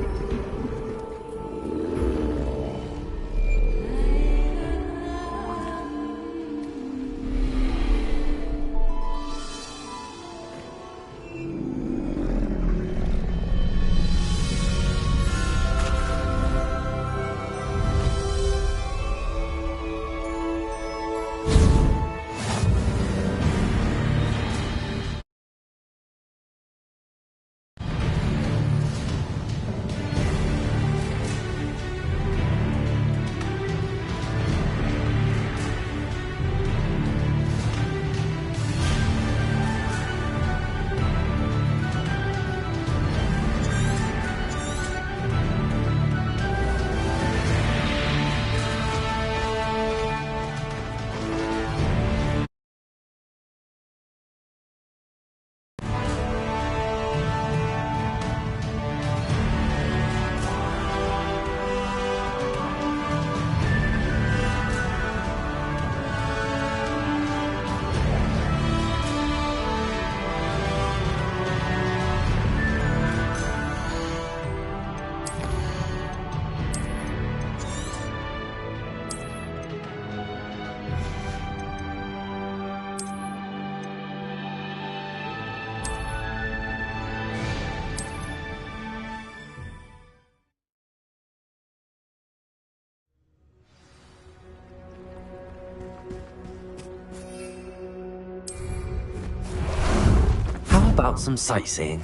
How about some sightseeing?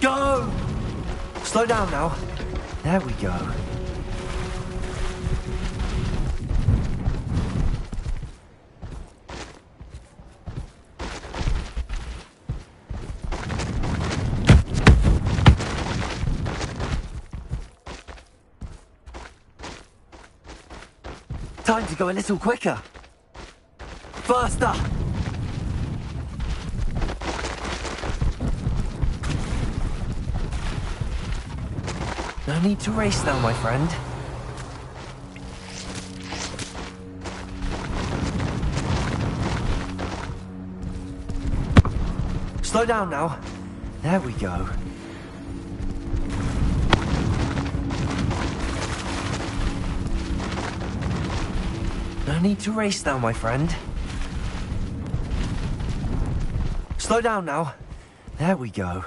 Go! Slow down now. There we go. Time to go a little quicker. Faster! No need to race now, my friend. Slow down now. There we go. No need to race now, my friend. Slow down now. There we go.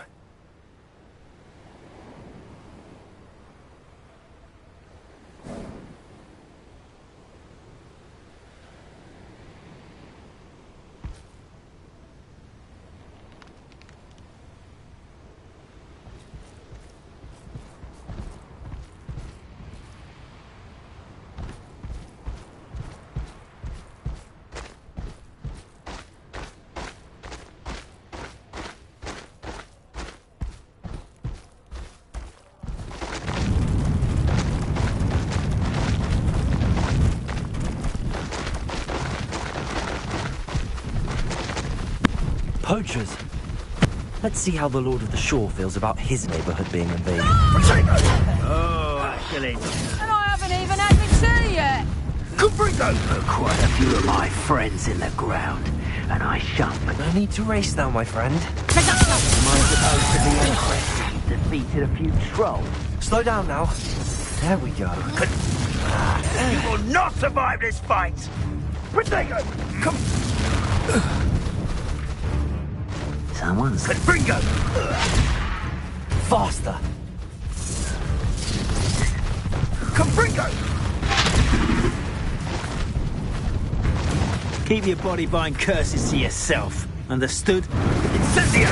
Poachers. Let's see how the Lord of the Shore feels about his neighborhood being invaded. Oh, excellent. And I haven't even had my tea yet. There are quite a few of my friends in the ground, and I shan't. No need to race now, my friend. Am I supposed to be impressed you've defeated a few trolls? Slow down now. There we go. You will not survive this fight! Protego! Come! Someone's... Bringo! Faster! Bringo! Keep your body-bind curses to yourself. Understood? Incendio!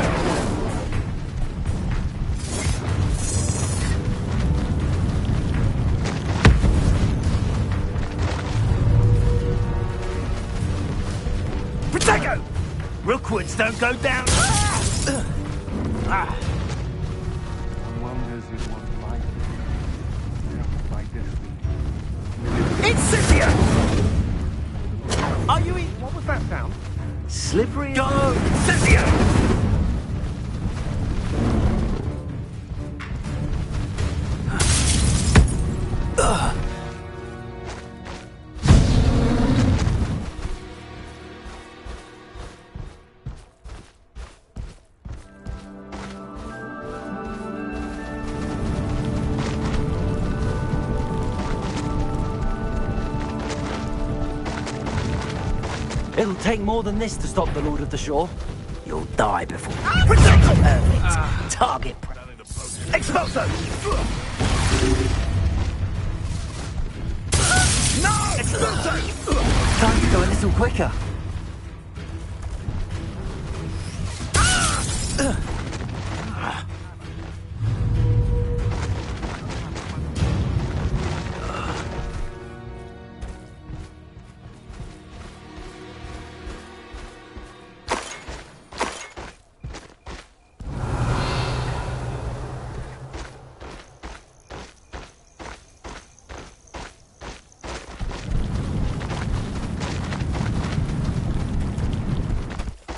Protego! Rookwoods don't go down! Incendio! Are you in? What was that sound? Slippery. Go! Incendio! It'll take more than this to stop the Lord of the Shore. You'll die before. Perfect. Target. Expulso! No! Expulso! Time to go a little quicker.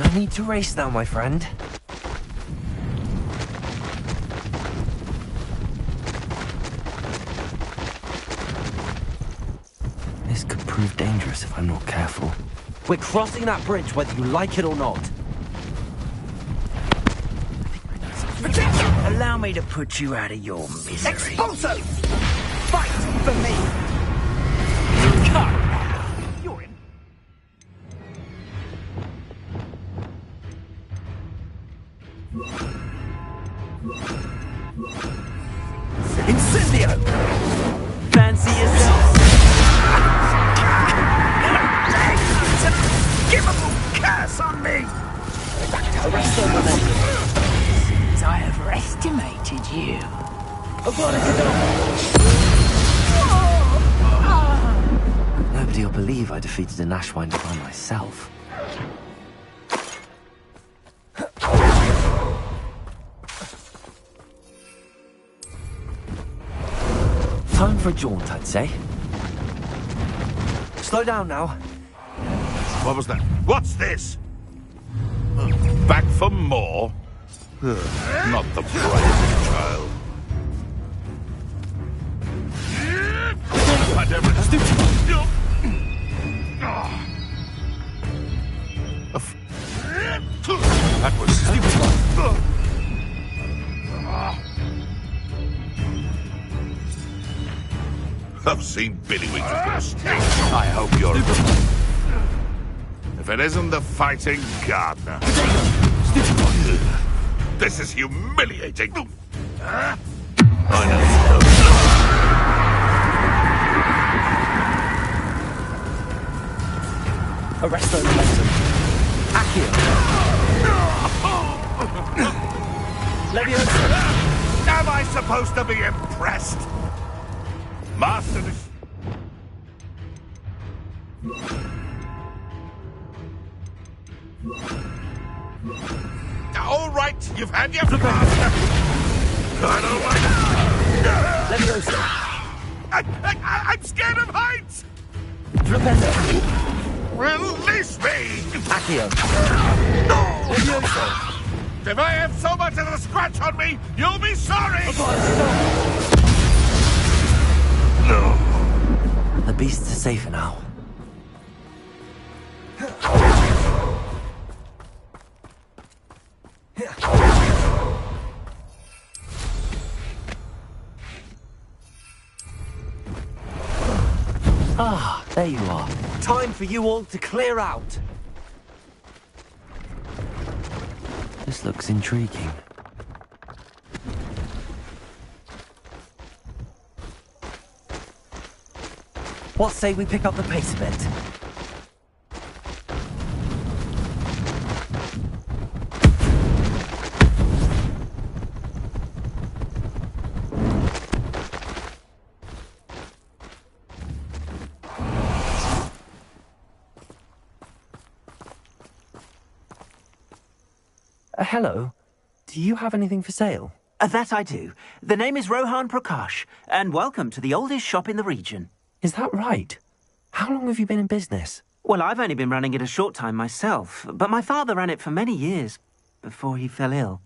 I need to race now, my friend. This could prove dangerous if I'm not careful. We're crossing that bridge whether you like it or not. Allow me to put you out of your misery. Expulso! Fight for me! Come! You're in. Incendio! Fancy yourself? Give a little curse on me! Seems I overestimated you. Nobody will believe I defeated an Ashwinder by myself. Time for a jaunt, I'd say. Slow down now. What was that? What's this? Back for more? Not the brightest child. I never... That was stupid. I've seen Billywinks go straight. I hope you're... If it isn't the fighting gardener. This is humiliating. I know. Arresto momentum. Accio. Leviosa. Am I supposed to be impressed? Master this... All right, you've had your fun. I don't like... Leviosa. I'm scared of heights! Flipendo. Release me! Accio. Leviosa. If I have so much as a scratch on me, you'll be sorry! No. The beasts are safer now. Ah, there you are. Time for you all to clear out. This looks intriguing. What say we pick up the pace a bit? Hello. Do you have anything for sale? That I do. The name is Rohan Prakash, and welcome to the oldest shop in the region. Is that right? How long have you been in business? Well, I've only been running it a short time myself, but my father ran it for many years before he fell ill.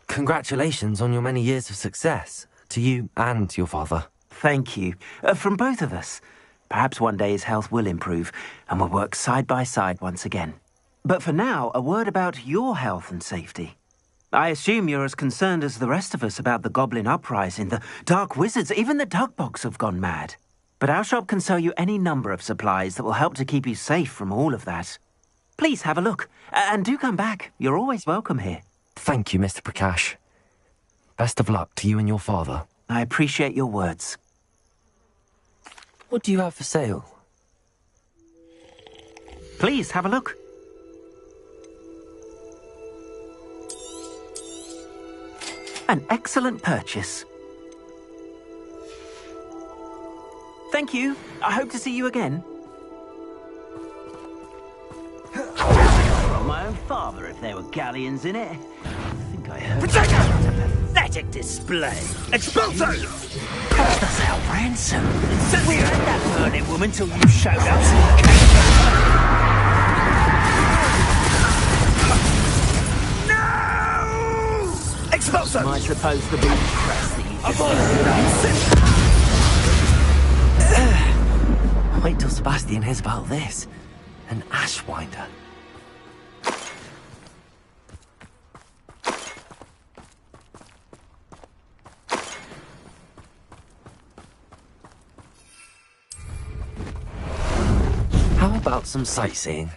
Congratulations on your many years of success, to you and your father. Thank you. From both of us. Perhaps one day his health will improve, and we'll work side by side once again. But for now, a word about your health and safety. I assume you're as concerned as the rest of us about the Goblin Uprising, the Dark Wizards, even the Dugbogs have gone mad. But our shop can sell you any number of supplies that will help to keep you safe from all of that. Please have a look, and do come back. You're always welcome here. Thank you, Mr. Prakash. Best of luck to you and your father. I appreciate your words. What do you have for sale? Please have a look. An excellent purchase. Thank you. I hope to see you again. From my own father if there were galleons in it. I think I heard... What a pathetic display! Expulso! Cost us our ransom. So we had that burning woman till you showed up. No! Expulso! Am I supposed to be impressed that you just... Wait till Sebastian hears about this. An ashwinder. How about some sightseeing?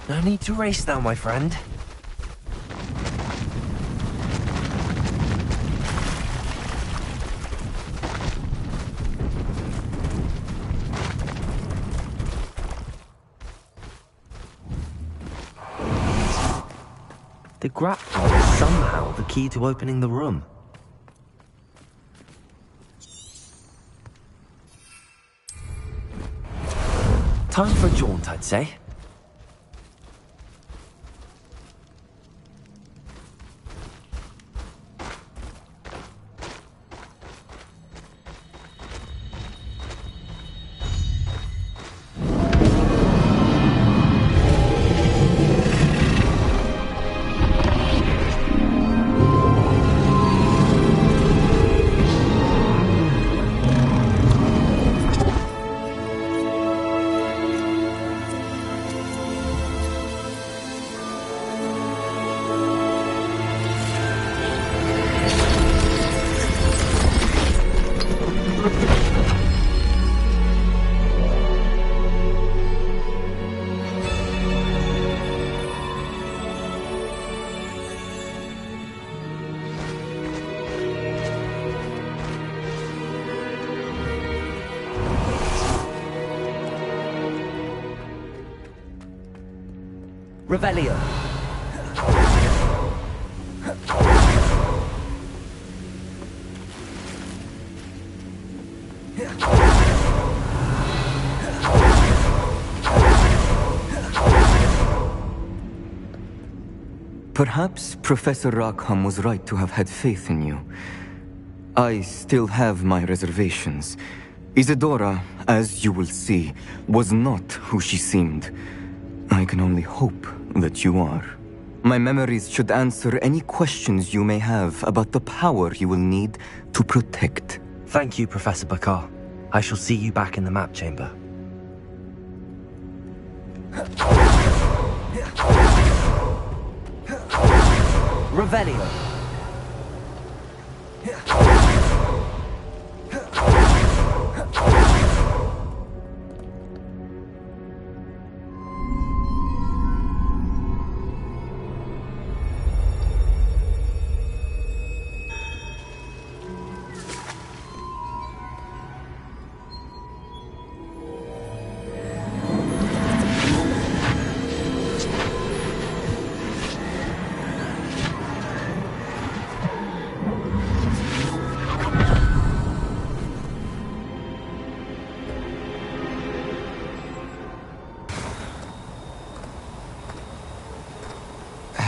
No need to race now, my friend. The grapple is somehow the key to opening the room. Time for a jaunt, I'd say. Revelio. Perhaps Professor Rackham was right to have had faith in you. I still have my reservations. Isadora, as you will see, was not who she seemed. I can only hope that you are. My memories should answer any questions you may have about the power you will need to protect. Thank you, Professor Bakar. I shall see you back in the map chamber. Revelio.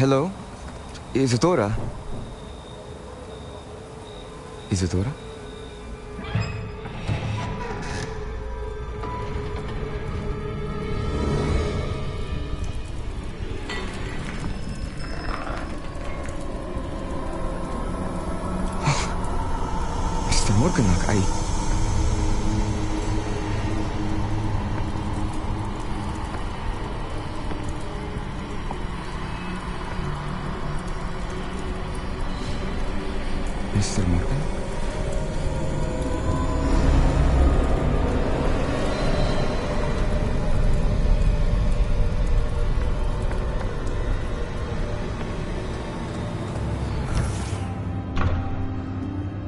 Hello? Isadora? Isadora? Mr. Morganach, Mr. Morgan?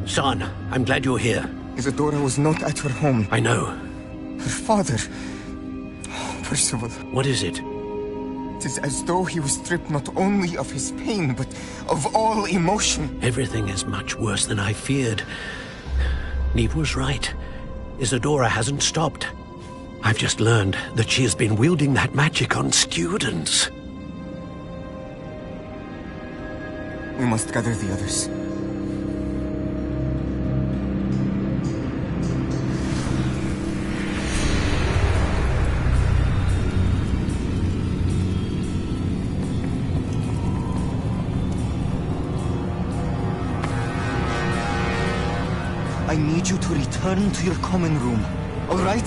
Son, I'm glad you're here. Isadora was not at her home. I know. Her father... Oh, Percival. What is it? It is as though he was stripped not only of his pain, but of all emotion. Everything is much worse than I feared. Neve was right. Isadora hasn't stopped. I've just learned that she has been wielding that magic on students. We must gather the others. I need you to return to your common room, all right?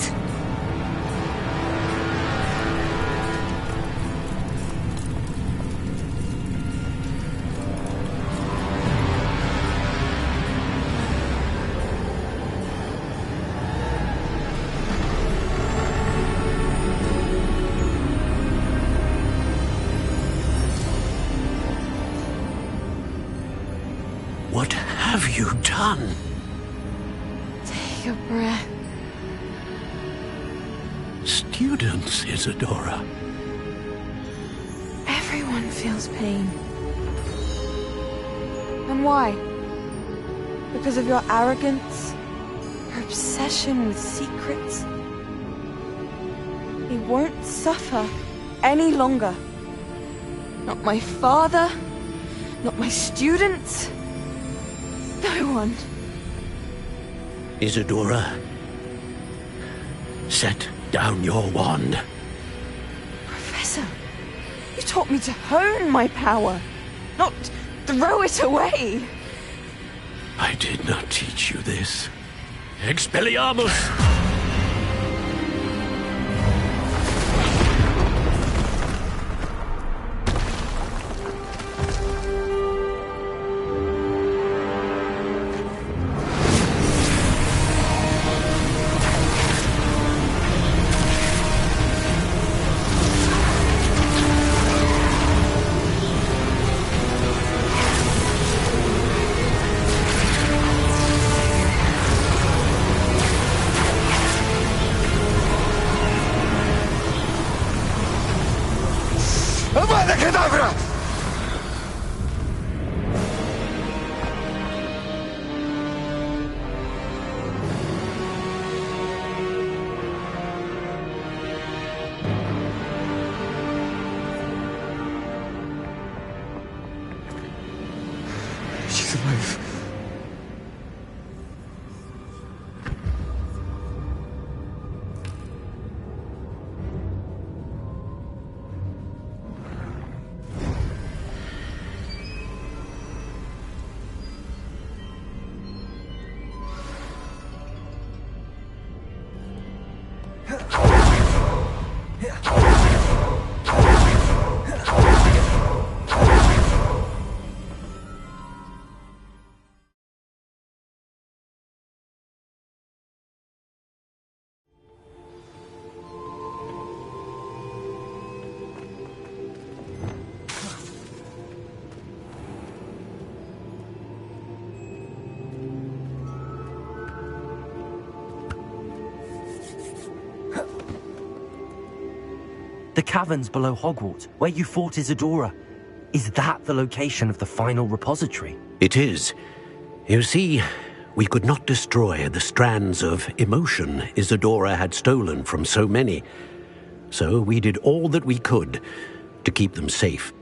What have you done? Take a breath. Students, Isadora. Everyone feels pain. And why? Because of your arrogance? Your obsession with secrets? He won't suffer any longer. Not my father, not my students, no one. Isadora, set down your wand. Professor, you taught me to hone my power, not throw it away. I did not teach you this. Expelliarmus! Avada Kedavra! She's alive. The caverns below Hogwarts, where you fought Isadora. Is that the location of the final repository? It is. You see, we could not destroy the strands of emotion Isadora had stolen from so many. So we did all that we could to keep them safe.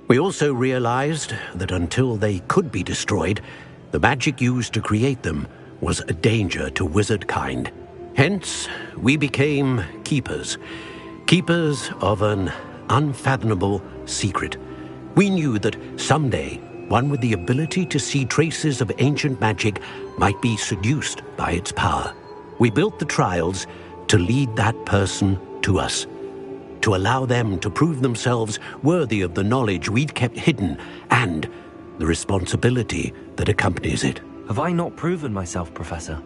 We also realized that until they could be destroyed, the magic used to create them was a danger to wizard kind. Hence, we became keepers. Keepers of an unfathomable secret. We knew that someday one with the ability to see traces of ancient magic might be seduced by its power. We built the trials to lead that person to us, to allow them to prove themselves worthy of the knowledge we'd kept hidden and the responsibility that accompanies it. Have I not proven myself, Professor?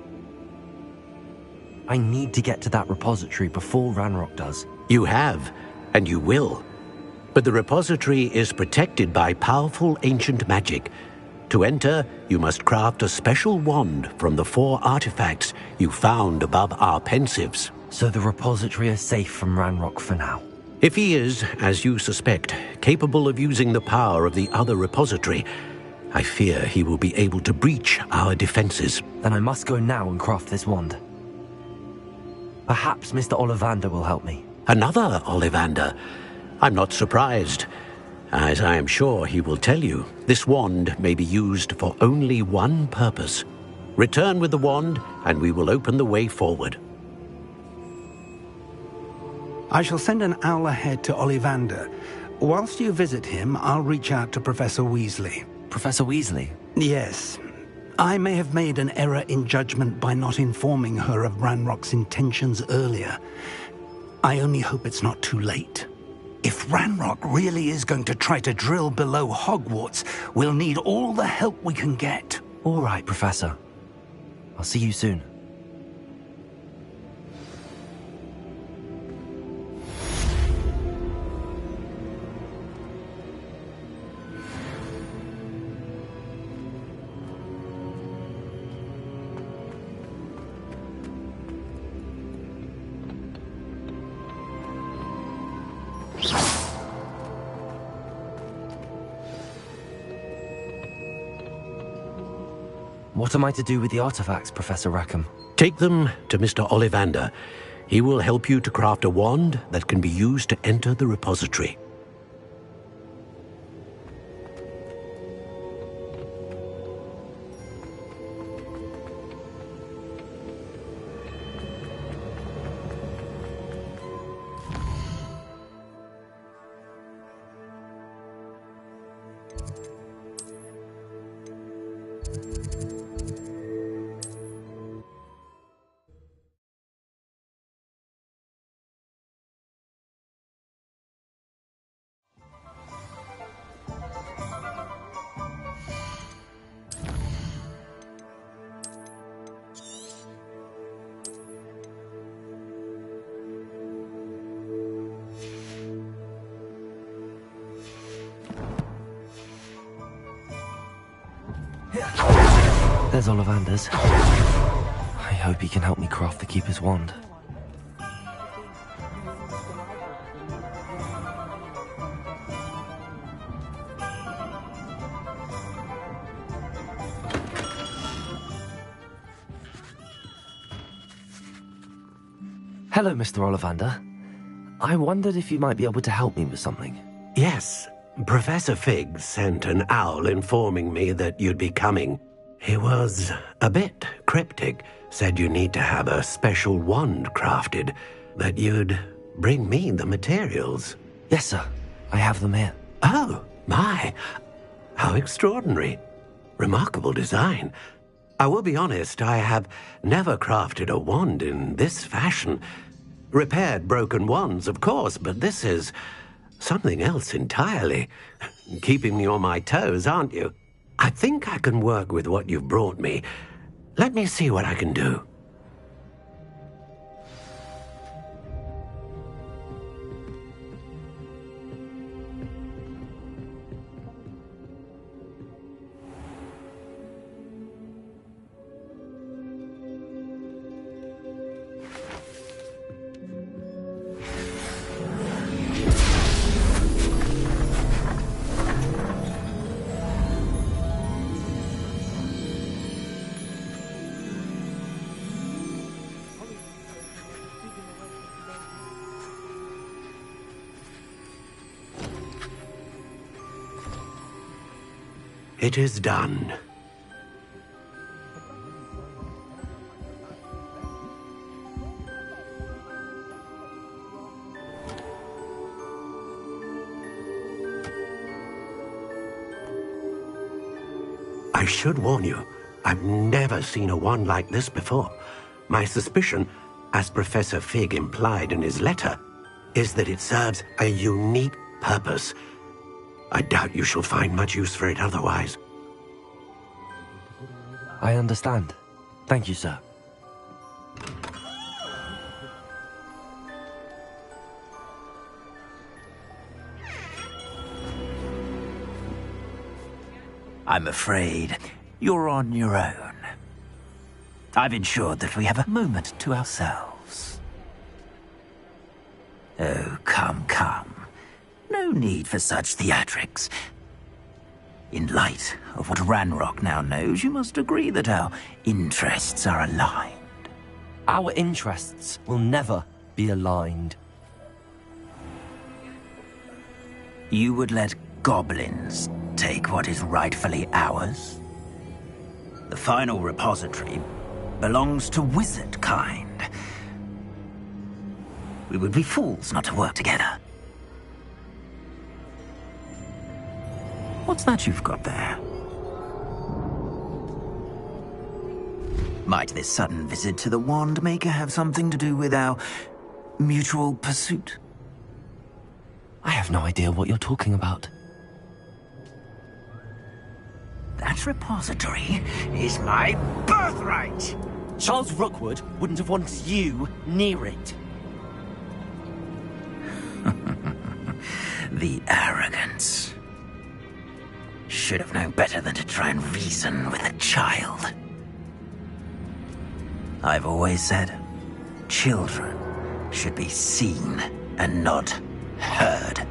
I need to get to that repository before Ranrock does. You have, and you will. But the repository is protected by powerful ancient magic. To enter, you must craft a special wand from the 4 artifacts you found above our pensives. So the repository is safe from Ranrock for now? If he is, as you suspect, capable of using the power of the other repository, I fear he will be able to breach our defenses. Then I must go now and craft this wand. Perhaps Mr. Ollivander will help me. Another Ollivander? I'm not surprised. As I am sure he will tell you, this wand may be used for only one purpose. Return with the wand, and we will open the way forward. I shall send an owl ahead to Ollivander. Whilst you visit him, I'll reach out to Professor Weasley. Professor Weasley? Yes. I may have made an error in judgment by not informing her of Ranrock's intentions earlier. I only hope it's not too late. If Ranrock really is going to try to drill below Hogwarts, we'll need all the help we can get. All right, Professor. I'll see you soon. What am I to do with the artifacts, Professor Rackham? Take them to Mr. Ollivander. He will help you to craft a wand that can be used to enter the repository. There's Ollivander's. I hope he can help me craft the Keeper's wand. Hello, Mr. Ollivander. I wondered if you might be able to help me with something. Yes, Professor Fig sent an owl informing me that you'd be coming. He was a bit cryptic, said you need to have a special wand crafted, that you'd bring me the materials. Yes, sir. I have them here. Oh, my. How extraordinary. Remarkable design. I will be honest, I have never crafted a wand in this fashion. Repaired broken wands, of course, but this is something else entirely. Keeping me on my toes, aren't you? I think I can work with what you've brought me. Let me see what I can do. It is done. I should warn you, I've never seen a wand like this before. My suspicion, as Professor Fig implied in his letter, is that it serves a unique purpose. I doubt you shall find much use for it otherwise. I understand. Thank you, sir. I'm afraid you're on your own. I've ensured that we have a moment to ourselves. Oh, come, come. No need for such theatrics. In light of what Ranrock now knows, you must agree that our interests are aligned. Our interests will never be aligned. You would let goblins take what is rightfully ours? The final repository belongs to wizard kind. We would be fools not to work together. What's that you've got there? Might this sudden visit to the Wand Maker have something to do with our mutual pursuit? I have no idea what you're talking about. That repository is my birthright! Charles Rookwood wouldn't have wanted you near it. The arrogance. Should have known better than to try and reason with a child. I've always said, children should be seen and not heard.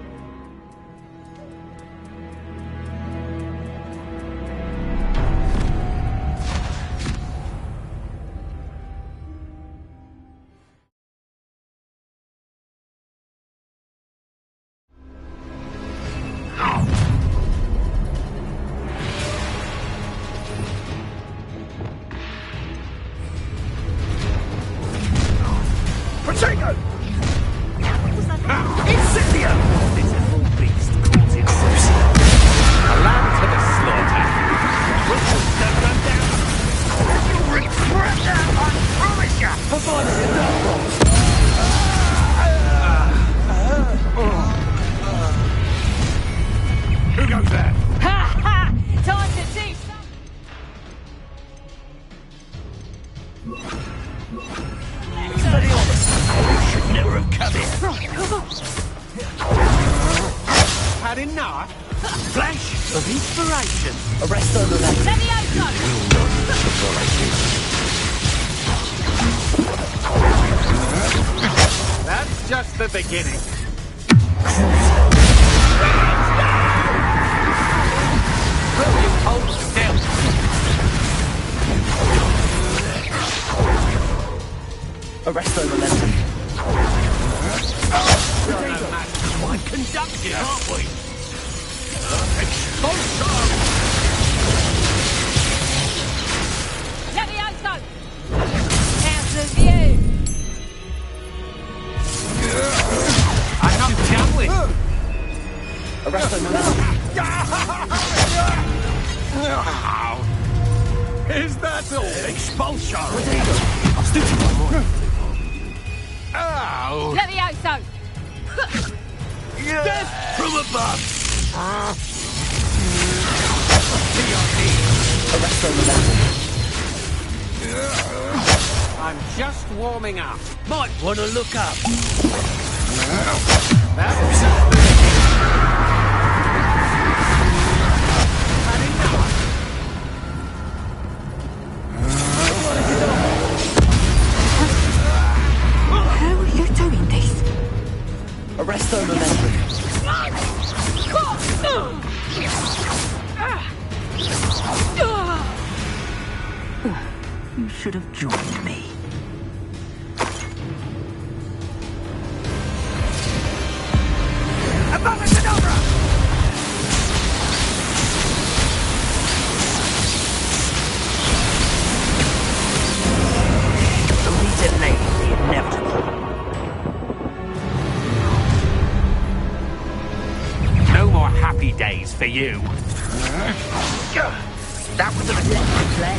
Is that all? Expulsion! Ow! Levioso! Death from above! I'm just warming up. Might want to look up. How are you doing this? Arresto momentum. You should have joined me. Days for you. That was an electric play.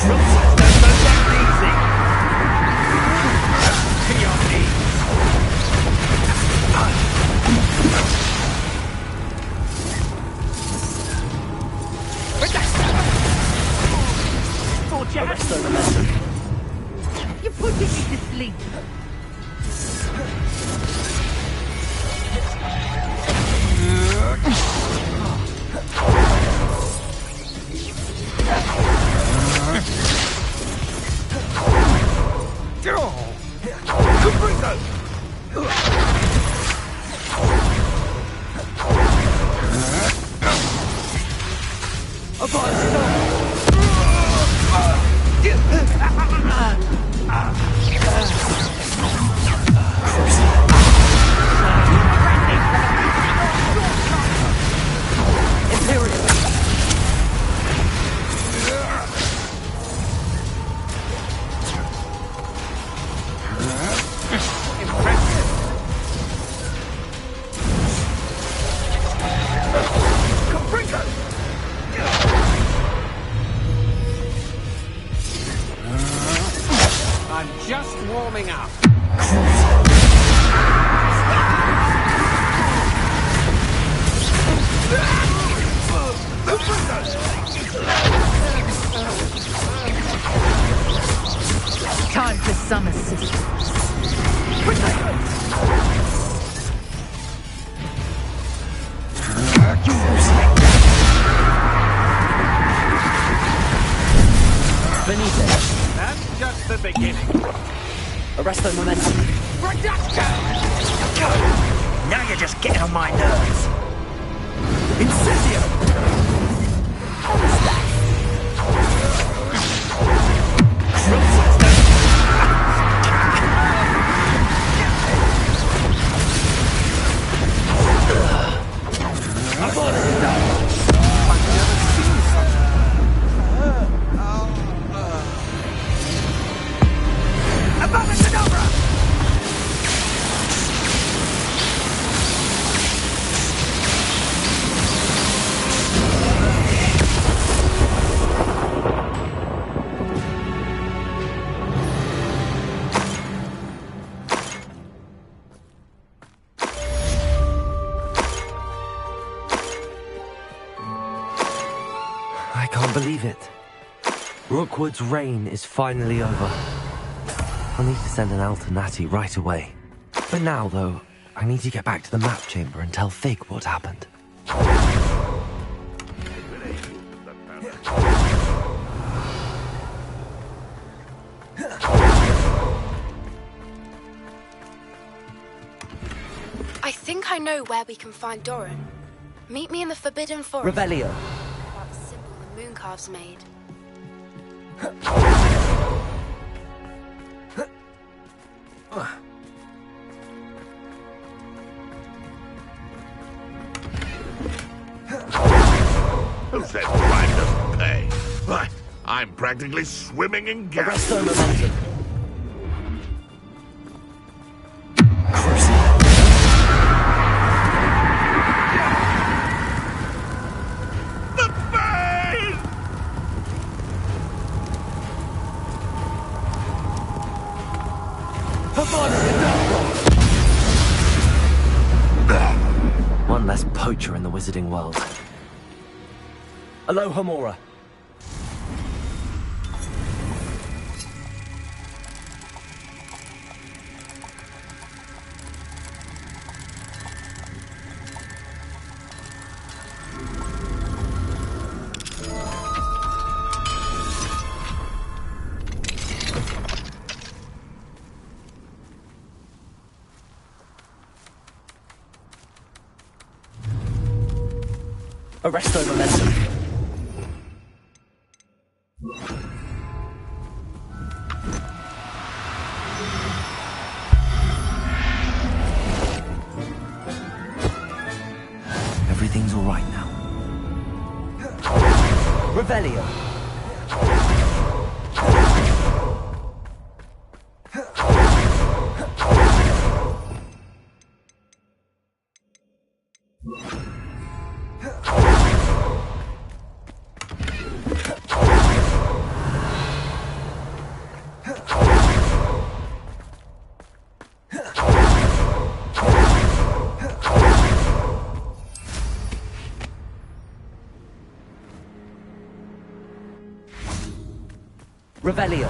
Nonsense, don't go down easy. To your knees. Thought you had the momentum. You're putting me to sleep. I'm just warming up. Time for some assistance. That's just the beginning. Arresto momentum. Now you're just getting on my nerves. Incendio! I can't believe it. Rookwood's reign is finally over. I'll need to send an L to Natty right away. For now, though, I need to get back to the map chamber and tell Fig what happened. I think I know where we can find Doran. Meet me in the Forbidden Forest. Revelio. About the symbol the moon calves made. Who said crime doesn't pay? Why, I'm practically swimming in gas. Arresto momentum. One less poacher in the wizarding world. Aloha Mora. Arresto momentum. Everything's all right now. Revelio. Revelio.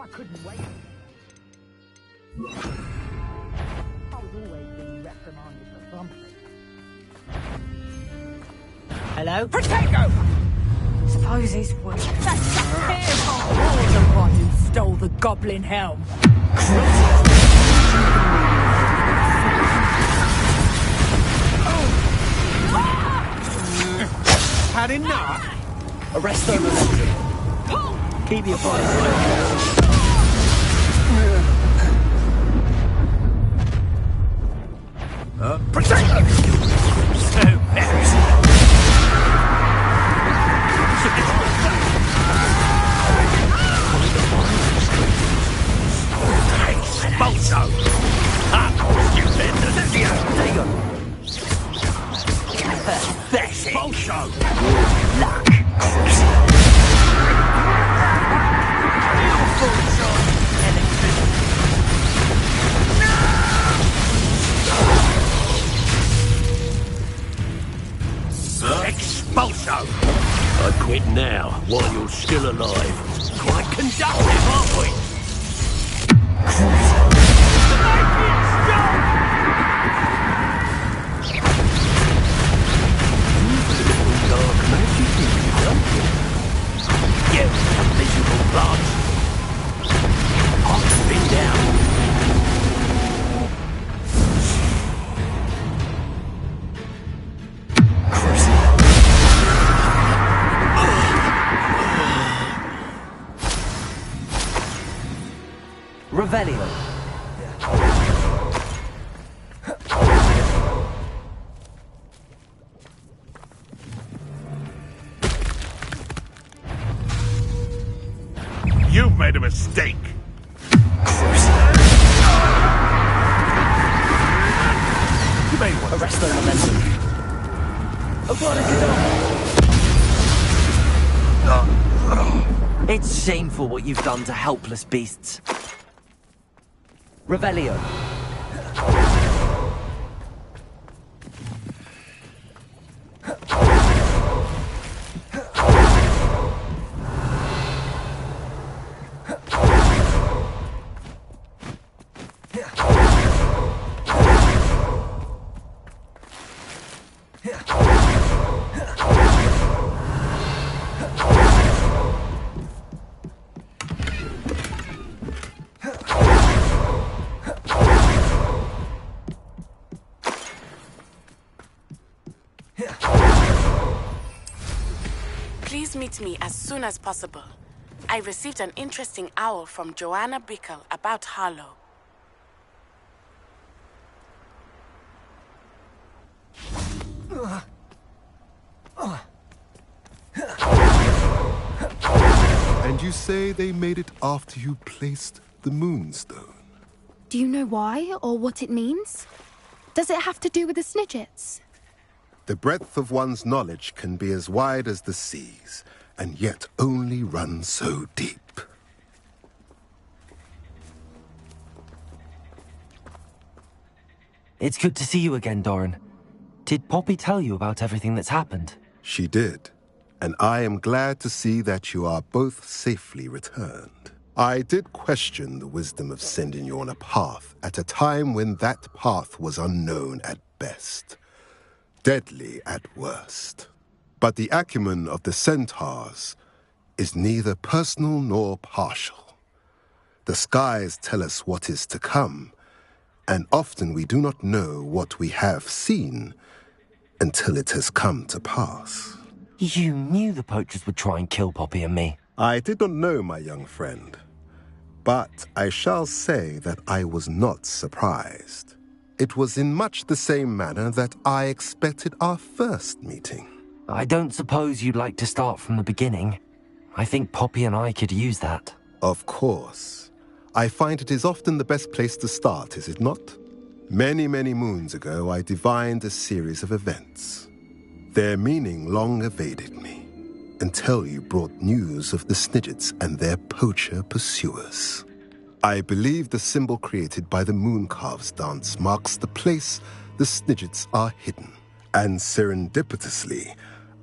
I couldn't wait. I was always being reprimanded for something. Hello? Protego! Suppose he's weak. That's him! You're the one who stole the goblin helm. Had enough? Arrest them. Keep your voice. Protect them! So very. Bolso! Stupid! Take on. Pathetic! Bolso! Luck! Expulso! I quit now, while you're still alive. Quite conductive, aren't we? Dark magic, You miserable plant! I'll spin down. Revelio. You've made a mistake. You may want to arrest their momentum. It's shameful what you've done to helpless beasts. Revelio. Please meet me as soon as possible. I received an interesting owl from Joanna Bickle about Harlow. And you say they made it after you placed the moonstone? Do you know why or what it means? Does it have to do with the Snidgets? The breadth of one's knowledge can be as wide as the seas, and yet only run so deep. It's good to see you again, Doran. Did Poppy tell you about everything that's happened? She did. and I am glad to see that you are both safely returned. I did question the wisdom of sending you on a path at a time when that path was unknown at best, deadly at worst. But the acumen of the centaurs is neither personal nor partial. The skies tell us what is to come, and often we do not know what we have seen until it has come to pass. You knew the poachers would try and kill Poppy and me. I did not know, my young friend, but I shall say that I was not surprised. It was in much the same manner that I expected our first meeting. I don't suppose you'd like to start from the beginning. I think Poppy and I could use that. Of course. I find it is often the best place to start, is it not? Many, many moons ago, I divined a series of events. Their meaning long evaded me, until you brought news of the Snidgets and their poacher pursuers. I believe the symbol created by the Mooncalves dance marks the place the Snidgets are hidden. And serendipitously,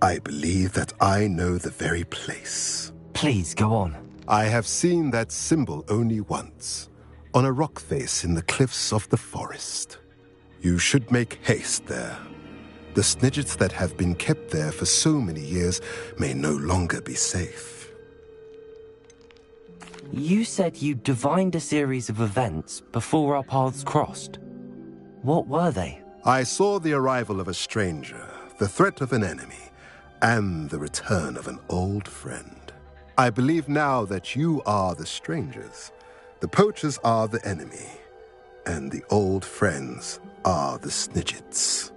I believe that I know the very place. Please, go on. I have seen that symbol only once, on a rock face in the cliffs of the forest. You should make haste there. The Snidgets that have been kept there for so many years may no longer be safe. You said you divined a series of events before our paths crossed. What were they? I saw the arrival of a stranger, the threat of an enemy, and the return of an old friend. I believe now that you are the strangers. The poachers are the enemy, and the old friends are the Snidgets.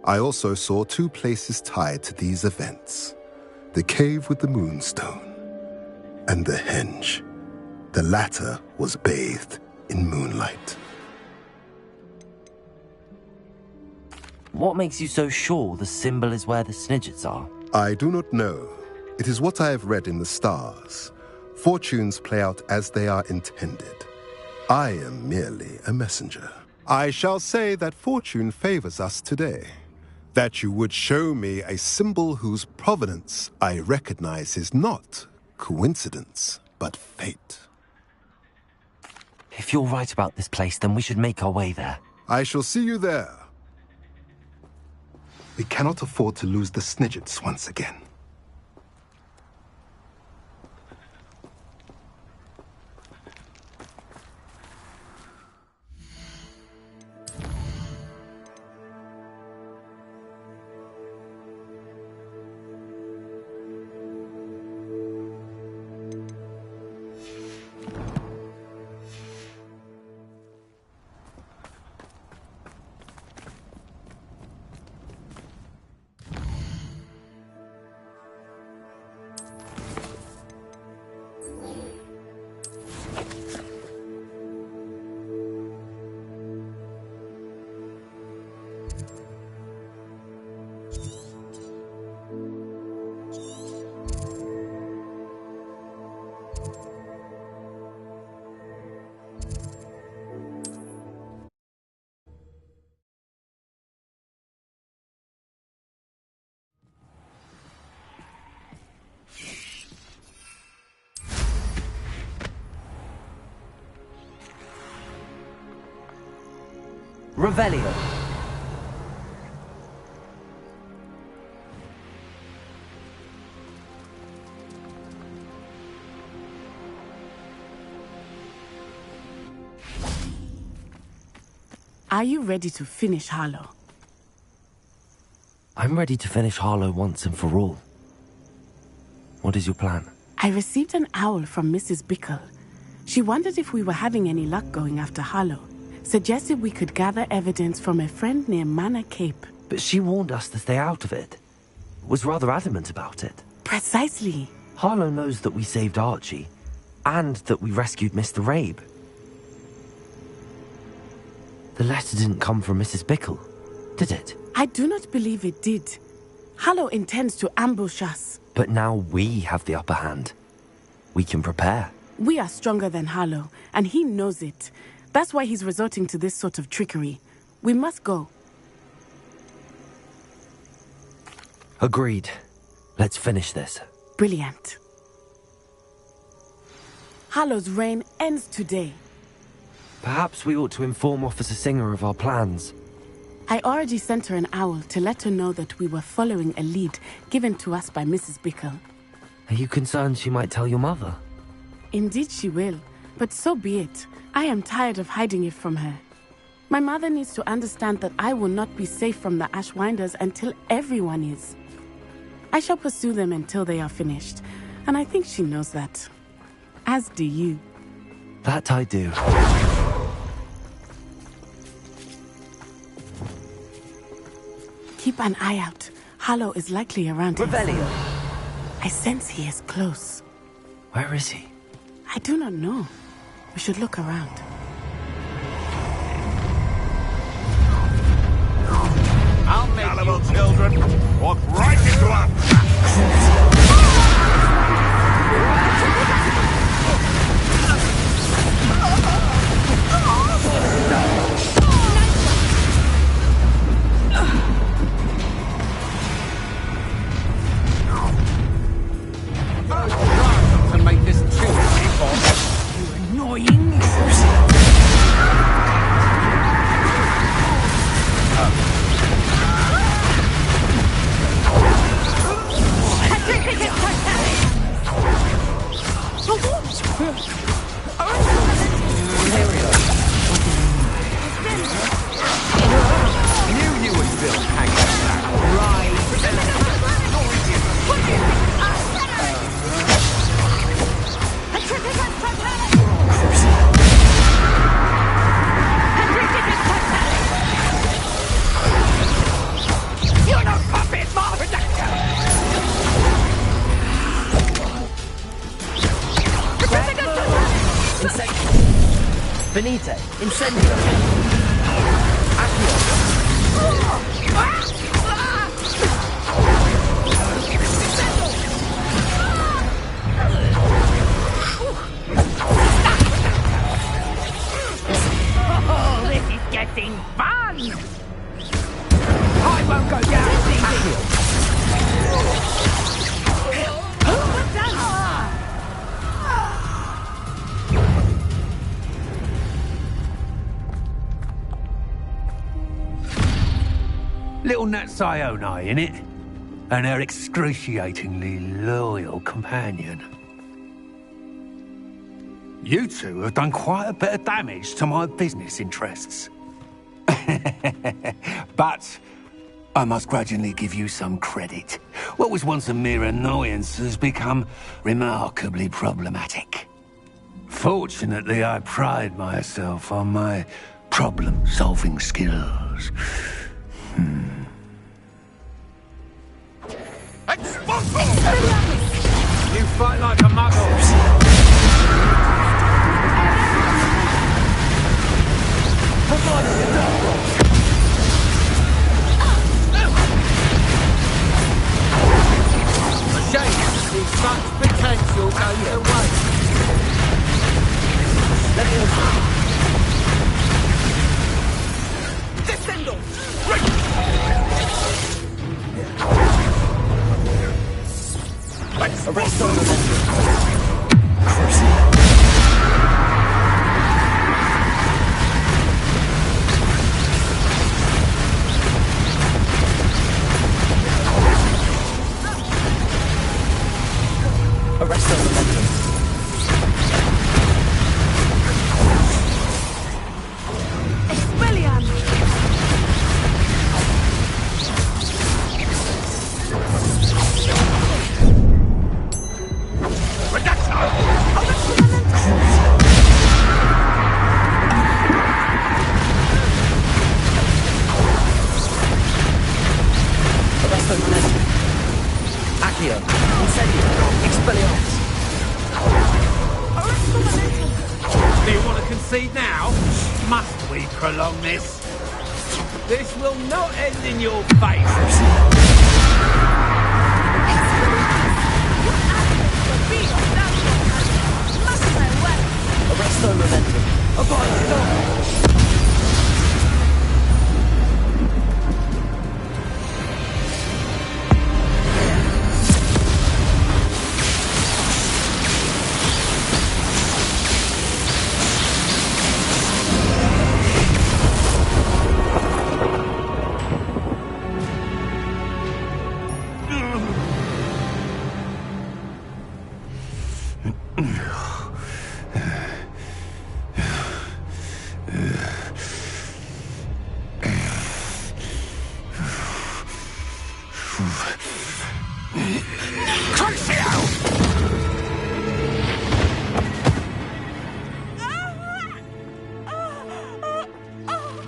I also saw two places tied to these events: the cave with the moonstone and the henge. The latter was bathed in moonlight. What makes you so sure the symbol is where the Snidgets are? I do not know. It is what I have read in the stars. Fortunes play out as they are intended. I am merely a messenger. I shall say that fortune favors us today. That you would show me a symbol whose provenance I recognize is not coincidence, but fate. If you're right about this place, then we should make our way there. I shall see you there. We cannot afford to lose the Snidgets once again. Revelio. Are you ready to finish Harlow? I'm ready to finish Harlow once and for all. What is your plan? I received an owl from Mrs. Bickle. She wondered if we were having any luck going after Harlow. Suggested we could gather evidence from a friend near Manor Cape. But she warned us to stay out of it. Was rather adamant about it. Precisely. Harlow knows that we saved Archie, and that we rescued Mr. Rabe. The letter didn't come from Mrs. Bickle, did it? I do not believe it did. Harlow intends to ambush us. But now we have the upper hand. We can prepare. We are stronger than Harlow, and he knows it. That's why he's resorting to this sort of trickery. We must go. Agreed. Let's finish this. Brilliant. Hallow's reign ends today. Perhaps we ought to inform Officer Singer of our plans. I already sent her an owl to let her know that we were following a lead given to us by Mrs. Bickle. Are you concerned she might tell your mother? Indeed she will, but so be it. I am tired of hiding it from her. My mother needs to understand that I will not be safe from the Ashwinders until everyone is. I shall pursue them until they are finished, and I think she knows that. As do you. That I do. Keep an eye out. Hallow is likely around here. Revelio. I sense he is close. Where is he? I do not know. We should look around. I'll make you children walk right into our to make this too people. You annoying. Knew you would still hang You're no puppet, Marvin! Benite, incendio! Oh, this is getting fun! I won't go down easy! Little Nat Sione, innit? And her excruciatingly loyal companion. You two have done quite a bit of damage to my business interests. But I must grudgingly give you some credit. What was once a mere annoyance has become remarkably problematic. Fortunately, I pride myself on my problem-solving skills. You fight like a muggle! A shame to see such potential go to waste. Descendo! Arresto Do you want to concede now? Must we prolong this? This will not end in your favour. Arresto momentum.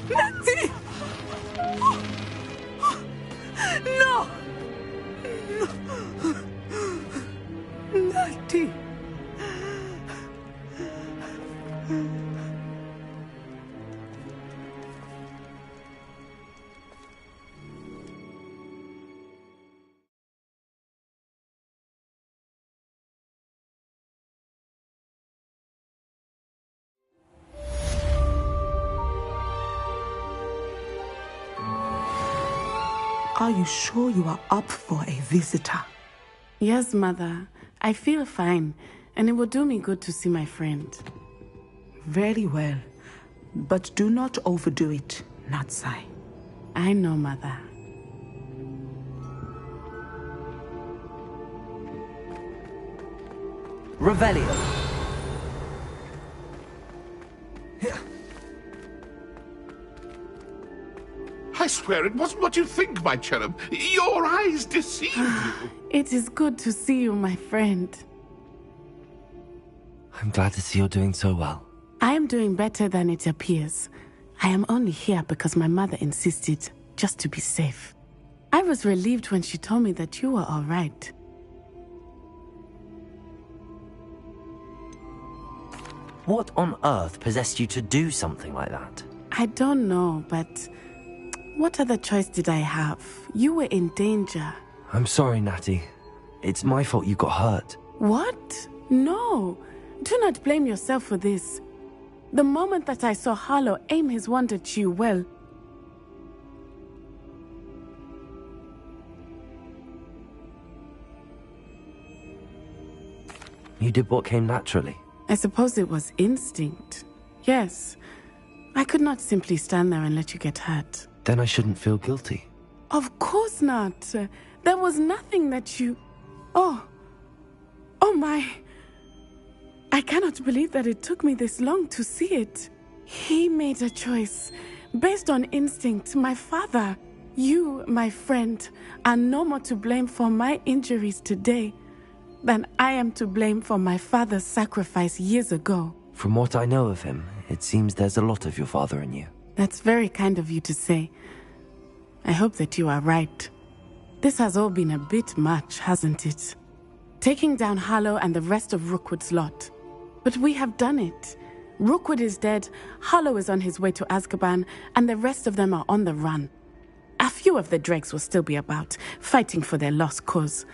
Natty! No! No! Natty! Are you sure you are up for a visitor? Yes, Mother. I feel fine, and it will do me good to see my friend. Very well. But do not overdo it, Natsai. I know, Mother. Revelio. I swear it wasn't what you think, my cherub. Your eyes deceive you. It is good to see you, my friend. I'm glad to see you're doing so well. I am doing better than it appears. I am only here because my mother insisted, just to be safe. I was relieved when she told me that you were all right. What on earth possessed you to do something like that? I don't know, but what other choice did I have? You were in danger. I'm sorry, Natty. It's my fault you got hurt. What? No. Do not blame yourself for this. The moment that I saw Harlow aim his wand at you, well... You did what came naturally. I suppose it was instinct. Yes. I could not simply stand there and let you get hurt. Then I shouldn't feel guilty. Of course not. There was nothing that you... Oh my... I cannot believe that it took me this long to see it. He made a choice based on instinct. My father, you, my friend, are no more to blame for my injuries today than I am to blame for my father's sacrifice years ago. From what I know of him, it seems there's a lot of your father in you. That's very kind of you to say. I hope that you are right. This has all been a bit much, hasn't it? Taking down Harlow and the rest of Rookwood's lot. But we have done it. Rookwood is dead, Harlow is on his way to Azkaban, and the rest of them are on the run. A few of the dregs will still be about, fighting for their lost cause.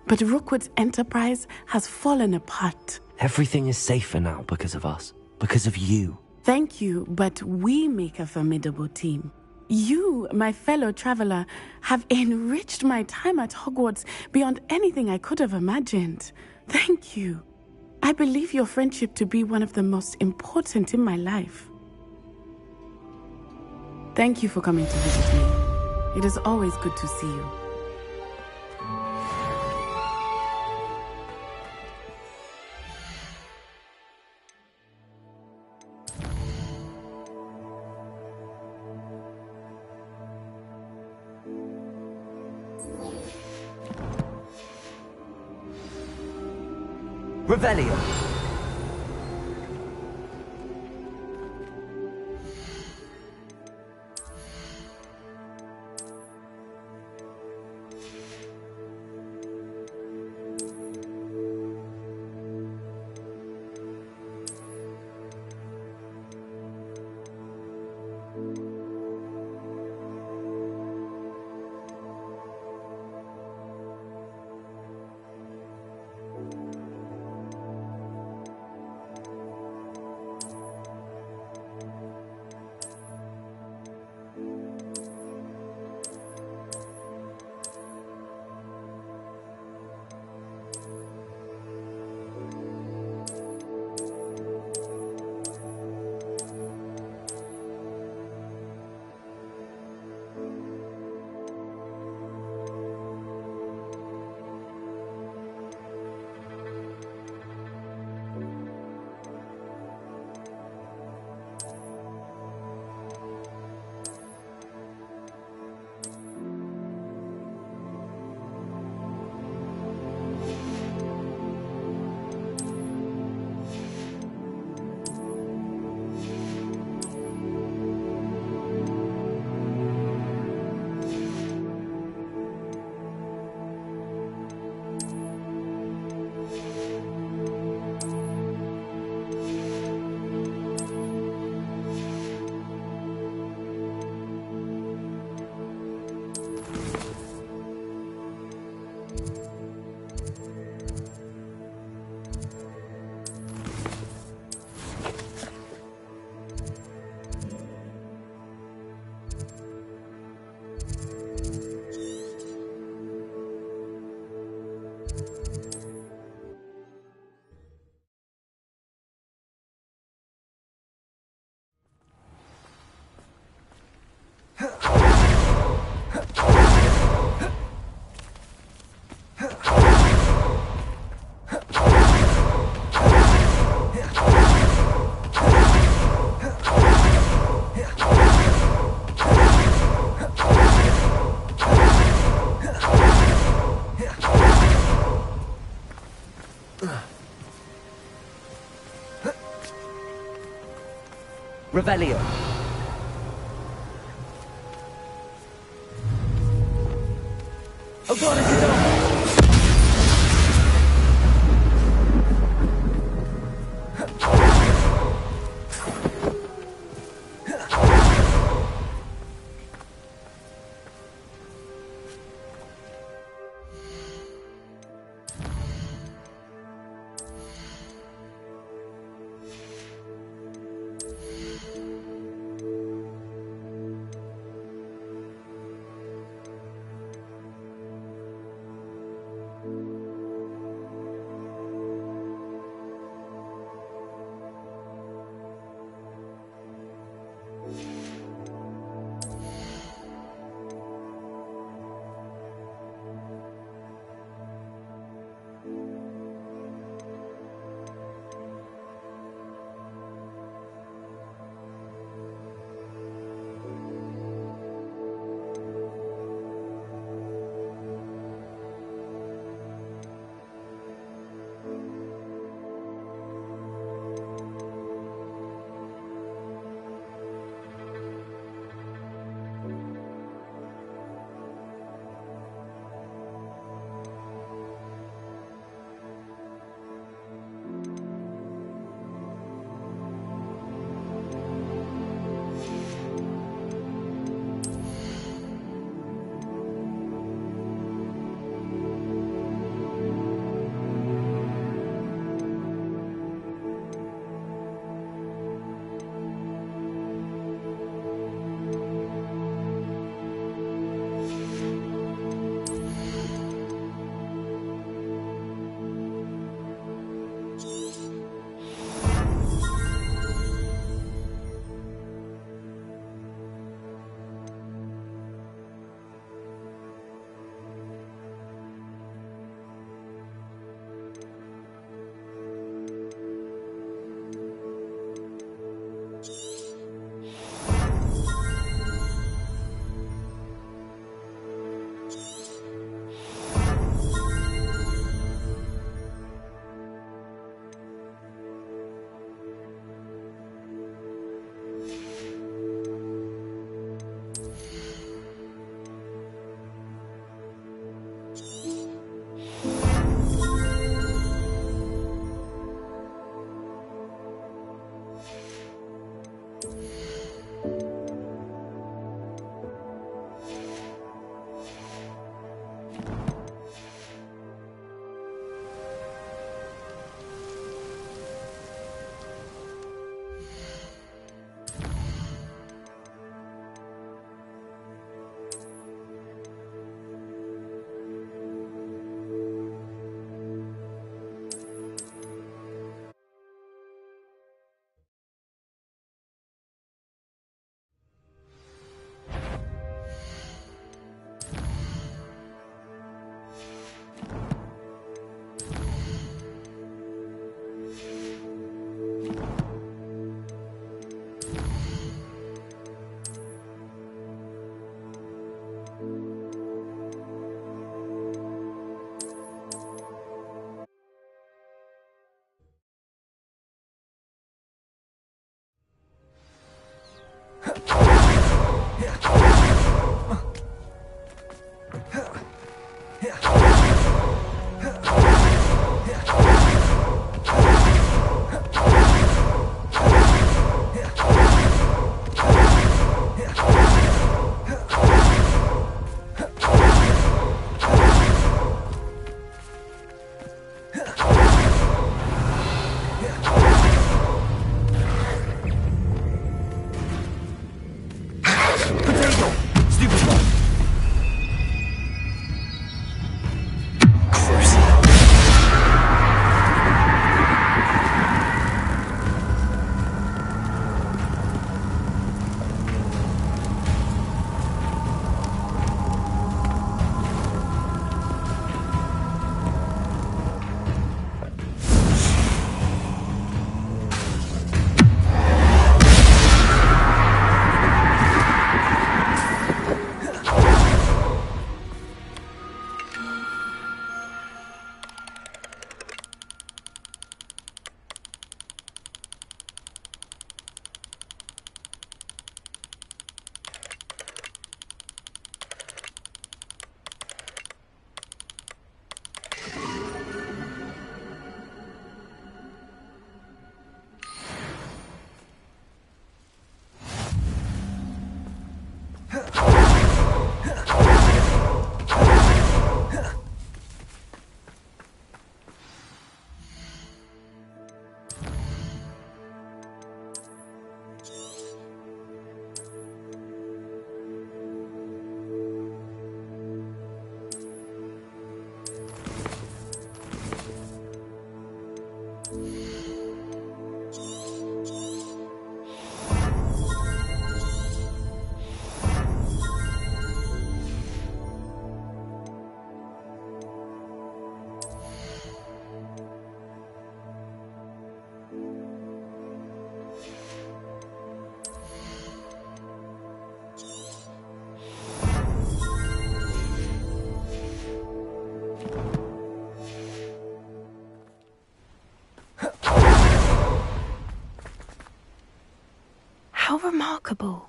But Rookwood's enterprise has fallen apart. Everything is safer now because of us. Because of you. Thank you, but we make a formidable team. You, my fellow traveler, have enriched my time at Hogwarts beyond anything I could have imagined. Thank you. I believe your friendship to be one of the most important in my life. Thank you for coming to visit me. It is always good to see you. Revelio. Revelio. Oh god, it's a dog! How remarkable.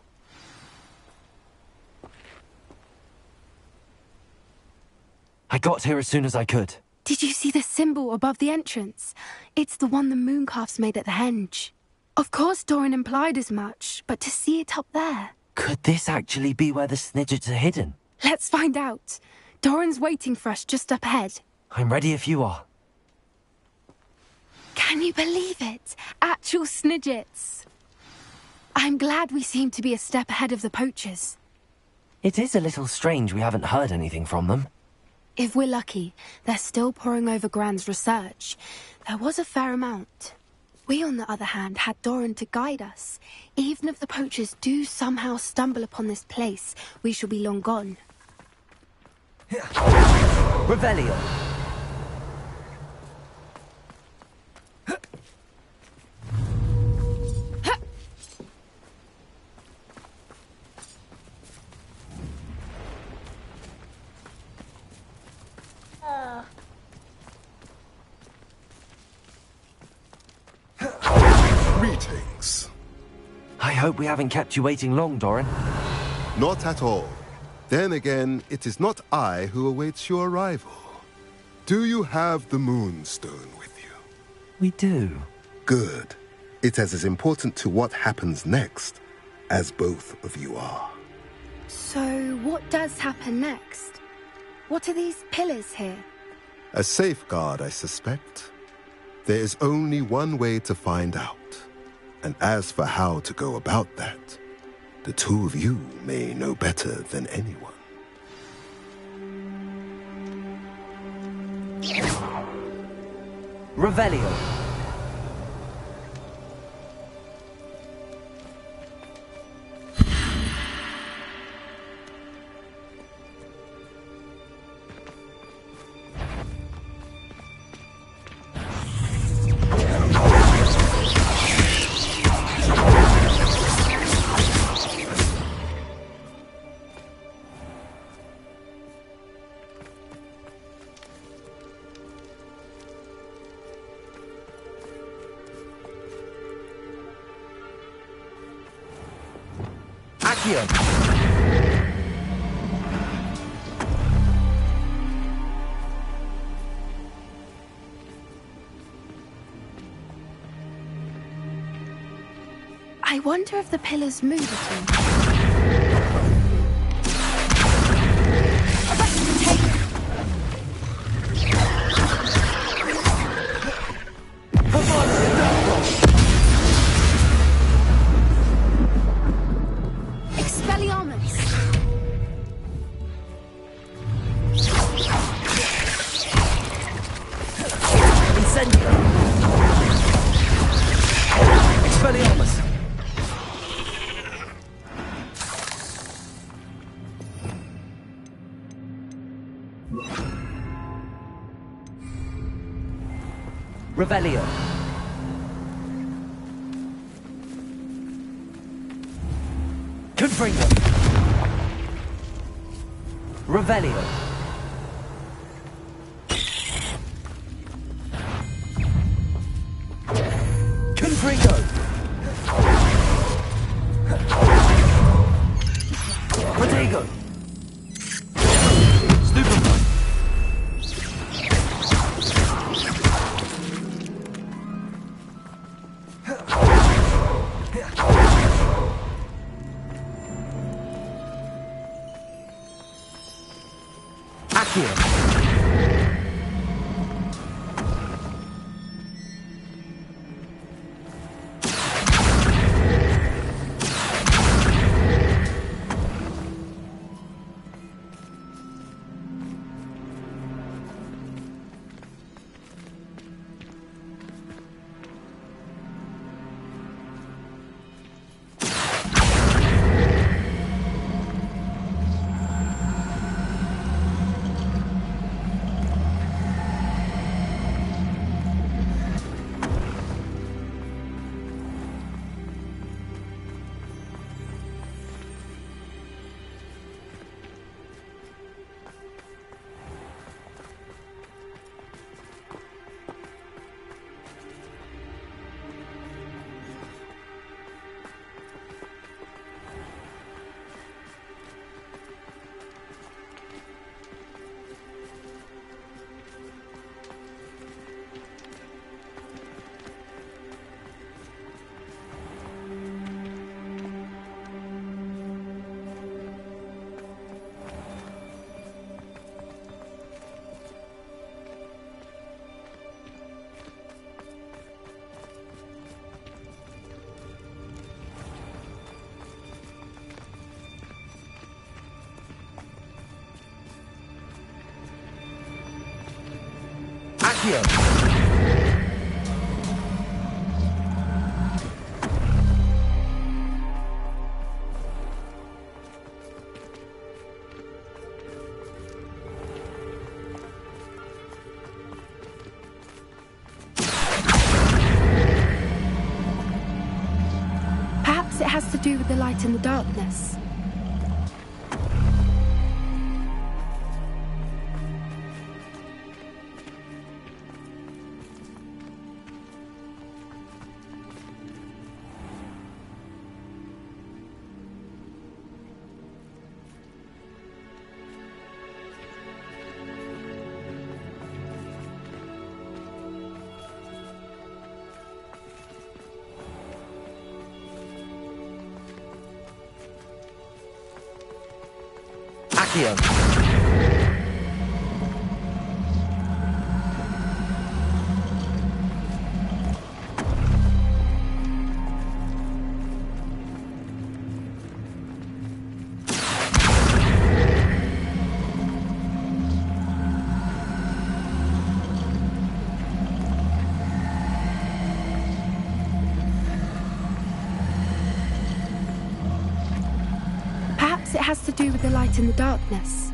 I got here as soon as I could. Did you see the symbol above the entrance? It's the one the mooncalfs made at the henge. Of course Doran implied as much, but to see it up there... Could this actually be where the Snidgets are hidden? Let's find out. Doran's waiting for us just up ahead. I'm ready if you are. Can you believe it? Actual Snidgets. I'm glad we seem to be a step ahead of the poachers. It is a little strange we haven't heard anything from them. If we're lucky, they're still poring over Gran's research. There was a fair amount. We, on the other hand, had Doran to guide us. Even if the poachers do somehow stumble upon this place, we shall be long gone. Revelio. Greetings. I hope we haven't kept you waiting long, Doran. Not at all. Then again, it is not I who awaits your arrival. Do you have the Moonstone with you? We do. Good. It is as important to what happens next as both of you are. So, what does happen next? What are these pillars here? A safeguard, I suspect. There is only one way to find out. And as for how to go about that, the two of you may know better than anyone. Revelio. I wonder if the pillars move at all. Revelio. Confringo. Revelio. Confringo. Protego. Stupefy. Accio! Perhaps it has to do with the light and the darkness. Accio! Perhaps it has to do with the light and the darkness.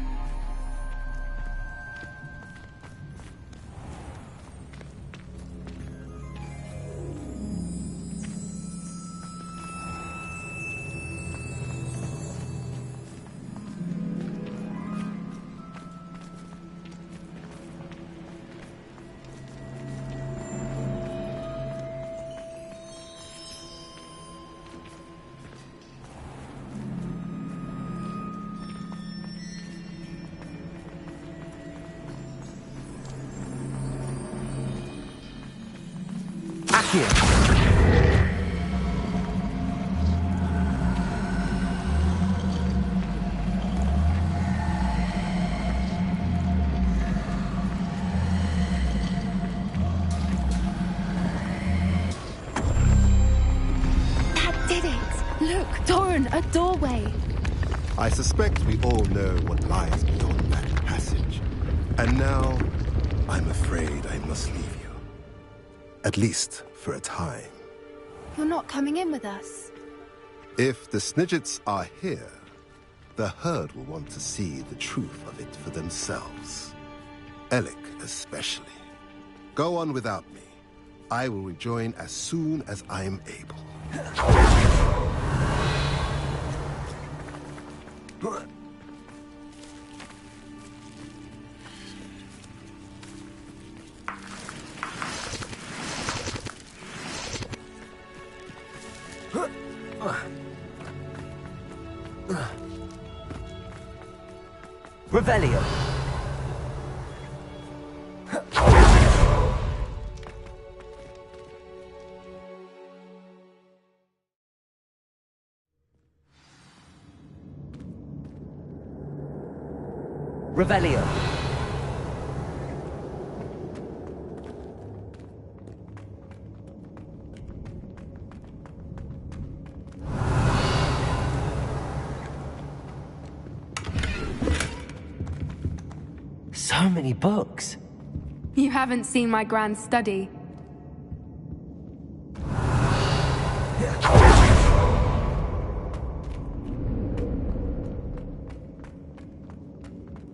That did it! Look, Doran, a doorway! I suspect we all know what lies beyond that passage. And now, I'm afraid I must leave you. At least for a time. You're not coming in with us. If the Snidgets are here, the herd will want to see the truth of it for themselves. Alec especially. Go on without me. I will rejoin as soon as I am able. Revelio! Revelio! So many books. You haven't seen my grand study.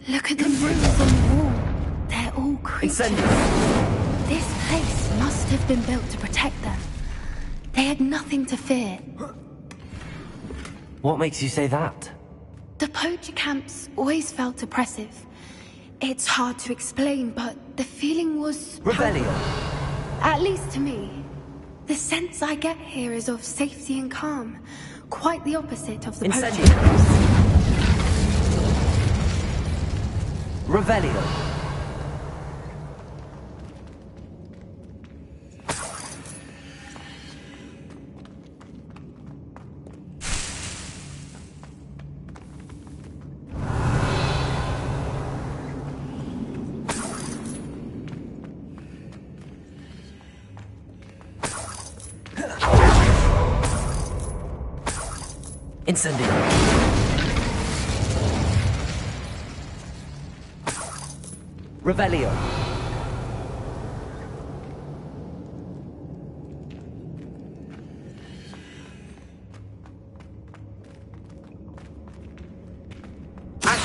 Look at the runes on the wall. They're all creatures. This place must have been built to protect them. They had nothing to fear. What makes you say that? The poacher camps always felt oppressive. It's hard to explain, but the feeling was... Revelio! At least to me. The sense I get here is of safety and calm. Quite the opposite of the poacher camps. Revelio! Incendio! Revelio!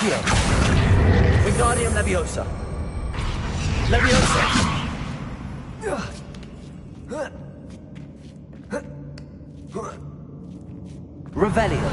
Accio! Wingardium Leviosa! Leviosa! Revelio!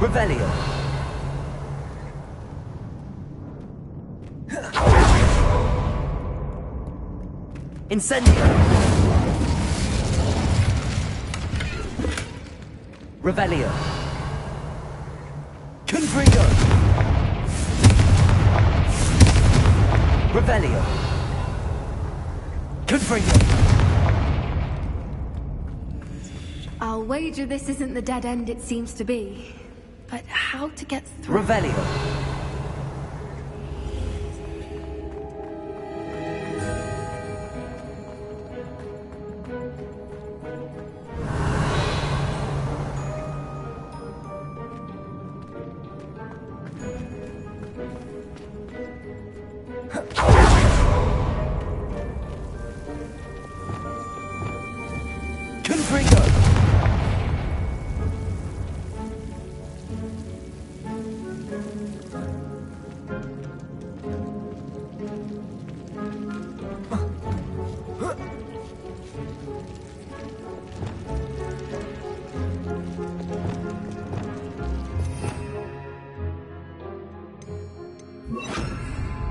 Revelio! Incendio! Revelio! Confringo! Revelio! Confringo! I'll wager this isn't the dead end it seems to be. But how to get through? Revelio! Confringo!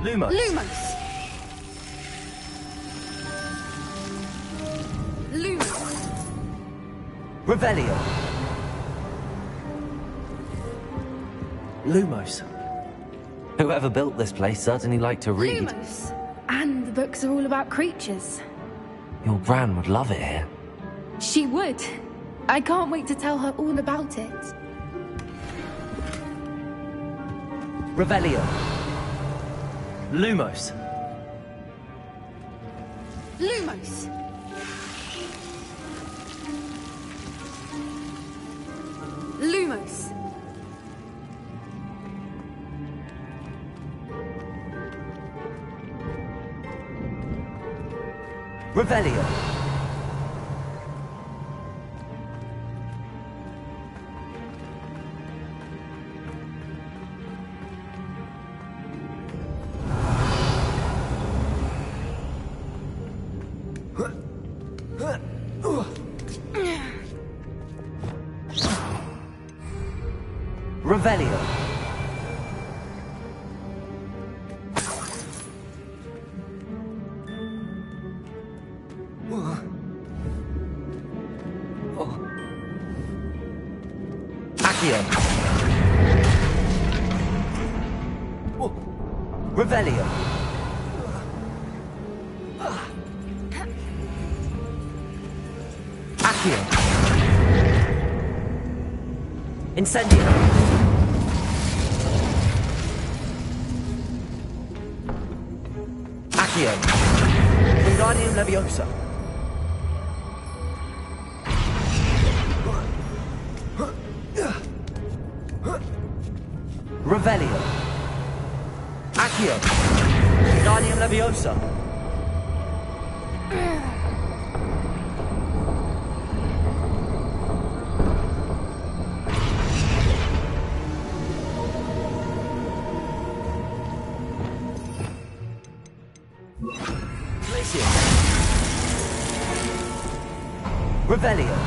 Lumos. Lumos! Lumos! Revelio. Lumos. Whoever built this place certainly liked to read. Lumos! And the books are all about creatures. Your Gran would love it here. She would. I can't wait to tell her all about it. Revelio. Lumos. Lumos! Lumos! Revelio. Revelio. Accio. Revelio. Accio. Incendio. Accio. Wingardium Leviosa. Revelio. Accio. Wingardium Leviosa. Revelio.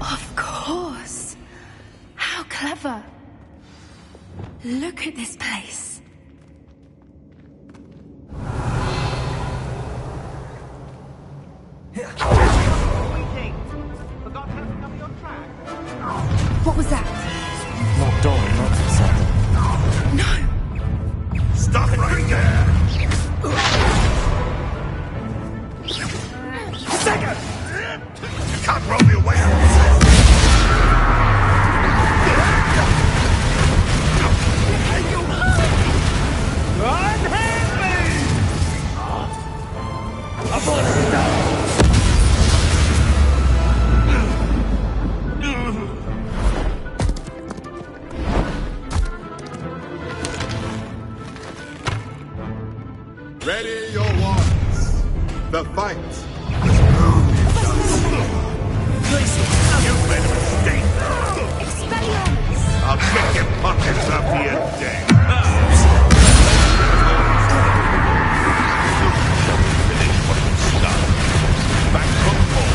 Of course. How clever. Look at this place. What was that? Not Doran, not something. No! Stop right there! Second! You can't roll me away from this! Ready your wands. The fight. You made a mistake. I'll check your pockets after you're dead. Finish what you started. Back from home.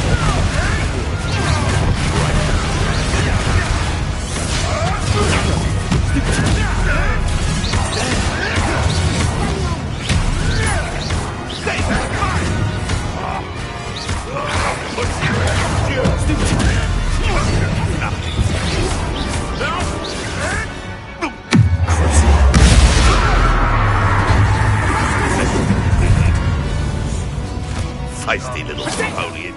Feisty little foliage.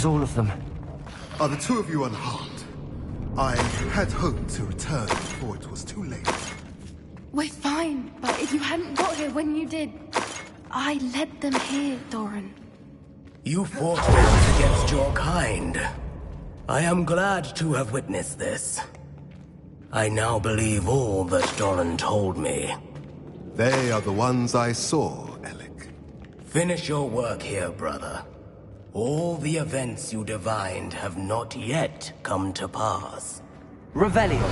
All of them. Are the two of you unharmed? I had hoped to return before it was too late. We're fine, but if you hadn't got here when you did, I led them here, Doran. You fought with us against your kind. I am glad to have witnessed this. I now believe all that Doran told me. They are the ones I saw, Alec. Finish your work here, brother. All the events you divined have not yet come to pass. Revelio.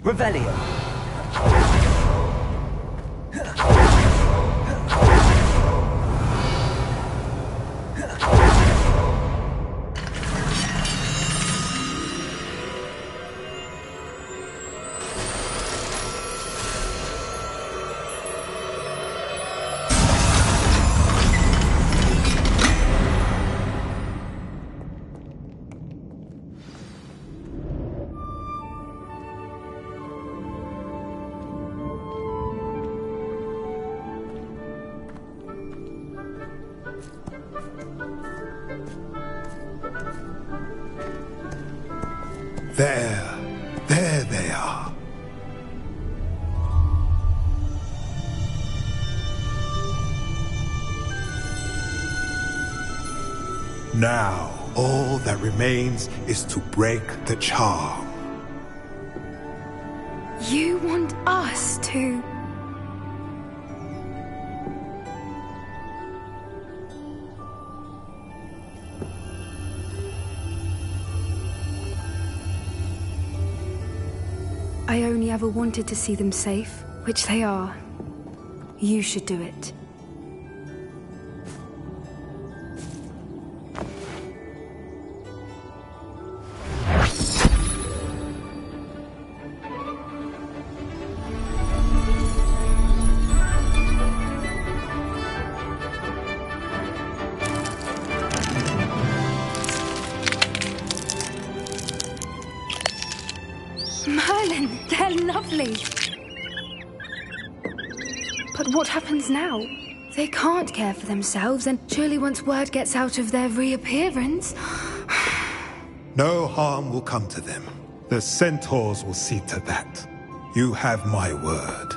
Revelio. There they are. Now, all that remains is to break the charm. You want us to... I only ever wanted to see them safe, which they are. You should do it. Merlin, they're lovely. But what happens now? They can't care for themselves, and surely once word gets out of their reappearance... No harm will come to them. The centaurs will see to that. You have my word.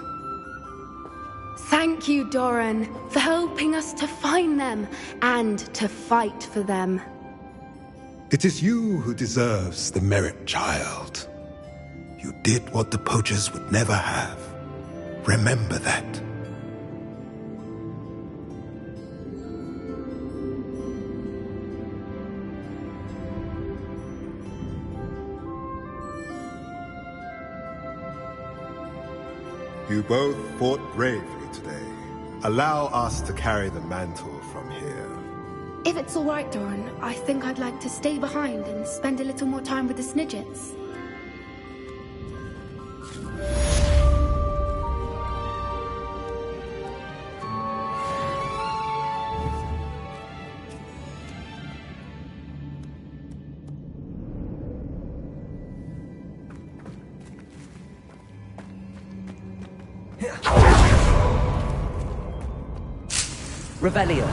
Thank you, Doran, for helping us to find them and to fight for them. It is you who deserves the merit, child. You did what the poachers would never have. Remember that. You both fought bravely today. Allow us to carry the mantle from here. If it's all right, Doran, I think I'd like to stay behind and spend a little more time with the Snidgets. Revelio.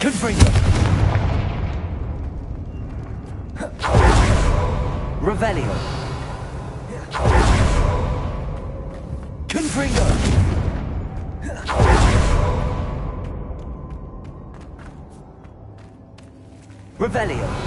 Confringo. Revelio. Confringo. Revelio.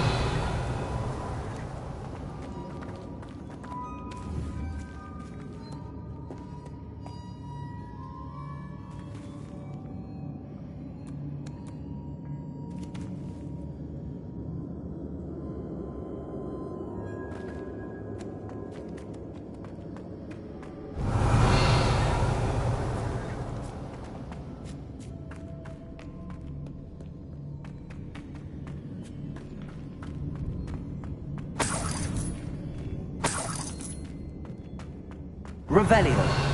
Revelio.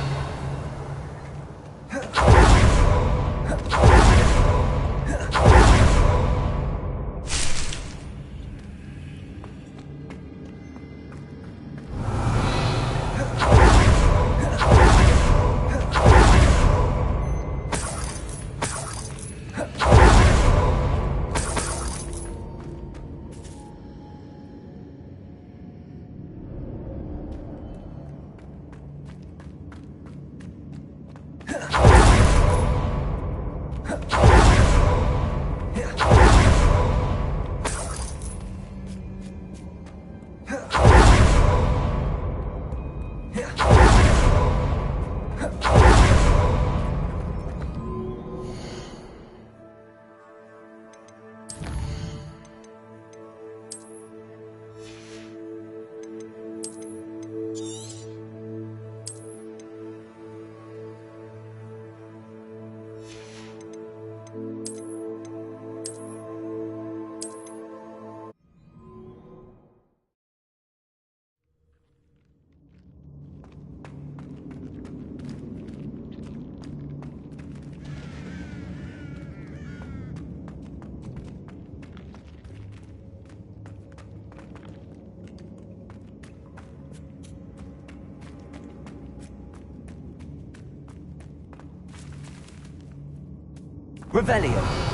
Revelio.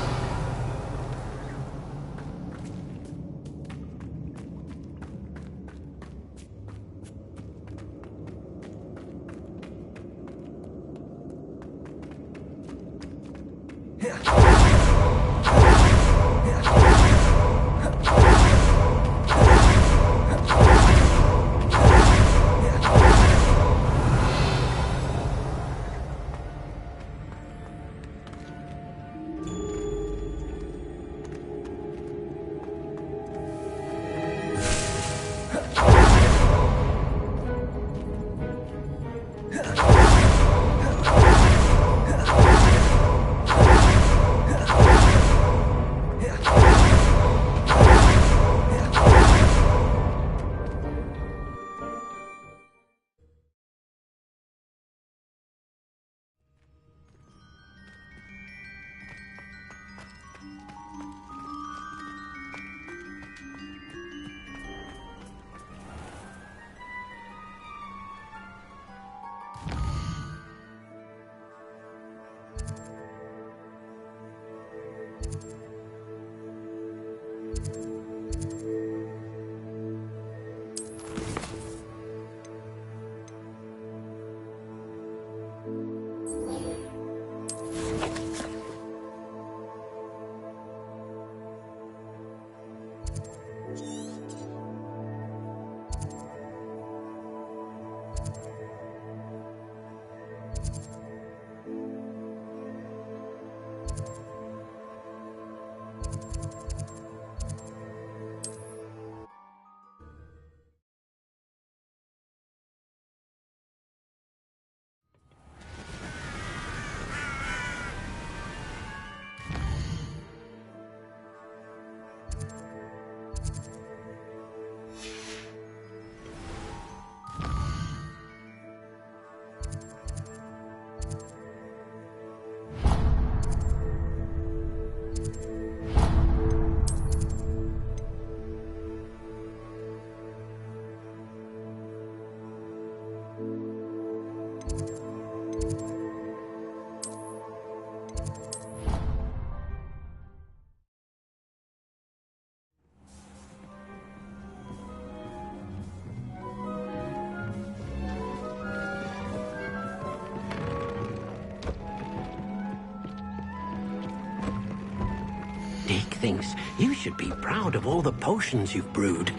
thinks you should be proud of all the potions you've brewed.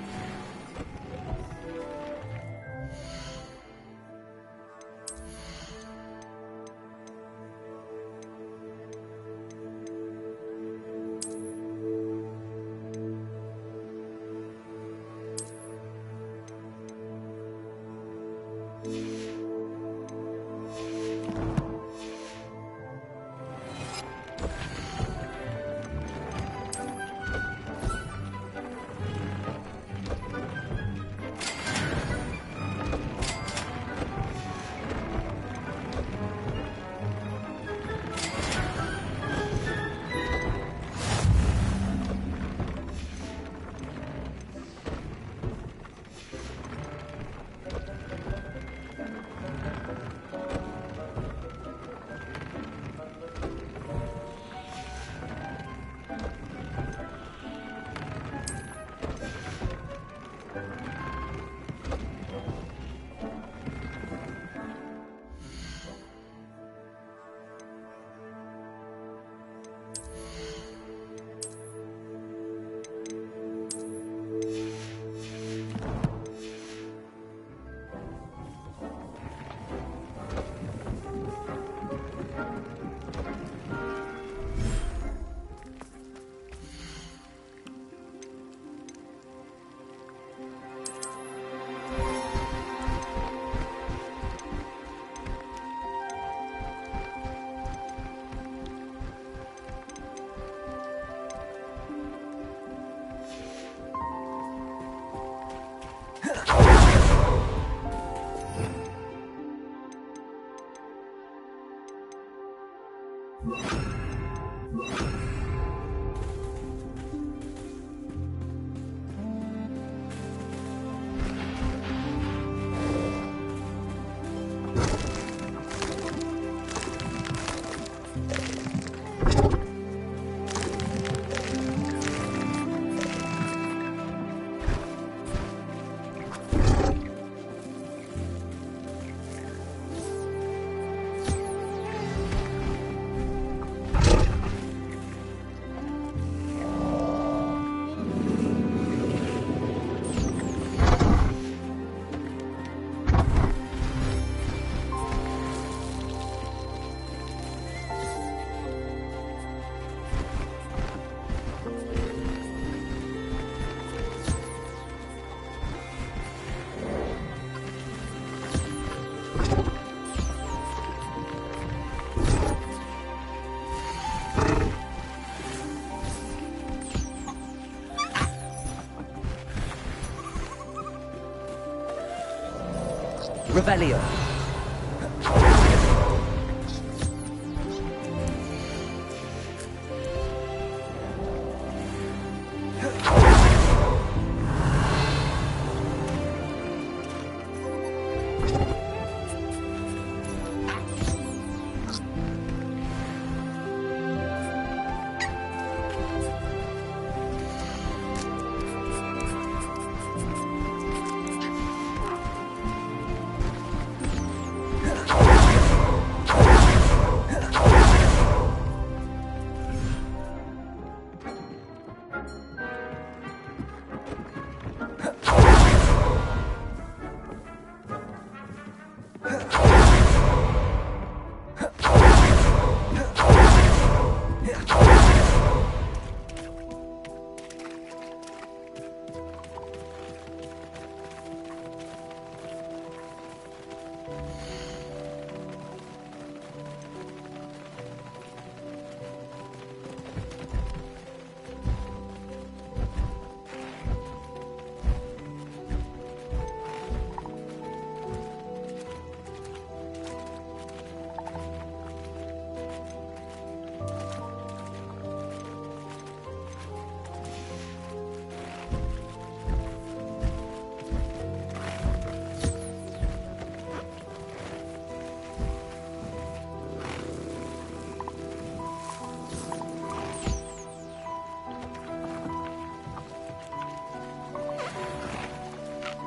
Revelio.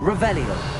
Revelio.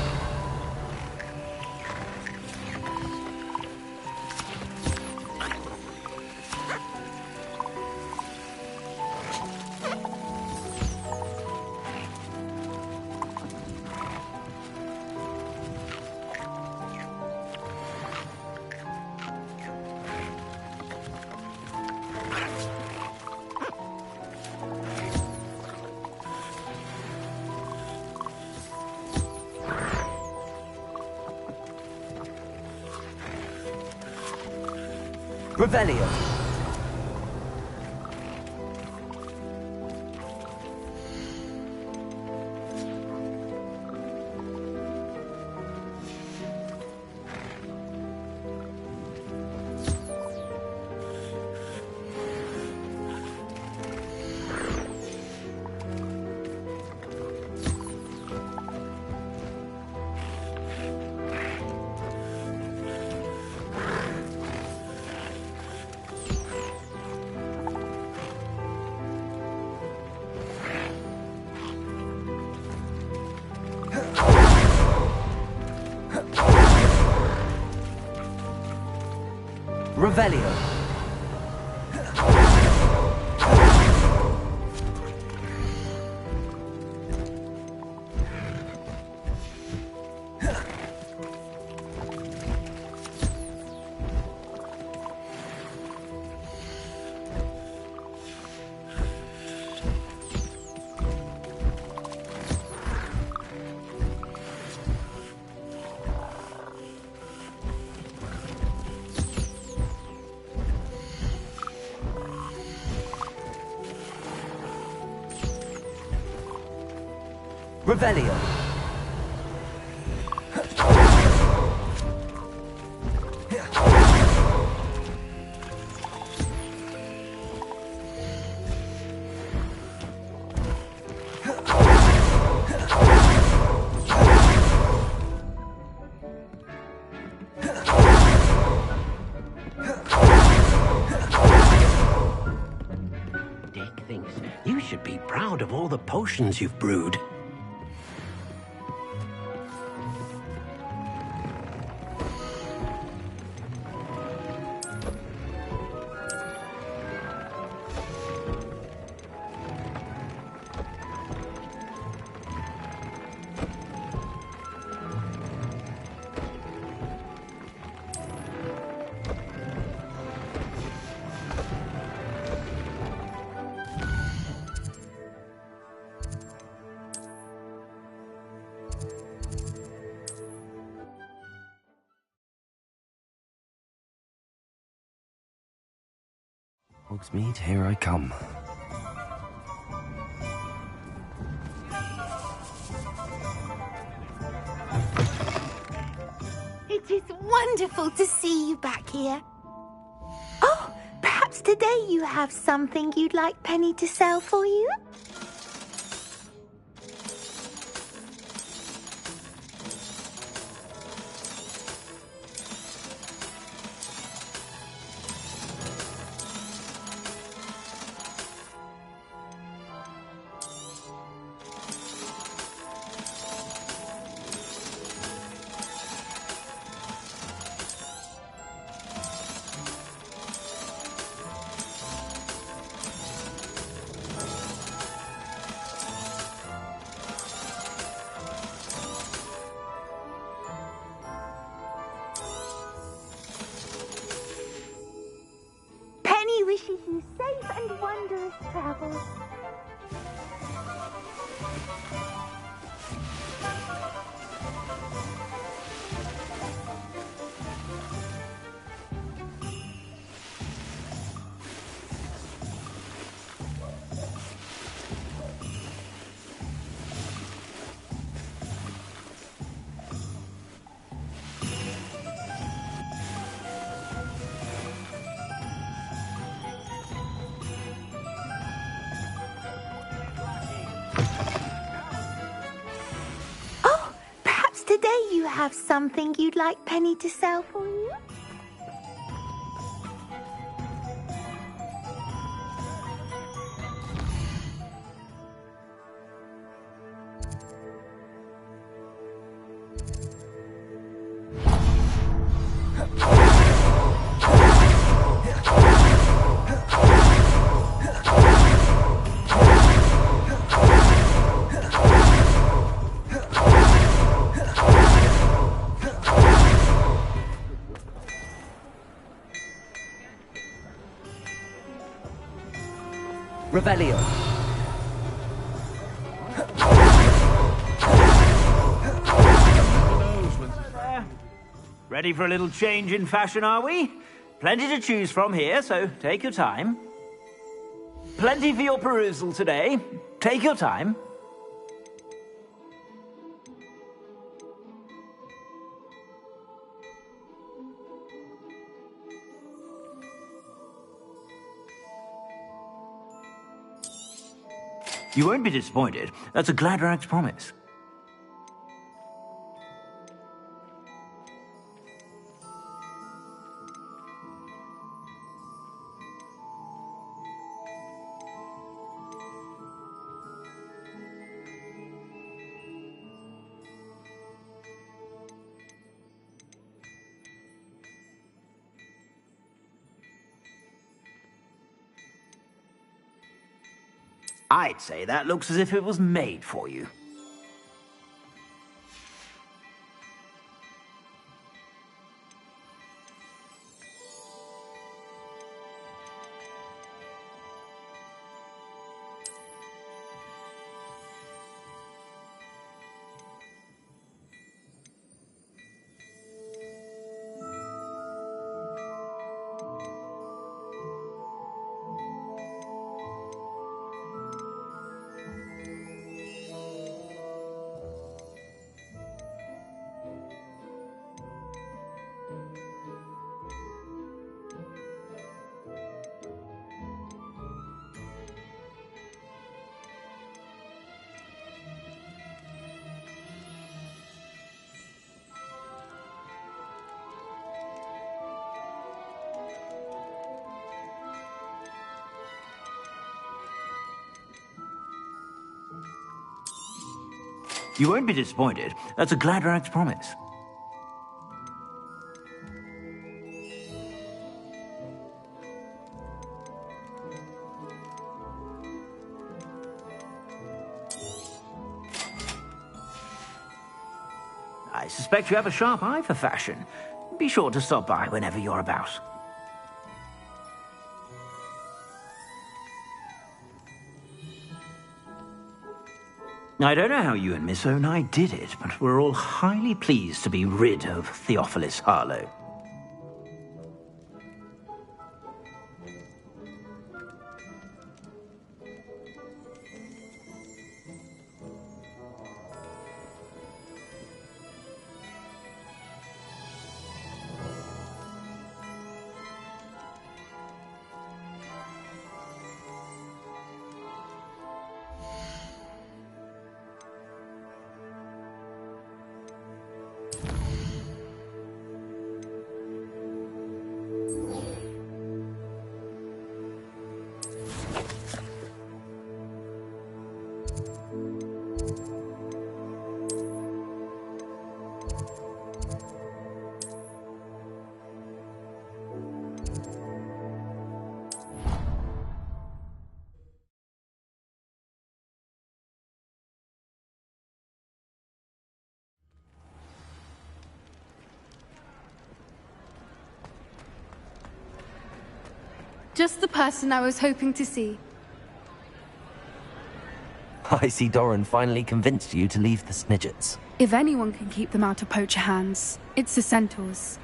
Revelio. Revelio. Revelio. Dick thinks you should be proud of all the potions you've brewed. Hogsmeade, here I come. It is wonderful to see you back here. Oh, perhaps today you have something you'd like Penny to sell for you? Wishes you safe and wondrous travels. Today you have something you'd like Penny to sell for you? Revelio. Ready for a little change in fashion, are we? Plenty to choose from here, so take your time. Plenty for your perusal today. Take your time. You won't be disappointed. That's a glad rags promise. I'd say that looks as if it was made for you. You won't be disappointed. That's a glad rags promise. I suspect you have a sharp eye for fashion. Be sure to stop by whenever you're about. I don't know how you and Miss Onai did it, but we're all highly pleased to be rid of Theophilus Harlow. Just the person I was hoping to see. I see Doran finally convinced you to leave the Snidgets. If anyone can keep them out of poacher hands, it's the centaurs.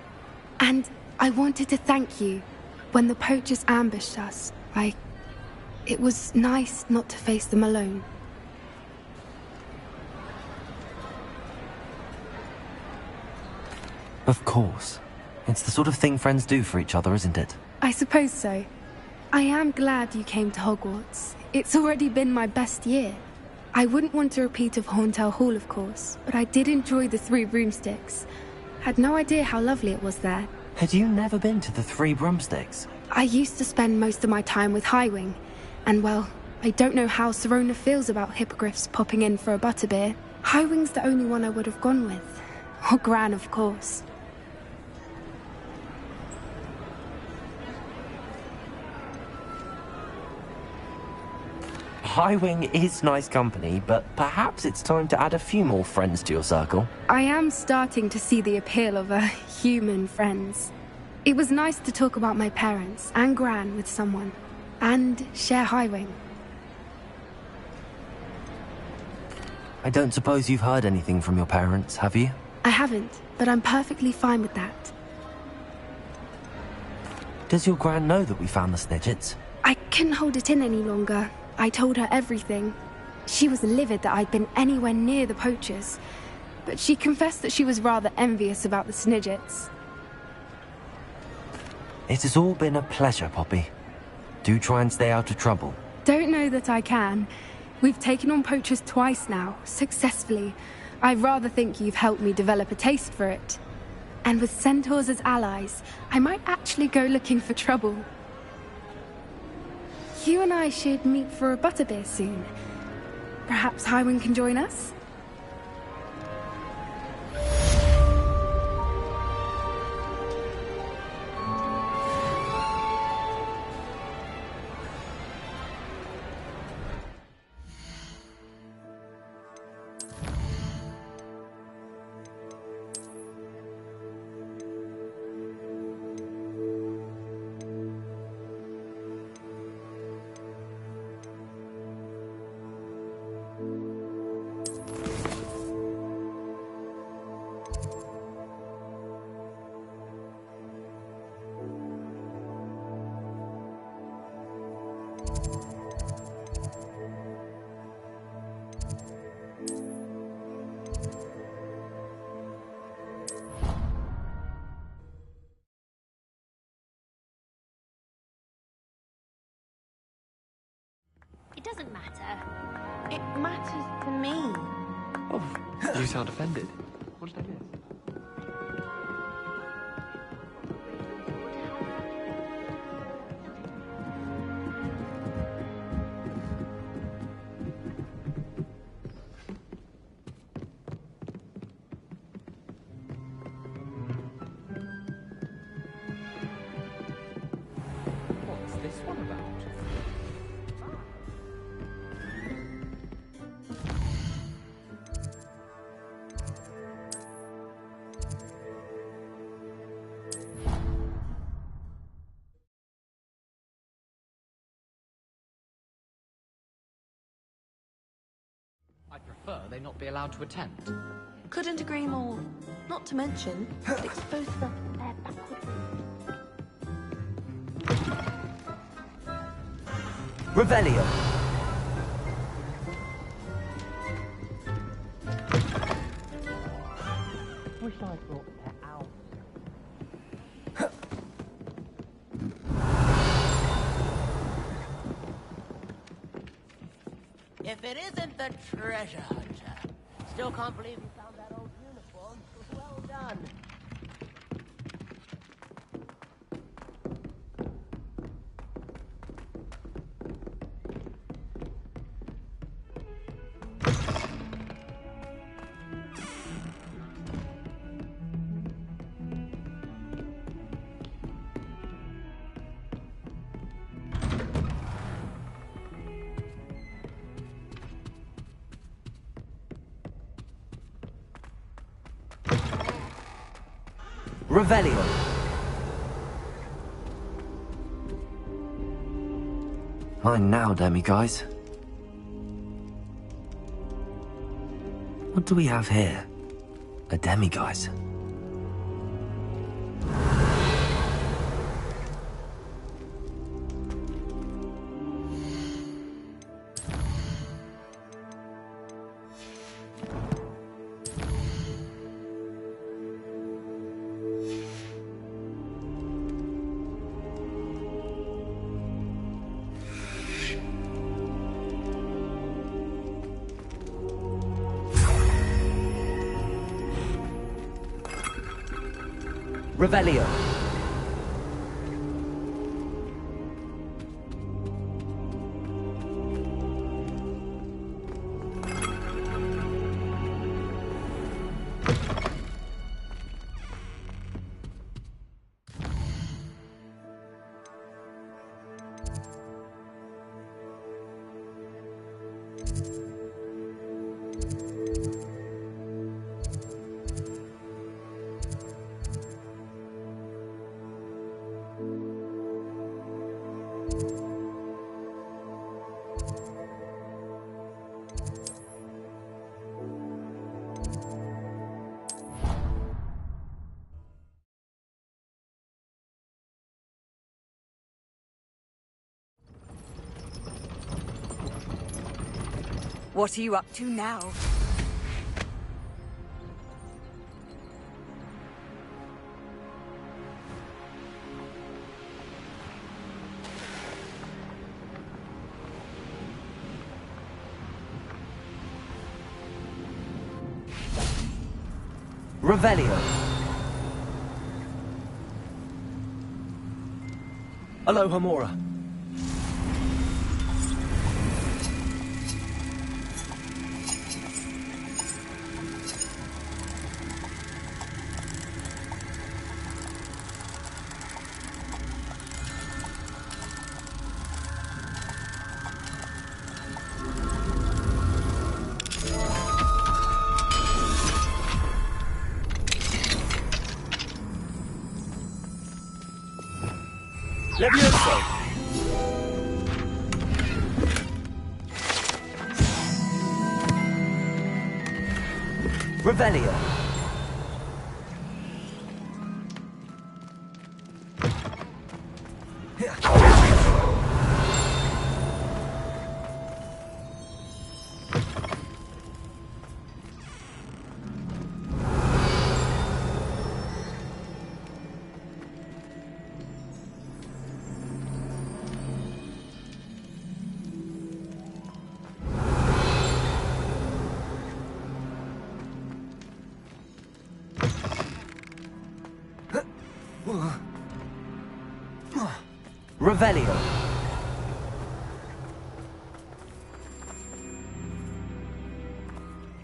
And I wanted to thank you. When the poachers ambushed us, it was nice not to face them alone. Of course. It's the sort of thing friends do for each other, isn't it? I suppose so. I am glad you came to Hogwarts. It's already been my best year. I wouldn't want a repeat of Horntail Hall, of course, but I did enjoy the Three Broomsticks. Had no idea how lovely it was there. Had you never been to the Three Broomsticks? I used to spend most of my time with Highwing, and well, I don't know how Serona feels about hippogriffs popping in for a butterbeer. Highwing's the only one I would have gone with. Or Gran, of course. Highwing is nice company, but perhaps it's time to add a few more friends to your circle. I am starting to see the appeal of human friends. It was nice to talk about my parents and Gran with someone, and share Highwing. I don't suppose you've heard anything from your parents, have you? I haven't, but I'm perfectly fine with that. Does your gran know that we found the Snidgets? I couldn't hold it in any longer. I told her everything. She was livid that I'd been anywhere near the poachers, but she confessed that she was rather envious about the Snidgets. It has all been a pleasure, Poppy. Do try and stay out of trouble. Don't know that I can. We've taken on poachers twice now, successfully. I rather think you've helped me develop a taste for it. And with centaurs as allies, I might actually go looking for trouble. You and I should meet for a butterbeer soon. Perhaps Highwind can join us? It doesn't matter. It matters to me. Oh, you sound offended. What did I miss? What's this one about? I'd prefer they not be allowed to attend. Couldn't agree more. Not to mention, it exposes them to their backward. Revelio. Wish I brought that out. If it isn't the treasure hunter. Still can't believe you found that old uniform. Well done. Revelio. Fine now, demi-guys. What do we have here? A demi-guise. Revelio. What are you up to now? Revelio. Alohomora. Levioso! Revelio. Revelio.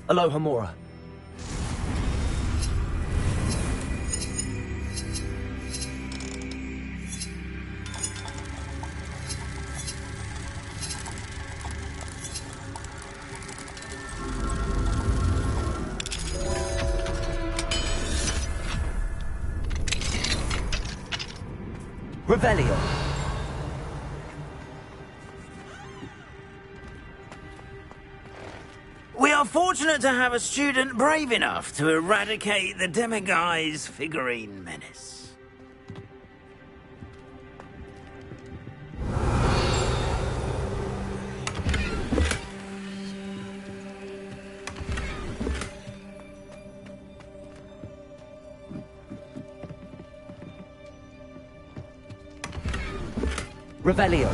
Alohomora. Revelio. We are fortunate to have a student brave enough to eradicate the Demiguise figurine menace. Revelio.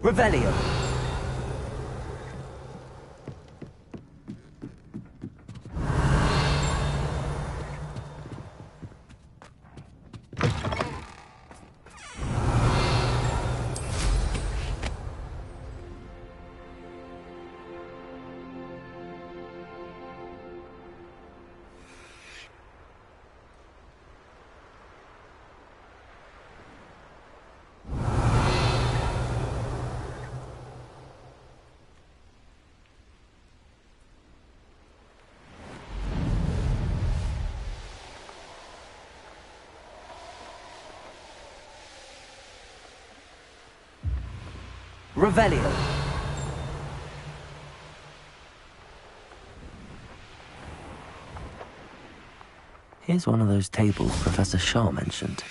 Revelio. Revelio. Here's one of those tables Professor Shaw mentioned.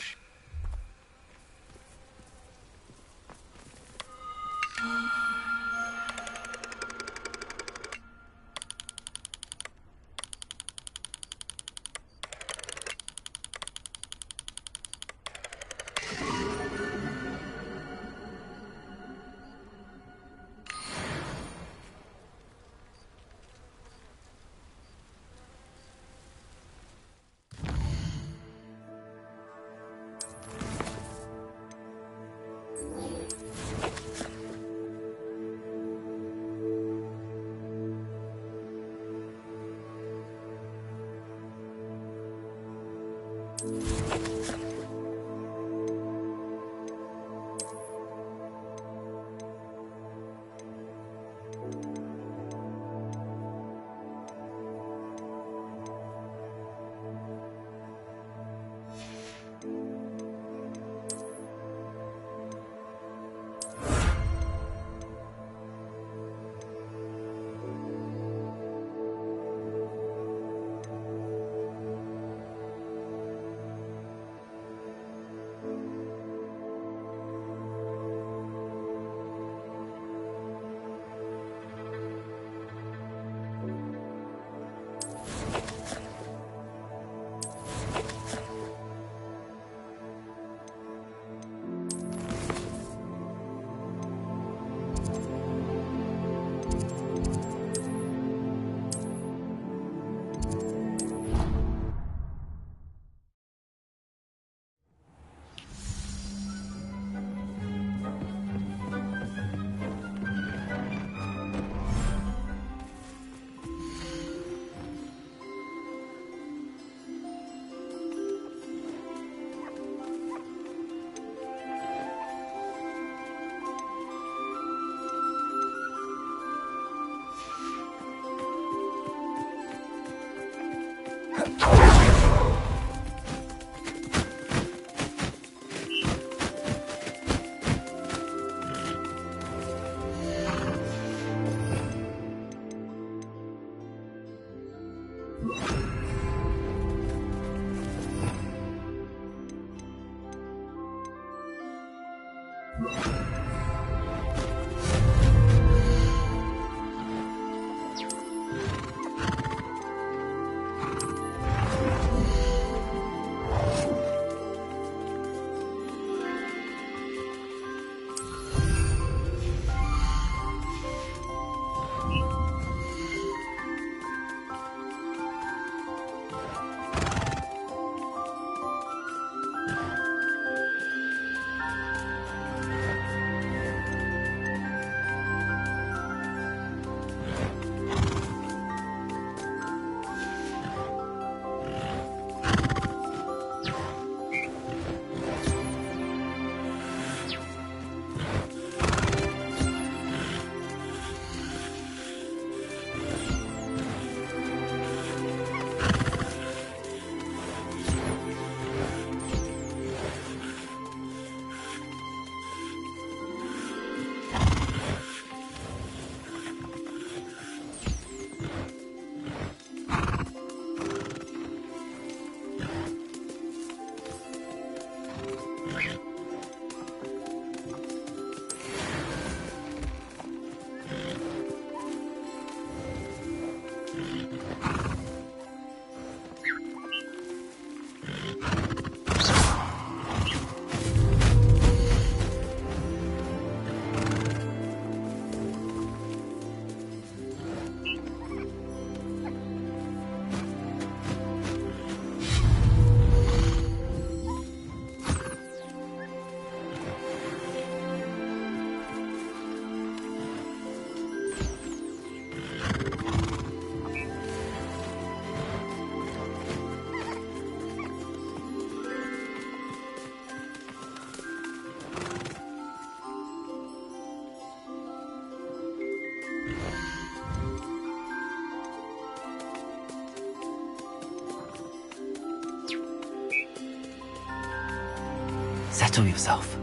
Settle yourself.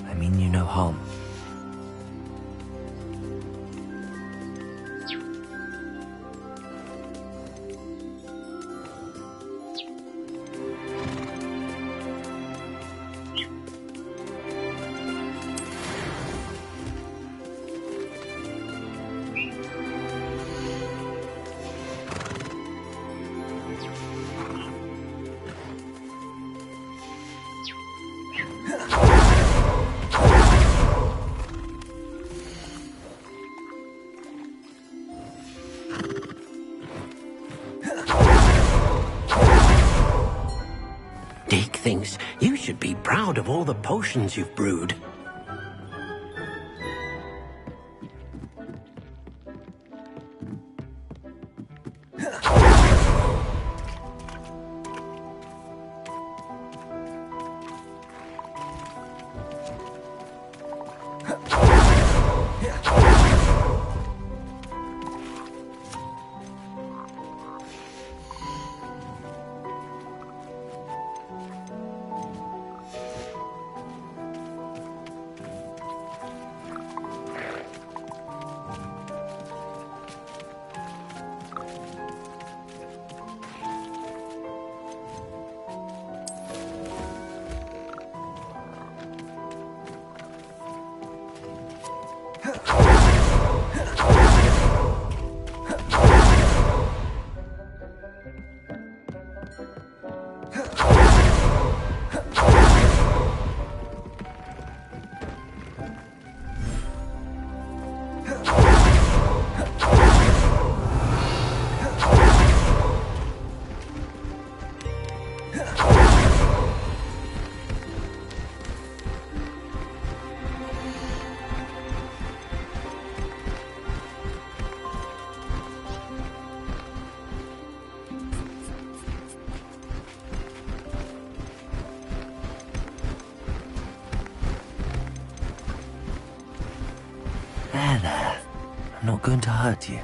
I mean you no harm. Deke thinks you should be proud of all the potions you've brewed. I'm not going to hurt you.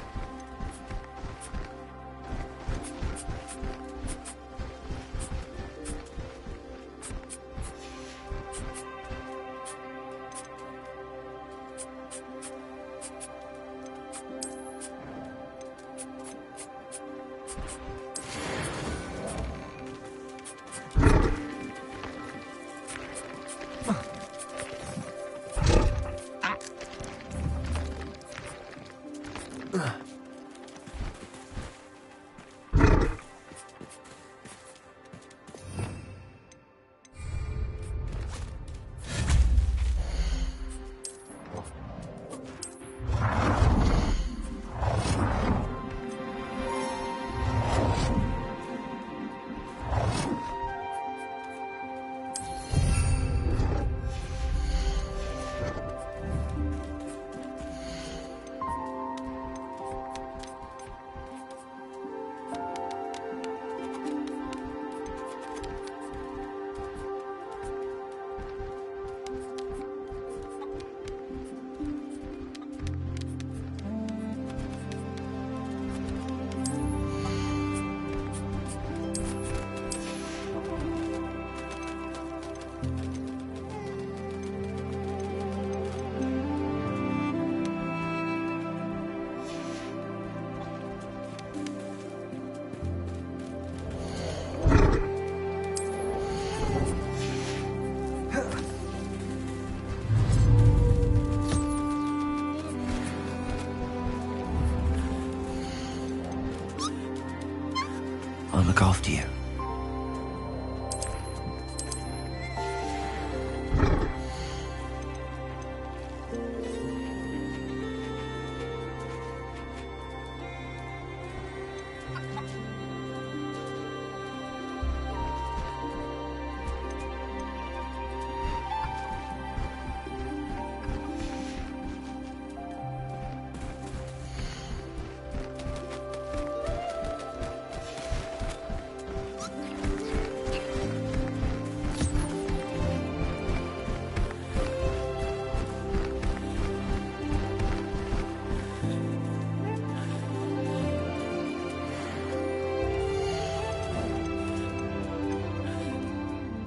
I'll look after you.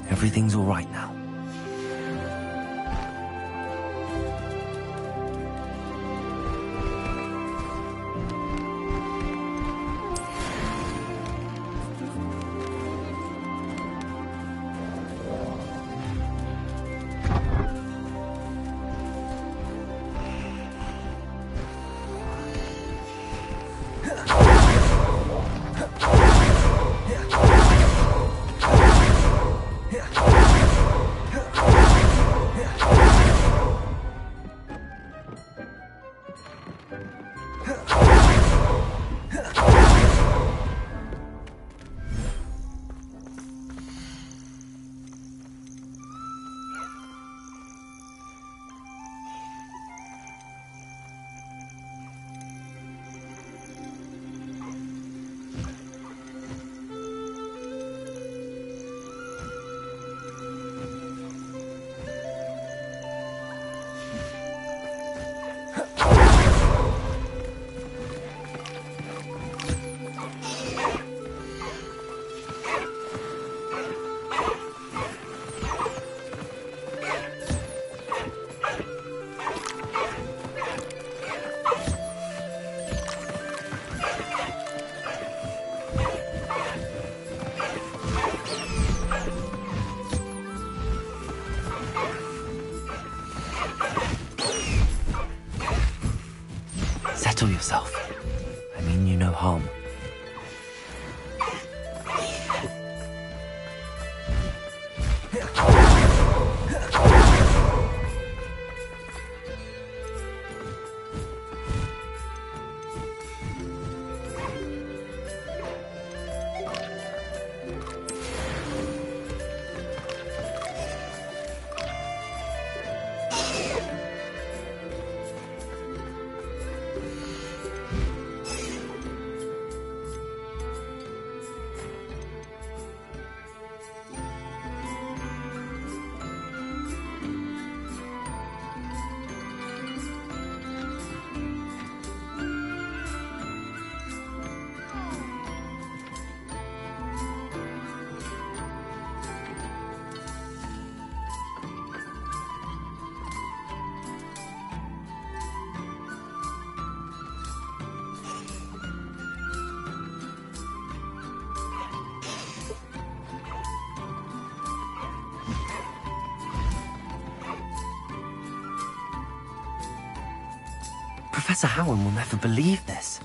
Everything's all right now. Settle yourself. I mean you no harm. Professor Howard will never believe this.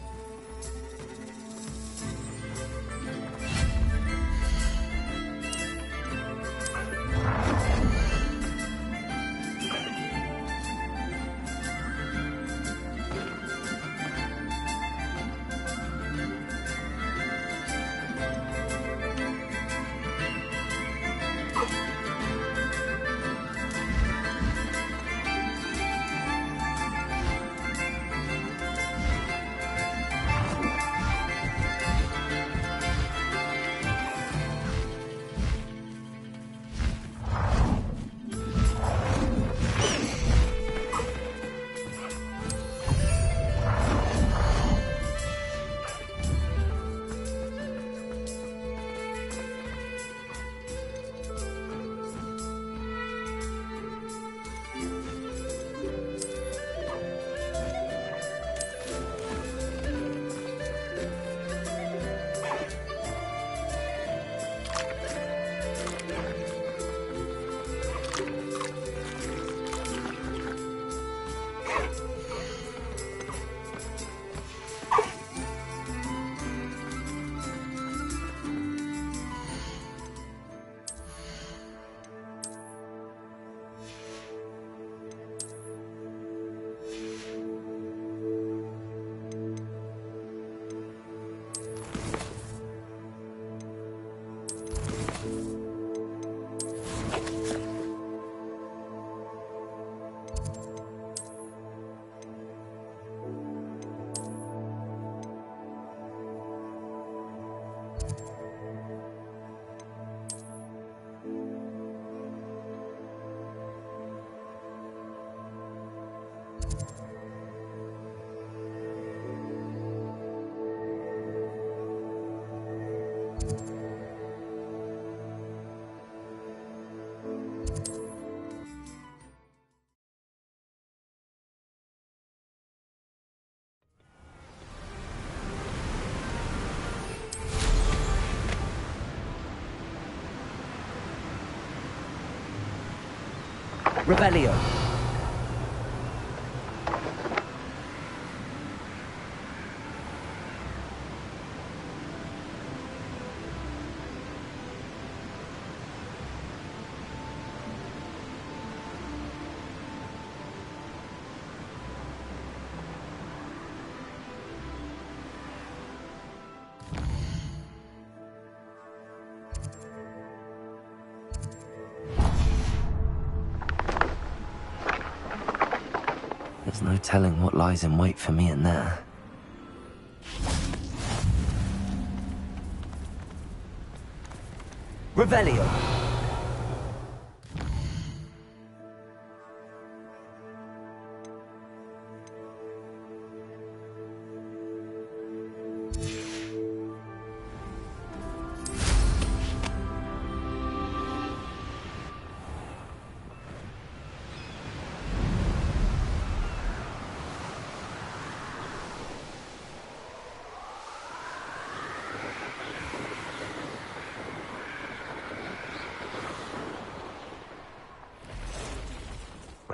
Revelio. There's no telling what lies in wait for me in there. Revelio!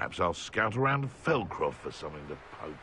Perhaps I'll scout around Felcroft for something to poach.